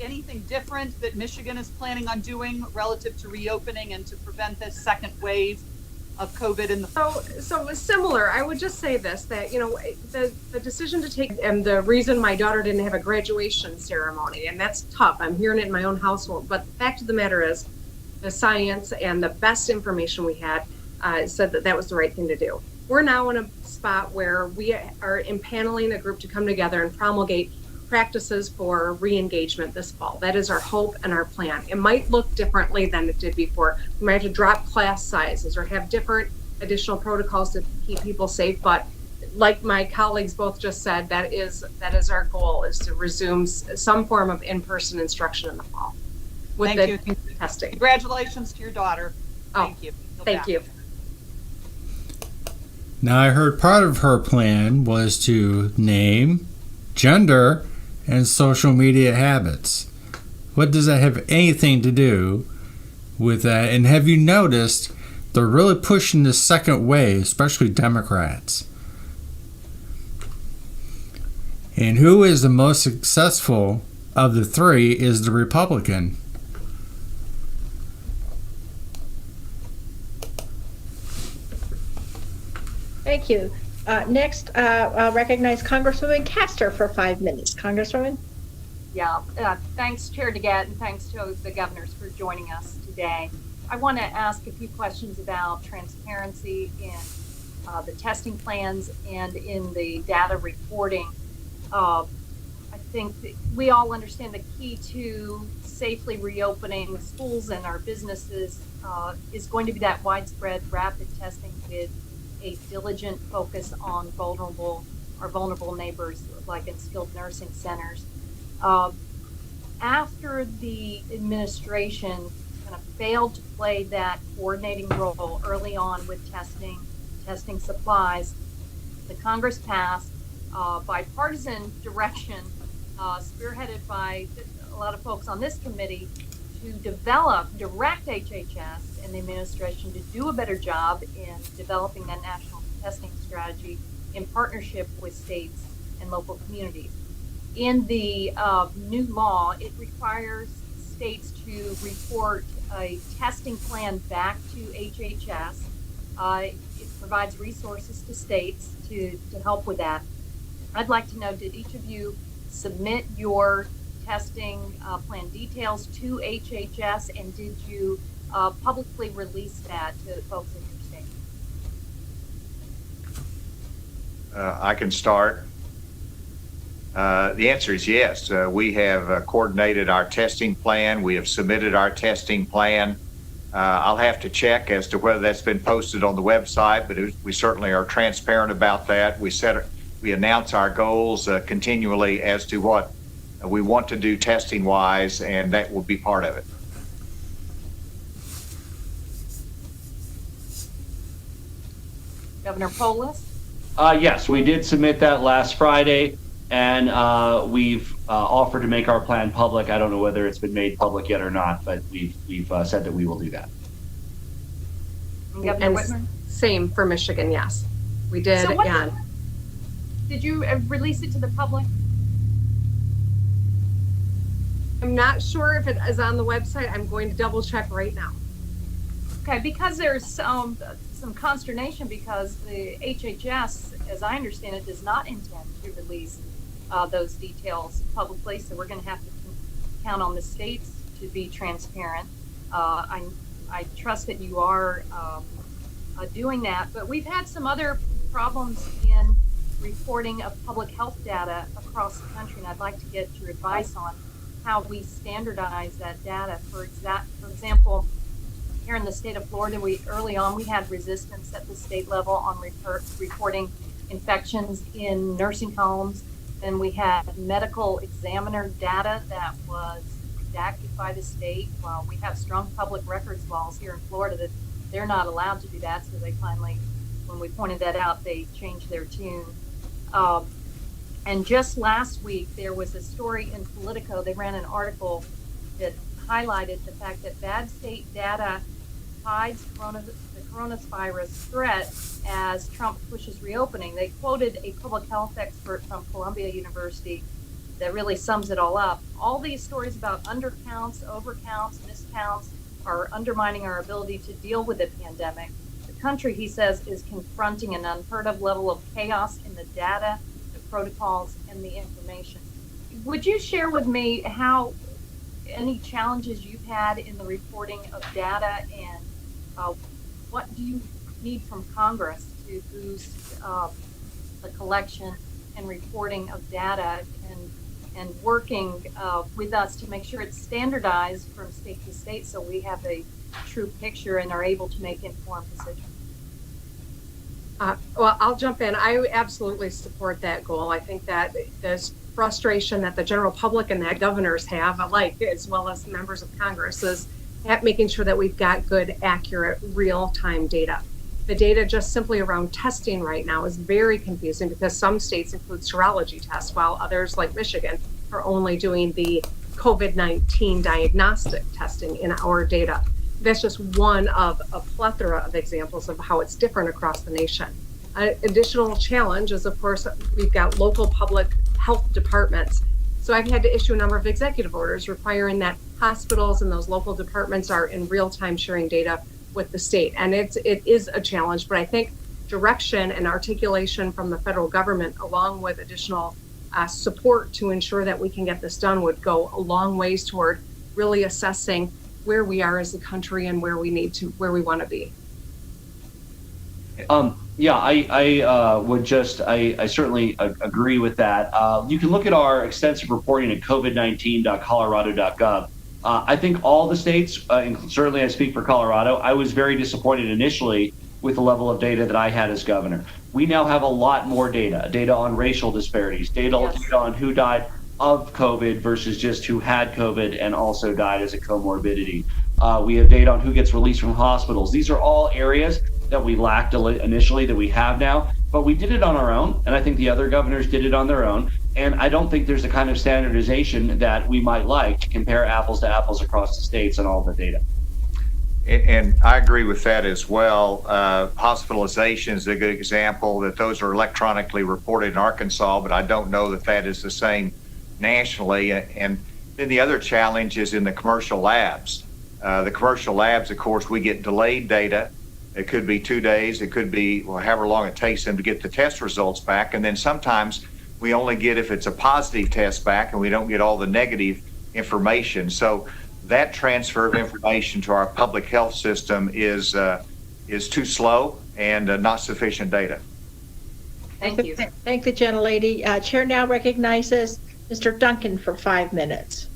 Anything different that Michigan is planning on doing relative to reopening and to prevent this second wave of COVID in the so similar. I would just say this, that, you know, the decision to take, and the reason my daughter didn't have a graduation ceremony, and that's tough. I'm hearing it in my own household, but the fact of the matter is the science and the best information we had said that was the right thing to do. We're now in a spot where we are impaneling a group to come together and promulgate practices for re-engagement this fall. That is our hope and our plan. It might look differently than it did before. We might have to drop class sizes or have different additional protocols to keep people safe. But like my colleagues both just said, that is our goal, is to resume some form of in-person instruction in the fall with the testing. Congratulations to your daughter. Thank you. Thank you. Now, I heard part of her plan was to name, gender, and social media habits. What does that have anything to do with that? And have you noticed they're really pushing the second wave, especially Democrats? And who is the most successful of the three is the Republican. Thank you. Next, I'll recognize Congresswoman Castor for 5 minutes. Congresswoman? Yeah, thanks, Chair DeGette, and thanks to the governors for joining us today. I want to ask a few questions about transparency in the testing plans and in the data reporting. I think that we all understand the key to safely reopening schools and our businesses is going to be that widespread rapid testing with a diligent focus on vulnerable neighbors, like in skilled nursing centers. After the administration kind of failed to play that coordinating role early on with testing supplies, the Congress passed bipartisan direction, spearheaded by a lot of folks on this committee, to direct HHS and the administration to do a better job in developing that national testing strategy in partnership with states and local communities. In the new law, it requires states to report a testing plan back to HHS. It provides resources to states to help with that. I'd like to know, did each of you submit your testing plan details to HHS, and did you publicly release that to the folks in your state? I can start. The answer is yes. We have coordinated our testing plan. We have submitted our testing plan. I'll have to check as to whether that's been posted on the website, but we certainly are transparent about that. We announce our goals continually as to what we want to do testing wise, and that will be part of it. Governor Polis? Yes, we did submit that last Friday, and we've offered to make our plan public. I don't know whether it's been made public yet or not, but we've said that we will do that. Governor Whitmer? Same for Michigan, yes. We did, So what and did you release it to the public? I'm not sure if it is on the website. I'm going to double check right now. Okay, because there's some consternation because the HHS, as I understand it, does not intend to release those details publicly. So we're going to have to count on the states to be transparent. I trust that you are doing that, but we've had some other problems in reporting of public health data across the country, and I'd like to get your advice on how we standardize that data. For example, here in the state of Florida, early on we had resistance at the state level on reporting infections in nursing homes. Then we had medical examiner data that was redacted by the state. Well, we have strong public records laws here in Florida that they're not allowed to do that. So they finally, when we pointed that out, they changed their tune. And just last week, there was a story in Politico. They ran an article that highlighted the fact that bad state data hides the coronavirus threat as Trump pushes reopening. They quoted a public health expert from Columbia University that really sums it all up. All these stories about undercounts, overcounts, miscounts are undermining our ability to deal with the pandemic. The country, he says, is confronting an unheard of level of chaos in the data, the protocols, and the information. Would you share with me how any challenges you've had in the reporting of data, and what do you need from Congress to boost the collection and reporting of data, and working with us to make sure it's standardized from state to state so we have a true picture and are able to make informed decisions? Well, I'll jump in. I absolutely support that goal. I think that there's frustration that the general public and that governors have alike, as well as members of Congress, is at making sure that we've got good, accurate, real-time data. The data just simply around testing right now is very confusing because some states include serology tests, while others, like Michigan, are only doing the COVID-19 diagnostic testing in our data. That's just one of a plethora of examples of how it's different across the nation. An additional challenge is, of course, we've got local public health departments. So I've had to issue a number of executive orders requiring that hospitals and those local departments are in real-time sharing data with the state. And it is a challenge, but I think direction and articulation from the federal government, along with additional support to ensure that we can get this done, would go a long ways toward really assessing where we are as a country and where we want to be. Yeah, I certainly agree with that. You can look at our extensive reporting at covid19.colorado.gov. I think all the states, certainly I speak for Colorado, I was very disappointed initially with the level of data that I had as governor. We now have a lot more data on racial disparities, data on who died of COVID versus just who had COVID and also died as a comorbidity. We have data on who gets released from hospitals. These are all areas that we lacked initially that we have now, but we did it on our own, and I think the other governors did it on their own, and I don't think there's the kind of standardization that we might like to compare apples to apples across the states on all the data. And I agree with that as well. Hospitalization is a good example, that those are electronically reported in Arkansas, but I don't know that that is the same nationally. And then the other challenge is in the commercial labs. The commercial labs, of course, we get delayed data. It could be 2 days. It could be however long it takes them to get the test results back. And then sometimes we only get if it's a positive test back, and we don't get all the negative information. So that transfer of information to our public health system is too slow and not sufficient data. Thank you. Thank the gentlelady. Chair now recognizes Mr. Duncan for 5 minutes.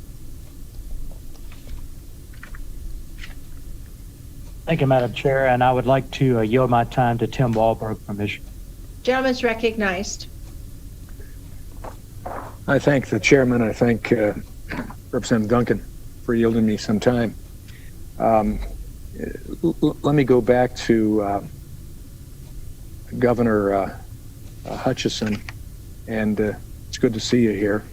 Thank you, Madam Chair, and I would like to yield my time to Tim Wahlberg from Michigan. Gentleman's recognized. I thank the chairman. I thank Representative Duncan for yielding me some time. Let me go back to Governor Hutchison and It's good to see you here.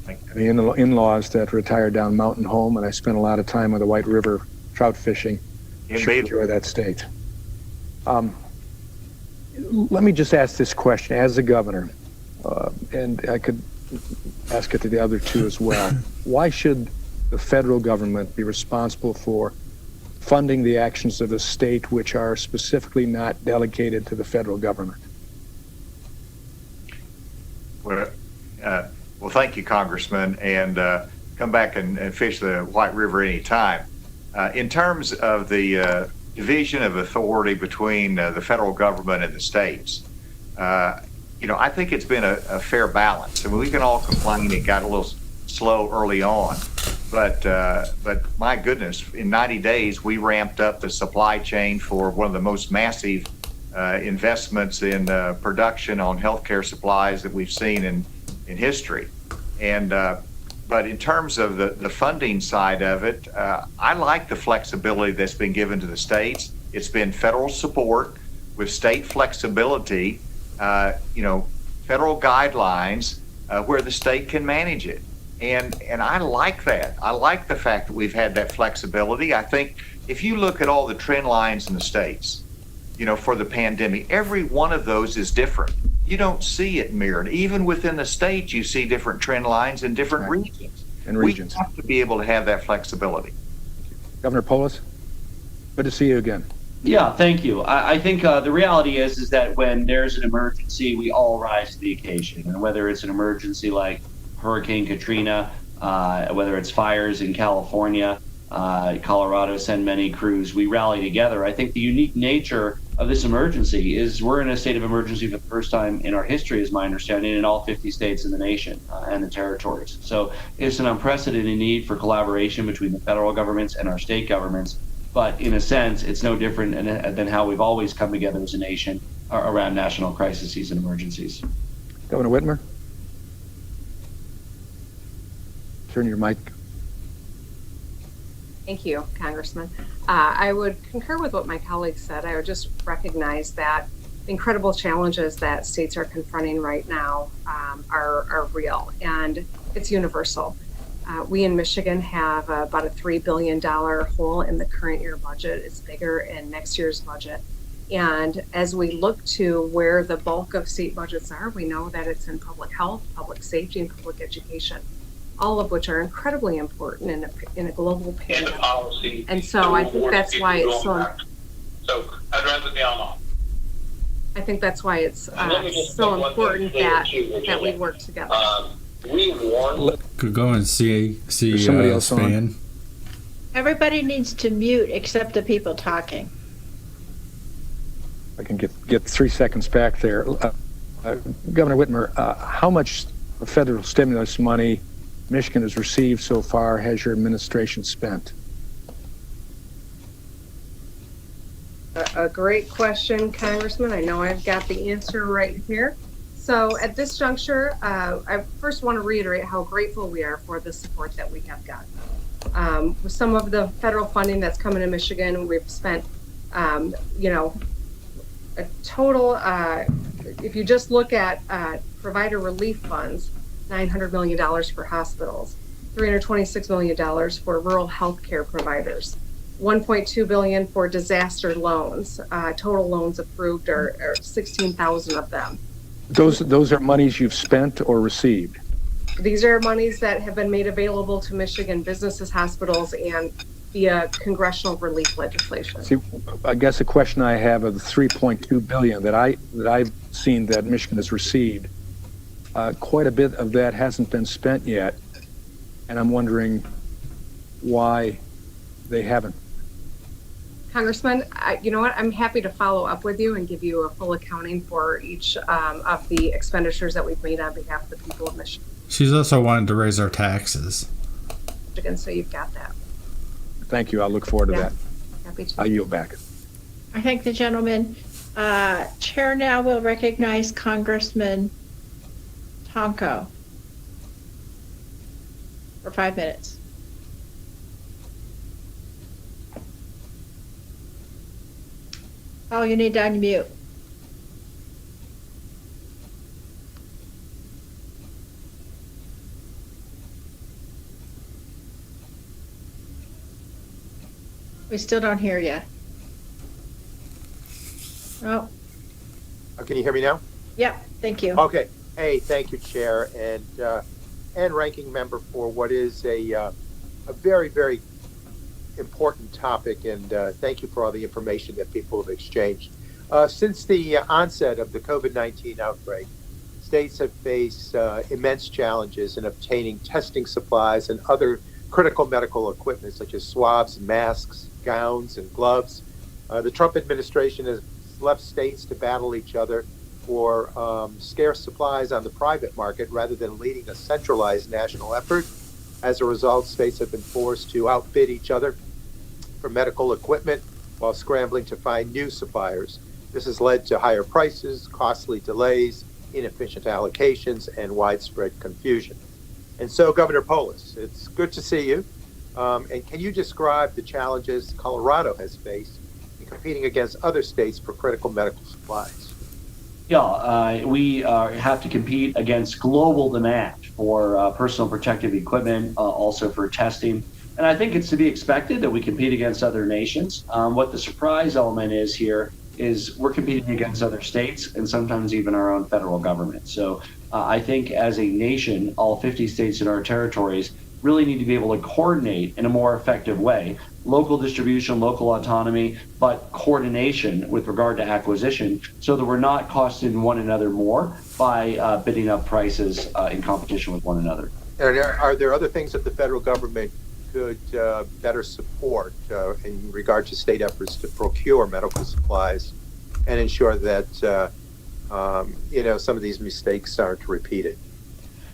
Thank you. The in-laws that retired down Mountain Home, and I spent a lot of time on the White River trout fishing. Sure enjoy that state. Let me just ask this question as a governor, and I could ask it to the other two as well. Why should the federal government be responsible for funding the actions of the state which are specifically not delegated to the federal government? Well, thank you, Congressman, and come back and fish the White River anytime. In terms of the division of authority between the federal government and the states, I think it's been a fair balance. I mean, we can all complain it got a little slow early on, but my goodness, in 90 days, we ramped up the supply chain for one of the most massive investments in production on healthcare supplies that we've seen in history. And but in terms of the funding side of it, I like the flexibility that's been given to the states. It's been federal support with state flexibility, federal guidelines where the state can manage it. And I like that. I like the fact that we've had that flexibility. I think if you look at all the trend lines in the states, for the pandemic, every one of those is different. You don't see it mirrored. Even within the state, you see different trend lines in different regions. We have to be able to have that flexibility. Governor Polis, good to see you again. Yeah, thank you. I think the reality is that when there's an emergency, we all rise to the occasion. And whether it's an emergency like Hurricane Katrina, whether it's fires in California, Colorado send many crews, we rally together. I think the unique nature of this emergency is we're in a state of emergency for the first time in our history, is my understanding, in all 50 states in the nation and the territories. So it's an unprecedented need for collaboration between the federal governments and our state governments. But in a sense, it's no different than how we've always come together as a nation around national crises and emergencies. Governor Whitmer, turn your mic. Thank you, Congressman. I would concur with what my colleague said. I would just recognize that the incredible challenges that states are confronting right now are real, and it's universal. We in Michigan have about a $3 billion hole in the current year budget. It's bigger in next year's budget. And as we look to where the bulk of state budgets are, we know that it's in public health, public safety, and public education, all of which are incredibly important in a global pandemic. And so I think that's why it's so. I'd rather be on. I think that's why it's so important that we work together. Could go and see somebody else Span. Everybody needs to mute except the people talking. I can get 3 seconds back there. Governor Whitmer, how much federal stimulus money Michigan has received so far has your administration spent? A great question, Congressman. I know I've got the answer right here. So at this juncture, I first want to reiterate how grateful we are for the support that we have gotten. With some of the federal funding that's coming to Michigan, we've spent, a total, if you just look at provider relief funds, $900 million for hospitals, $326 million for rural health care providers, $1.2 billion for disaster loans. Total loans approved are 16,000 of them. Those are monies you've spent or received? These are monies that have been made available to Michigan businesses, hospitals, and via congressional relief legislation. See, I guess the question I have of the $3.2 billion that I've seen that Michigan has received, quite a bit of that hasn't been spent yet, and I'm wondering why they haven't. Congressman, you know what? I'm happy to follow up with you and give you a full accounting for each of the expenditures that we've made on behalf of the people of Michigan. She's also wanted to raise our taxes. So you've got that. Thank you. I'll look forward to that. Happy to. I'll yield back. I thank the gentleman. Chair now will recognize Congressman Tonko for 5 minutes. Oh, you need to unmute. We still don't hear you. Oh, Can you hear me now? yeah, thank you. Okay. Hey, thank you, Chair, and Ranking Member, for what is a very, very important topic, and thank you for all the information that people have exchanged. Since the onset of the COVID-19 outbreak, states have faced immense challenges in obtaining testing supplies and other critical medical equipment, such as swabs, masks, gowns, and gloves. The Trump administration has left states to battle each other for scarce supplies on the private market rather than leading a centralized national effort. As a result, states have been forced to outbid each other for medical equipment while scrambling to find new suppliers. This has led to higher prices, costly delays, inefficient allocations, and widespread confusion. And so, Governor Polis, it's good to see you. And can you describe the challenges Colorado has faced in competing against other states for critical medical supplies? Yeah, we have to compete against global demand for personal protective equipment, also for testing. And I think it's to be expected that we compete against other nations. What the surprise element is here is we're competing against other states and sometimes even our own federal government. So I think as a nation, all 50 states in our territories really need to be able to coordinate in a more effective way. Local distribution, local autonomy, but coordination with regard to acquisition so that we're not costing one another more by bidding up prices in competition with one another. And are there other things that the federal government could better support in regard to state efforts to procure medical supplies and ensure that some of these mistakes aren't repeated?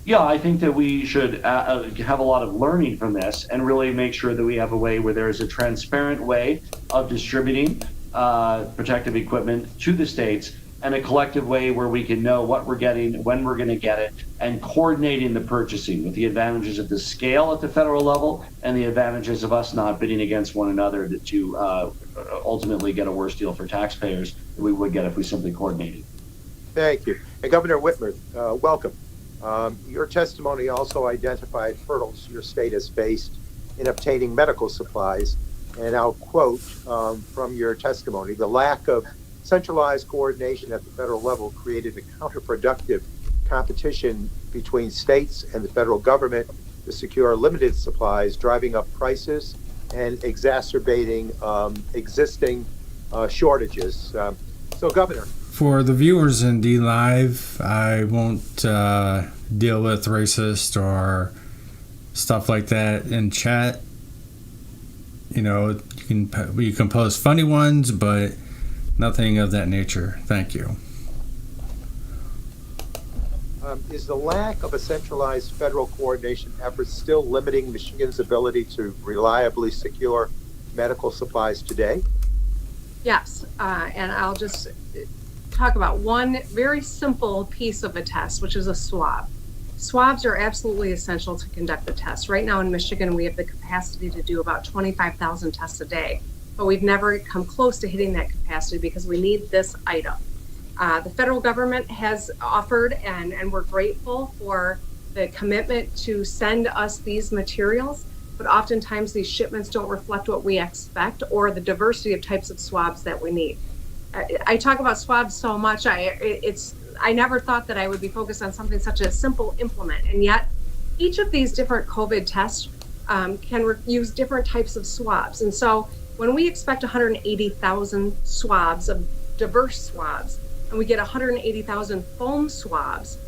Yeah, I think that we should have a lot of learning from this and really make sure that we have a way where there is a transparent way of distributing protective equipment to the states and a collective way where we can know what we're getting, when we're going to get it, and coordinating the purchasing with the advantages of the scale at the federal level and the advantages of us not bidding against one another to ultimately get a worse deal for taxpayers than we would get if we simply coordinated. Thank you. And Governor Whitmer, welcome. Your testimony also identified hurdles your state has faced in obtaining medical supplies. And I'll quote from your testimony: the lack of centralized coordination at the federal level created a counterproductive competition between states and the federal government to secure limited supplies, driving up prices and exacerbating existing shortages. So, Governor. For the viewers in D Live, I won't deal with racist or stuff like that in chat. You know, you can post funny ones, but nothing of that nature. Thank you. Is the lack of a centralized federal coordination effort still limiting Michigan's ability to reliably secure medical supplies today? Yes, and I'll just talk about one very simple piece of a test, which is a swab. Swabs are absolutely essential to conduct the test. Right now in Michigan, we have the capacity to do about 25,000 tests a day, but we've never come close to hitting that capacity because we need this item. The federal government has offered, and we're grateful for the commitment to send us these materials, but oftentimes these shipments don't reflect what we expect or the diversity of types of swabs that we need. I talk about swabs so much, I never thought that I would be focused on something such a simple implement, and yet each of these different COVID tests can use different types of swabs. And so when we expect 180,000 swabs of diverse swabs, and we get 180,000 foam swabs,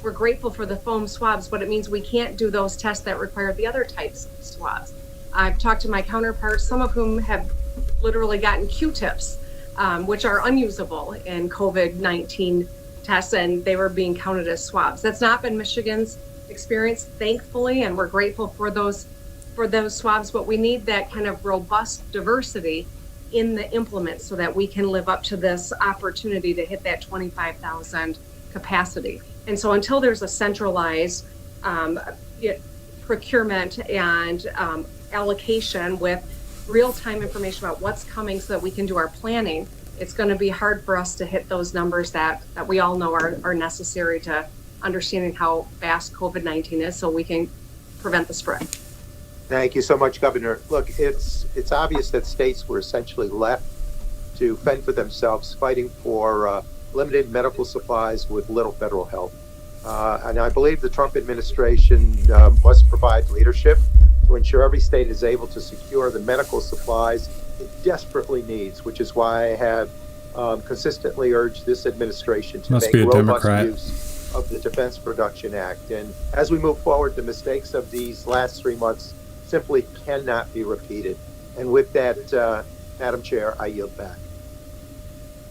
we're grateful for the foam swabs, but it means we can't do those tests that require the other types of swabs. I've talked to my counterparts, some of whom have literally gotten Q-tips, which are unusable in COVID-19 tests, and they were being counted as swabs. That's not been Michigan's experience, thankfully, and we're grateful for those swabs, but we need that kind of robust diversity in the implement so that we can live up to this opportunity to hit that 25,000 capacity. And so until there's a centralized procurement and allocation with real-time information about what's coming so that we can do our planning, it's going to be hard for us to hit those numbers that we all know are necessary to understanding how fast COVID-19 is so we can prevent the spread. Thank you so much, Governor. Look, it's obvious that states were essentially left to fend for themselves, fighting for limited medical supplies with little federal help. And I believe the Trump administration must provide leadership to ensure every state is able to secure the medical supplies it desperately needs, which is why I have consistently urged this administration to make robust use of the Defense Production Act. And as we move forward, the mistakes of these last 3 months simply cannot be repeated. And with that, Madam Chair, I yield back.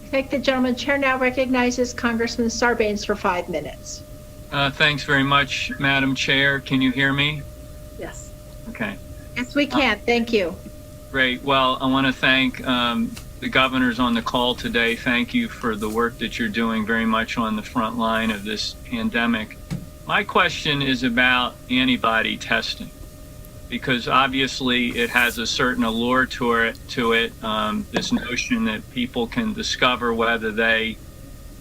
I thank the gentleman. Chair now recognizes Congressman Sarbanes for 5 minutes. Thanks very much, Madam Chair. Can you hear me? Yes. Okay. Yes, we can. Thank you. Great. Well, I want to thank the governors on the call today. Thank you for the work that you're doing very much on the front line of this pandemic. My question is about antibody testing, because obviously it has a certain allure to it, this notion that people can discover whether they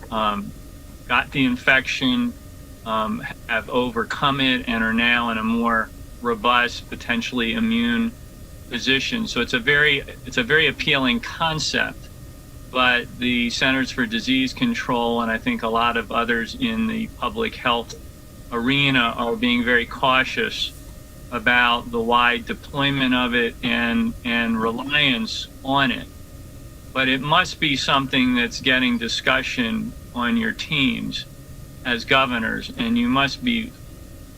got the infection, have overcome it, and are now in a more robust, potentially immune position. So it's a very appealing concept, but the Centers for Disease Control and I think a lot of others in the public health arena are being very cautious about the wide deployment of it and reliance on it. But it must be something that's getting discussion on your teams as governors, and you must be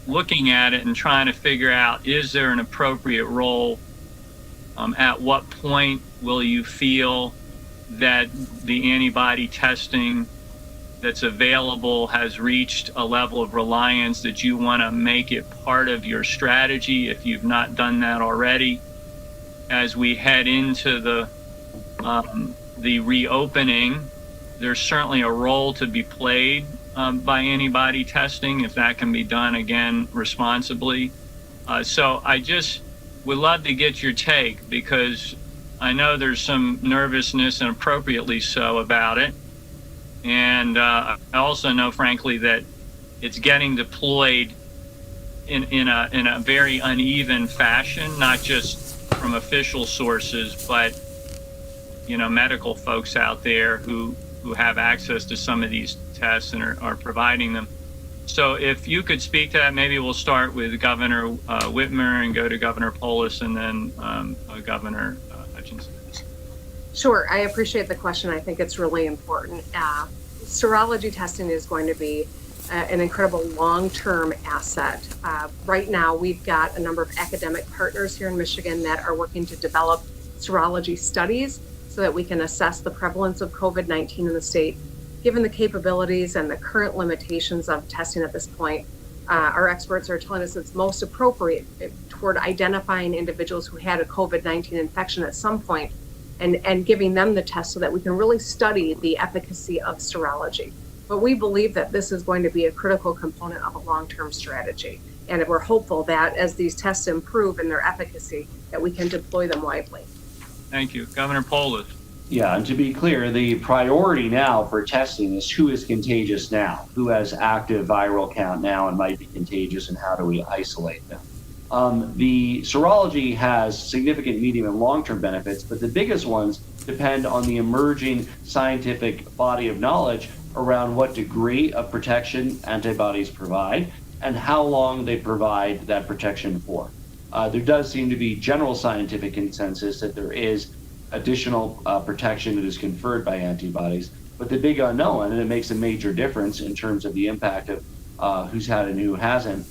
looking at it and trying to figure out, is there an appropriate role? At what point will you feel that the antibody testing that's available has reached a level of reliance that you want to make it part of your strategy if you've not done that already? As we head into the reopening, there's certainly a role to be played by antibody testing if that can be done again responsibly. So I just would love to get your take, because I know there's some nervousness, and appropriately so, about it. And I also know, frankly, that it's getting deployed in a very uneven fashion, not just from official sources, but medical folks out there who have access to some of these tests and are providing them. So if you could speak to that, maybe we'll start with Governor Whitmer and go to Governor Polis and then Governor Hutchinson. Sure, I appreciate the question. I think it's really important. Serology testing is going to be an incredible long-term asset. Right now, we've got a number of academic partners here in Michigan that are working to develop serology studies so that we can assess the prevalence of COVID-19 in the state. Given the capabilities and the current limitations of testing at this point, our experts are telling us it's most appropriate toward identifying individuals who had a COVID-19 infection at some point and giving them the test so that we can really study the efficacy of serology. But we believe that this is going to be a critical component of a long-term strategy. And we're hopeful that as these tests improve in their efficacy, that we can deploy them widely. Thank you. Governor Polis. Yeah, and to be clear, the priority now for testing is who is contagious now, who has active viral count now and might be contagious, and how do we isolate them. The serology has significant medium and long-term benefits, but the biggest ones depend on the emerging scientific body of knowledge around what degree of protection antibodies provide and how long they provide that protection for. There does seem to be general scientific consensus that there is additional protection that is conferred by antibodies, but the big unknown, and it makes a major difference in terms of the impact of who's had and who hasn't,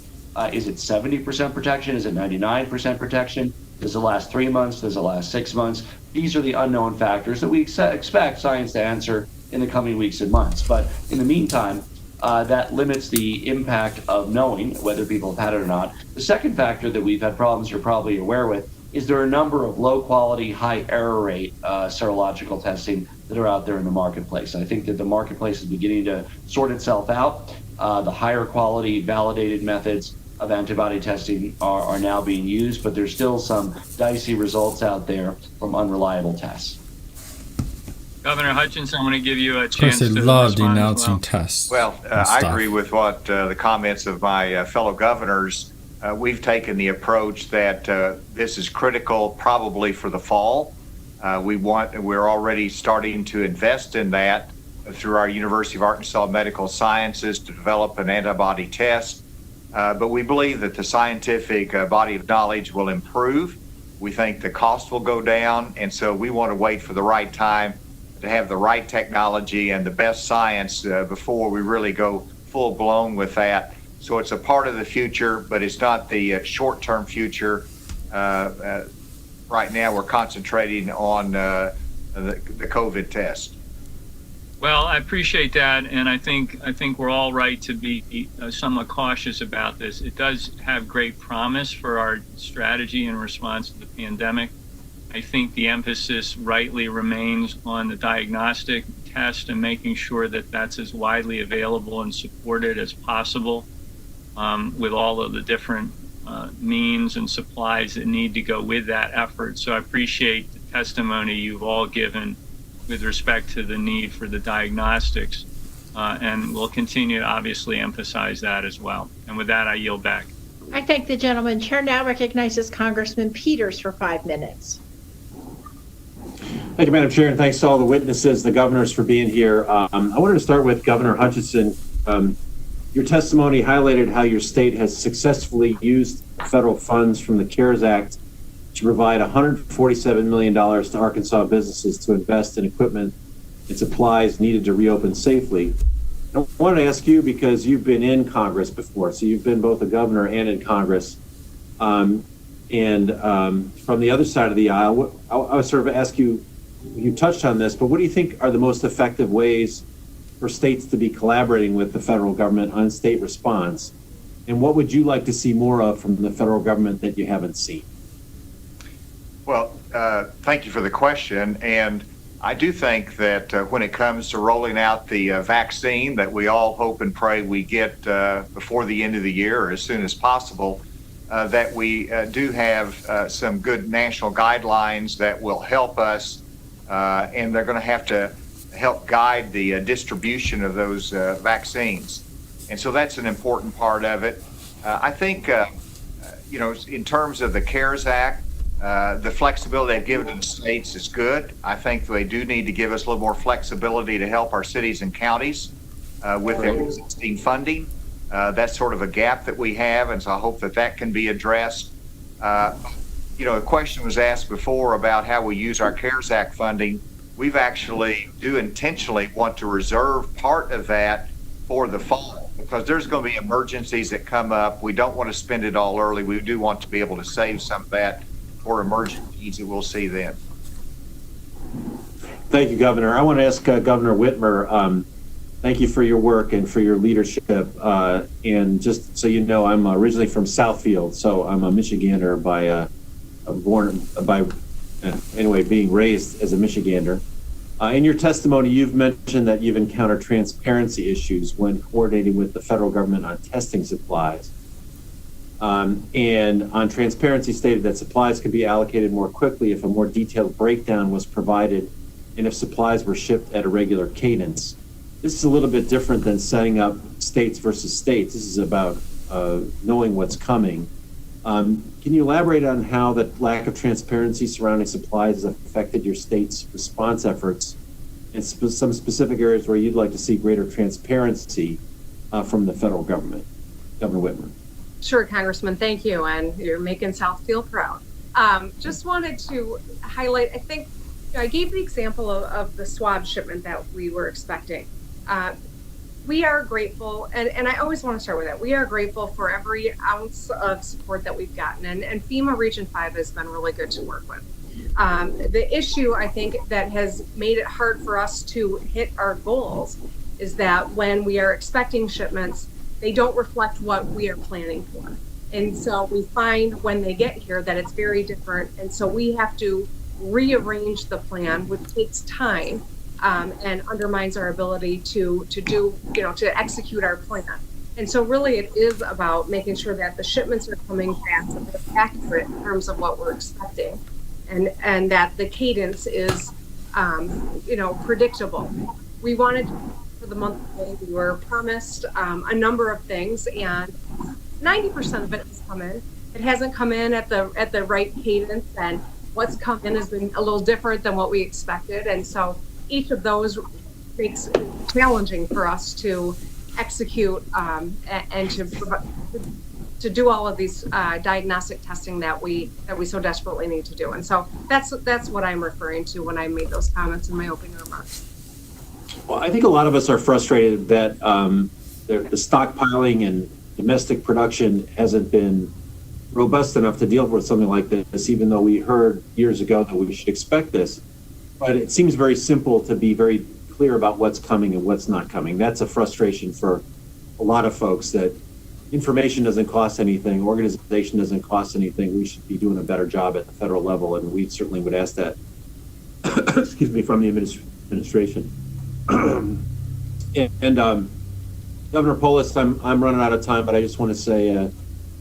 is it 70% protection? Is it 99% protection? Does it last 3 months? Does it last 6 months? These are the unknown factors that we expect science to answer in the coming weeks and months. But in the meantime, that limits the impact of knowing whether people have had it or not. The second factor that we've had problems you're probably aware with is there are a number of low quality, high error rate serological testing that are out there in the marketplace. I think that the marketplace is beginning to sort itself out. The higher quality validated methods of antibody testing are now being used, but there's still some dicey results out there from unreliable tests. Governor Hutchinson, I'm going to give you a chance to love denouncing tests. Well, I agree with what the comments of my fellow governors. we've taken the approach that this is critical probably for the fall. We're already starting to invest in that through our University of Arkansas Medical Sciences to develop an antibody test. But we believe that the scientific body of knowledge will improve. We think the cost will go down. And so we want to wait for the right time to have the right technology and the best science before we really go full blown with that. So it's a part of the future, but it's not the short-term future. Right now, we're concentrating on the COVID test. Well, I appreciate that, and I think we're all right to be somewhat cautious about this. It does have great promise for our strategy in response to the pandemic. I think the emphasis rightly remains on the diagnostic test and making sure that that's as widely available and supported as possible, with all of the different means and supplies that need to go with that effort. So I appreciate the testimony you've all given with respect to the need for the diagnostics, and we'll continue to obviously emphasize that as well. And with that, I yield back. I thank the gentleman. Chair now recognizes Congressman Peters for 5 minutes. Thank you, Madam Chair, and thanks to all the witnesses, the governors, for being here. I wanted to start with Governor Hutchinson. Your testimony highlighted how your state has successfully used federal funds from the CARES Act to provide $147 million to Arkansas businesses to invest in equipment and supplies needed to reopen safely. I wanted to ask you, because you've been in Congress before, so you've been both a governor and in Congress, and from the other side of the aisle, I would sort of ask you, you touched on this, but what do you think are the most effective ways for states to be collaborating with the federal government on state response? And what would you like to see more of from the federal government that you haven't seen? Well, thank you for the question. And I do think that when it comes to rolling out the vaccine that we all hope and pray we get before the end of the year or as soon as possible, that we do have some good national guidelines that will help us, and they're going to have to help guide the distribution of those vaccines. And so that's an important part of it. I think, in terms of the CARES Act, the flexibility they've given to the states is good. I think they do need to give us a little more flexibility to help our cities and counties with their existing funding. That's sort of a gap that we have, and so I hope that that can be addressed. A question was asked before about how we use our CARES Act funding. We've actually do intentionally want to reserve part of that for the fall, because there's going to be emergencies that come up. We don't want to spend it all early. We do want to be able to save some of that for emergent needs that we'll see then. Thank you, Governor. I want to ask Governor Whitmer, thank you for your work and for your leadership. And just so you know, I'm originally from Southfield, so I'm a Michigander being raised as a Michigander. In your testimony, you've mentioned that you've encountered transparency issues when coordinating with the federal government on testing supplies. And on transparency, stated that supplies could be allocated more quickly if a more detailed breakdown was provided and if supplies were shipped at a regular cadence. This is a little bit different than setting up states versus states. This is about knowing what's coming. Can you elaborate on how the lack of transparency surrounding supplies has affected your state's response efforts and some specific areas where you'd like to see greater transparency from the federal government? Governor Whitmer. Sure, Congressman, thank you, and you're making Southfield proud. Just wanted to highlight, I think, I gave the example of the swab shipment that we were expecting. We are grateful, and I always want to start with that. We are grateful for every ounce of support that we've gotten, and FEMA Region 5 has been really good to work with. The issue, I think, that has made it hard for us to hit our goals is that when we are expecting shipments, they don't reflect what we are planning for. And so we find when they get here that it's very different, and so we have to rearrange the plan, which takes time. And undermines our ability to execute our plan. And so really it is about making sure that the shipments are coming fast and they're accurate in terms of what we're expecting, and that the cadence is, predictable. We wanted, for the month of May, we were promised a number of things, and 90% of it has come in. It hasn't come in at the right cadence, and what's come in has been a little different than what we expected. And so each of those makes it challenging for us to execute and to do all of these diagnostic testing that we so desperately need to do. And so that's what I'm referring to when I made those comments in my opening remarks. Well, I think a lot of us are frustrated that the stockpiling and domestic production hasn't been robust enough to deal with something like this, even though we heard years ago that we should expect this. But it seems very simple to be very clear about what's coming and what's not coming. That's a frustration for a lot of folks, that information doesn't cost anything, organization doesn't cost anything. We should be doing a better job at the federal level, and we certainly would ask that excuse me, from the administration. Governor Polis, I'm running out of time, but I just want to say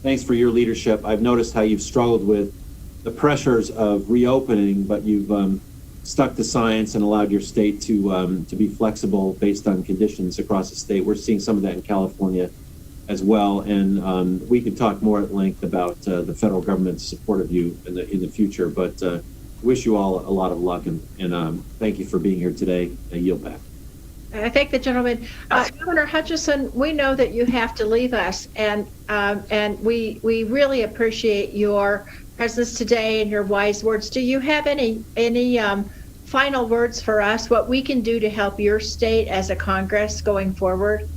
thanks for your leadership. I've noticed how you've struggled with the pressures of reopening, but you've stuck to science and allowed your state to be flexible based on conditions across the state. We're seeing some of that in California as well, and we can talk more at length about the federal government's support of you in the future. But wish you all a lot of luck, and thank you for being here today. I yield back. I thank the gentleman. Governor Hutchison, we know that you have to leave us, and we really appreciate your presence today and your wise words. Do you have any final words for us, what we can do to help your state as a Congress going forward?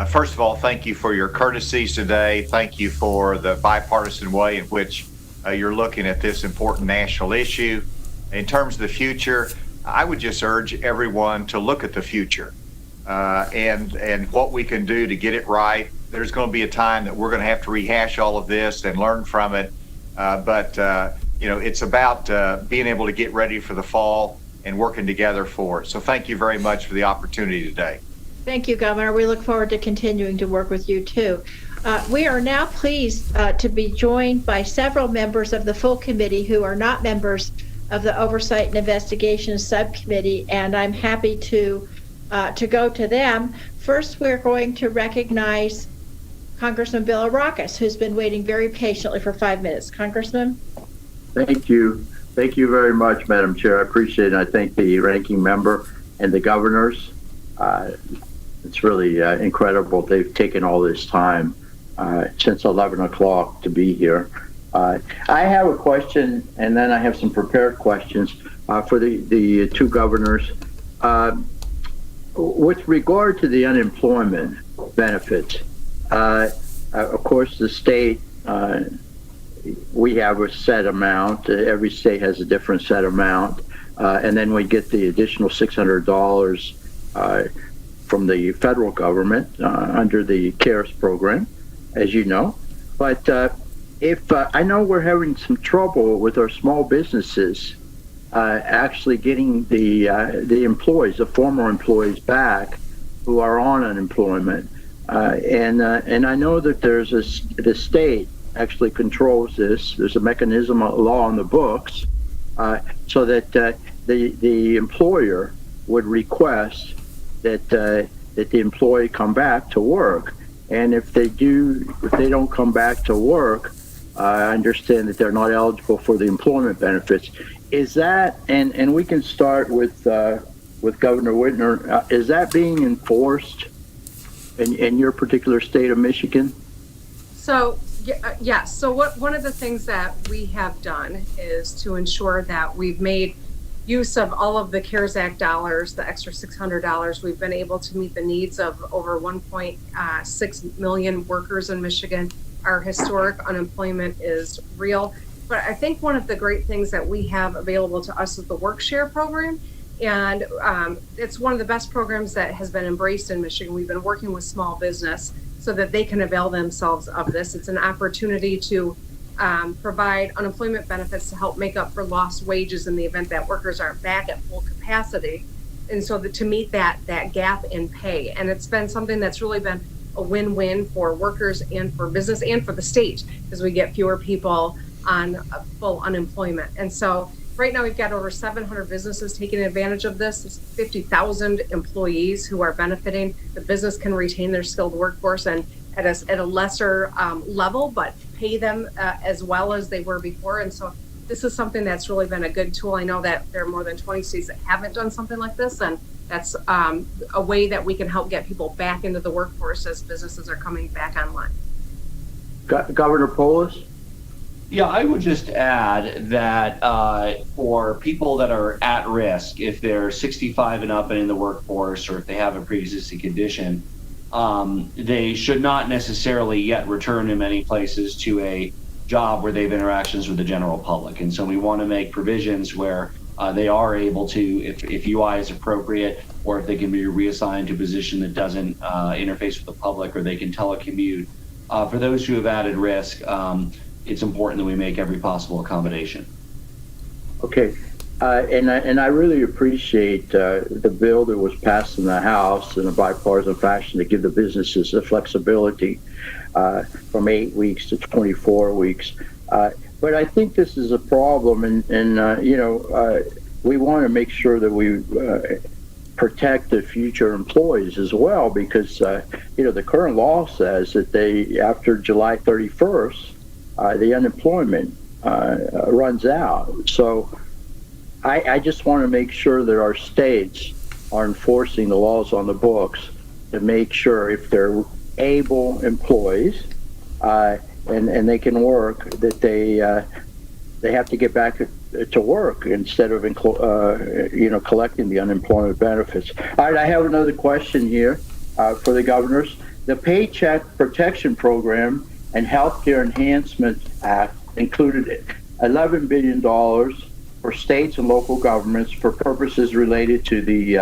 First of all, thank you for your courtesies today. Thank you for the bipartisan way in which you're looking at this important national issue. In terms of the future, I would just urge everyone to look at the future and what we can do to get it right. There's going to be a time that we're going to have to rehash all of this and learn from it. But it's about being able to get ready for the fall and working together for it. So thank you very much for the opportunity today. Thank you, Governor. We look forward to continuing to work with you, too. We are now pleased to be joined by several members of the full committee who are not members of the Oversight and Investigations Subcommittee, and I'm happy to go to them. First, we're going to recognize Congressman Bill Arrakis, who's been waiting very patiently for 5 minutes. Congressman? Thank you. Thank you very much, Madam Chair. I appreciate it. I thank the ranking member and the governors. It's really incredible. They've taken all this time since 11 o'clock to be here. I have a question, and then I have some prepared questions for the two governors. With regard to the unemployment benefits, of course, the state, we have a set amount. Every state has a different set amount. And then we get the additional $600 from the federal government under the CARES program, as you know. But if I know we're having some trouble with our small businesses actually getting the employees, the former employees back who are on unemployment. And I know that the state actually controls this. There's a mechanism, a law on the books, so that the employer would request that the employee come back to work. And if they don't come back to work, I understand that they're not eligible for the employment benefits. Is that, and we can start with Governor Whitmer, is that being enforced in your particular state of Michigan? So, yes. So one of the things that we have done is to ensure that we've made use of all of the CARES Act dollars, the extra $600. We've been able to meet the needs of over 1.6 million workers in Michigan. Our historic unemployment is real. But I think one of the great things that we have available to us is the work share program. And it's one of the best programs that has been embraced in Michigan. We've been working with small business so that they can avail themselves of this. It's an opportunity to provide unemployment benefits to help make up for lost wages in the event that workers aren't back at full capacity. And so to meet that gap in pay. And it's been something that's really been a win-win for workers and for business and for the state, because we get fewer people on full unemployment. And so right now we've got over 700 businesses taking advantage of this. It's 50,000 employees who are benefiting. The business can retain their skilled workforce, and at a lesser level, but pay them as well as they were before. And so this is something that's really been a good tool. I know that there are more than 20 states that haven't done something like this, and that's a way that we can help get people back into the workforce as businesses are coming back online. Governor Polis? Yeah, I would just add that for people that are at risk, if they're 65 and up and in the workforce, or if they have a pre-existing condition, they should not necessarily yet return in many places to a job where they have interactions with the general public. And so we want to make provisions where they are able to, if UI is appropriate, or if they can be reassigned to a position that doesn't interface with the public, or they can telecommute. For those who have added risk, it's important that we make every possible accommodation. Okay, and I really appreciate the bill that was passed in the House in a bipartisan fashion to give the businesses the flexibility from 8 weeks to 24 weeks. But I think this is a problem, and we want to make sure that we protect the future employees as well, because the current law says that after July 31st, the unemployment runs out. So I just want to make sure that our states are enforcing the laws on the books to make sure if they're able employees and they can work, that they have to get back to work instead of collecting the unemployment benefits. All right, I have another question here for the governors. The Paycheck Protection Program and Healthcare Enhancement Act included $11 billion for states and local governments for purposes related to the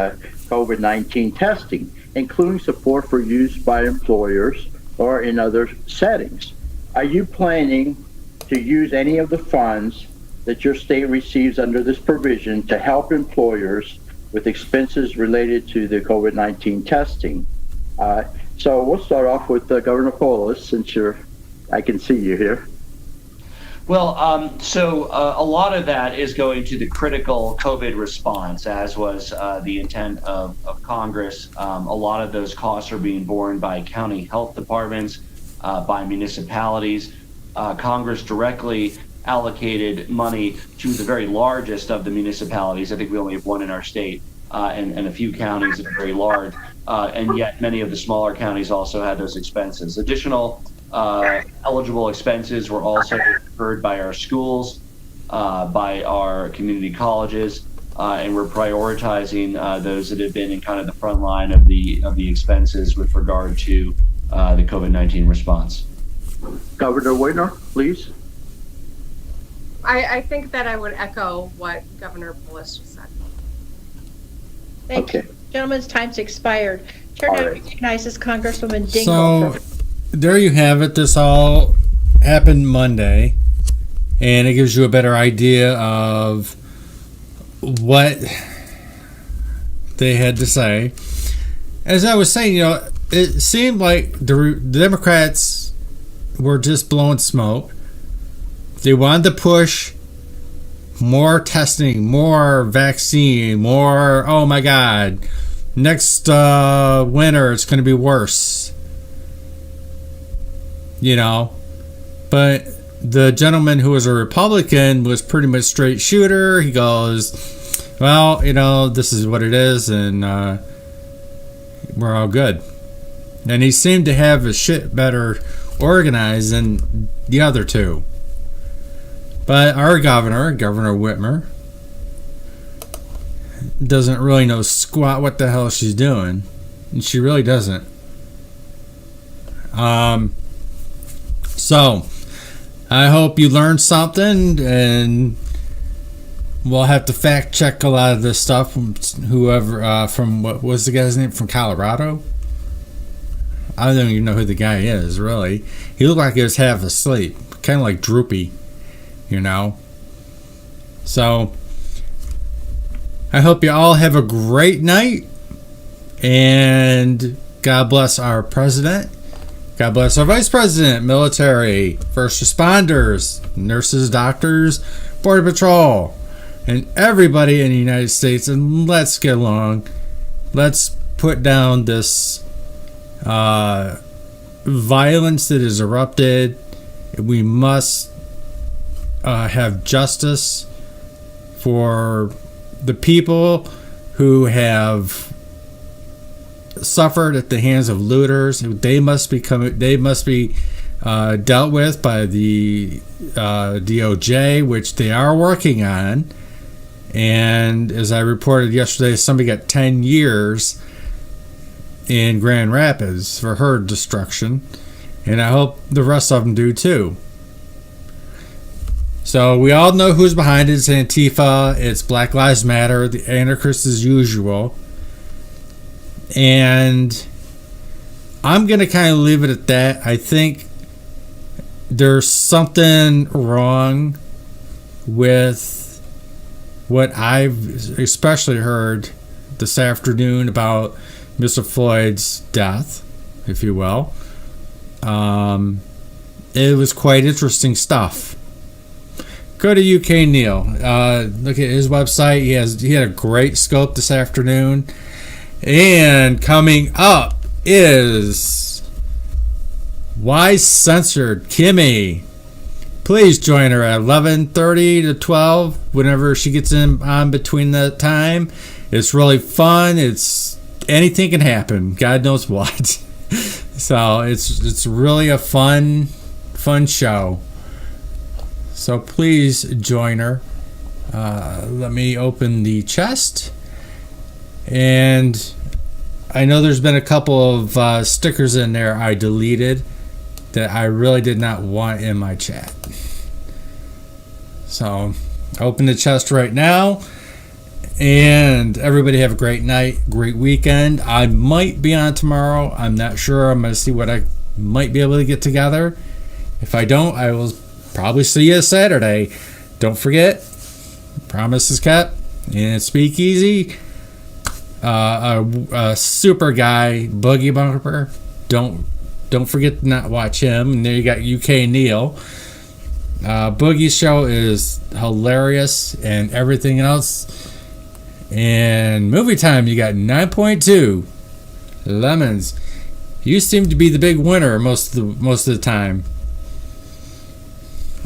COVID-19 testing, including support for use by employers or in other settings. Are you planning to use any of the funds that your state receives under this provision to help employers with expenses related to the COVID-19 testing? So we'll start off with Governor Polis, since I can see you here. Well, so a lot of that is going to the critical COVID response, as was the intent of Congress. A lot of those costs are being borne by county health departments, by municipalities. Congress directly allocated money to the very largest of the municipalities. I think we only have one in our state, and a few counties that are very large. And yet many of the smaller counties also had those expenses. Additional eligible expenses were also incurred by our schools, by our community colleges, and we're prioritizing those that have been in kind of the front line of the expenses with regard to the COVID-19 response. Governor Whitmer, please. I think that I would echo what Governor Polis just said. Thank you. Gentlemen's time's expired. Chair now recognizes Congresswoman Dingell. So there you have it. This all happened Monday, and it gives you a better idea of what they had to say. As I was saying, it seemed like the Democrats were just blowing smoke. They wanted to push more testing, more vaccine, more, oh my God, next winter it's going to be worse. But the gentleman who was a Republican was pretty much straight shooter. He goes, well, this is what it is, and we're all good. And he seemed to have his shit better organized than the other two. But our Governor Whitmer, doesn't really know squat what the hell she's doing. And she really doesn't. So, I hope you learned something, and we'll have to fact check a lot of this stuff from whoever, from what was the guy's name, from Colorado? I don't even know who the guy is, really. He looked like he was half asleep, kind of like droopy, So, I hope you all have a great night, and God bless our president. God bless our vice president, military, first responders, nurses, doctors, border patrol, and everybody in the United States. And let's get along. Let's put down this violence that is erupted. We must have justice for the people who have suffered at the hands of looters. They must be dealt with by the DOJ, which they are working on. And as I reported yesterday, somebody got 10 years in Grand Rapids for her destruction, and I hope the rest of them do too. So we all know who's behind it. It's Antifa, it's Black Lives Matter, the anarchists as usual. And I'm going to kind of leave it at that. I think there's something wrong with what I've especially heard this afternoon about Mr. Floyd's death, if you will. It was quite interesting stuff. Go to UK Neil. Look at his website. He had a great scope this afternoon. And coming up is Why Censored Kimmy. Please join her at 11:30 to 12 whenever she gets in on between that time. It's really fun. It's anything can happen. God knows what. So it's really a fun show. So please join her. Let me open the chest. And I know there's been a couple of stickers in there I deleted that I really did not want in my chat. So open the chest right now. And everybody have a great night, great weekend. I might be on tomorrow. I'm not sure. I'm going to see what I might be able to get together. If I don't, I will probably see you Saturday. Don't forget, promise is kept. And Speakeasy, a super guy, Boogie Bumper. Don't forget to not watch him. And there you got UK Neil. Boogie's show is hilarious and everything else. And movie time, you got 9.2 Lemons. You seem to be the big winner most of the time.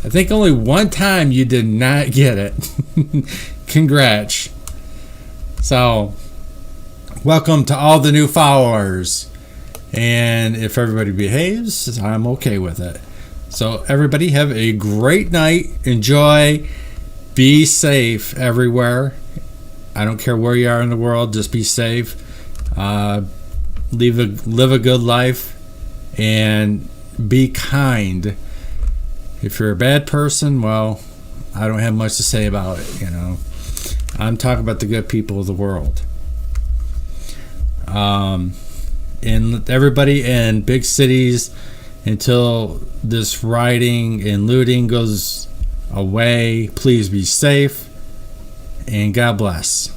I think only one time you did not get it. Congrats. So, welcome to all the new followers. And if everybody behaves, I'm okay with it. So, everybody have a great night. Enjoy. Be safe everywhere. I don't care where you are in the world. Just be safe. Live a good life. And be kind. If you're a bad person, well, I don't have much to say about it, you know. I'm talking about the good people of the world. And everybody in big cities, until this rioting and looting goes away, please be safe, and God bless.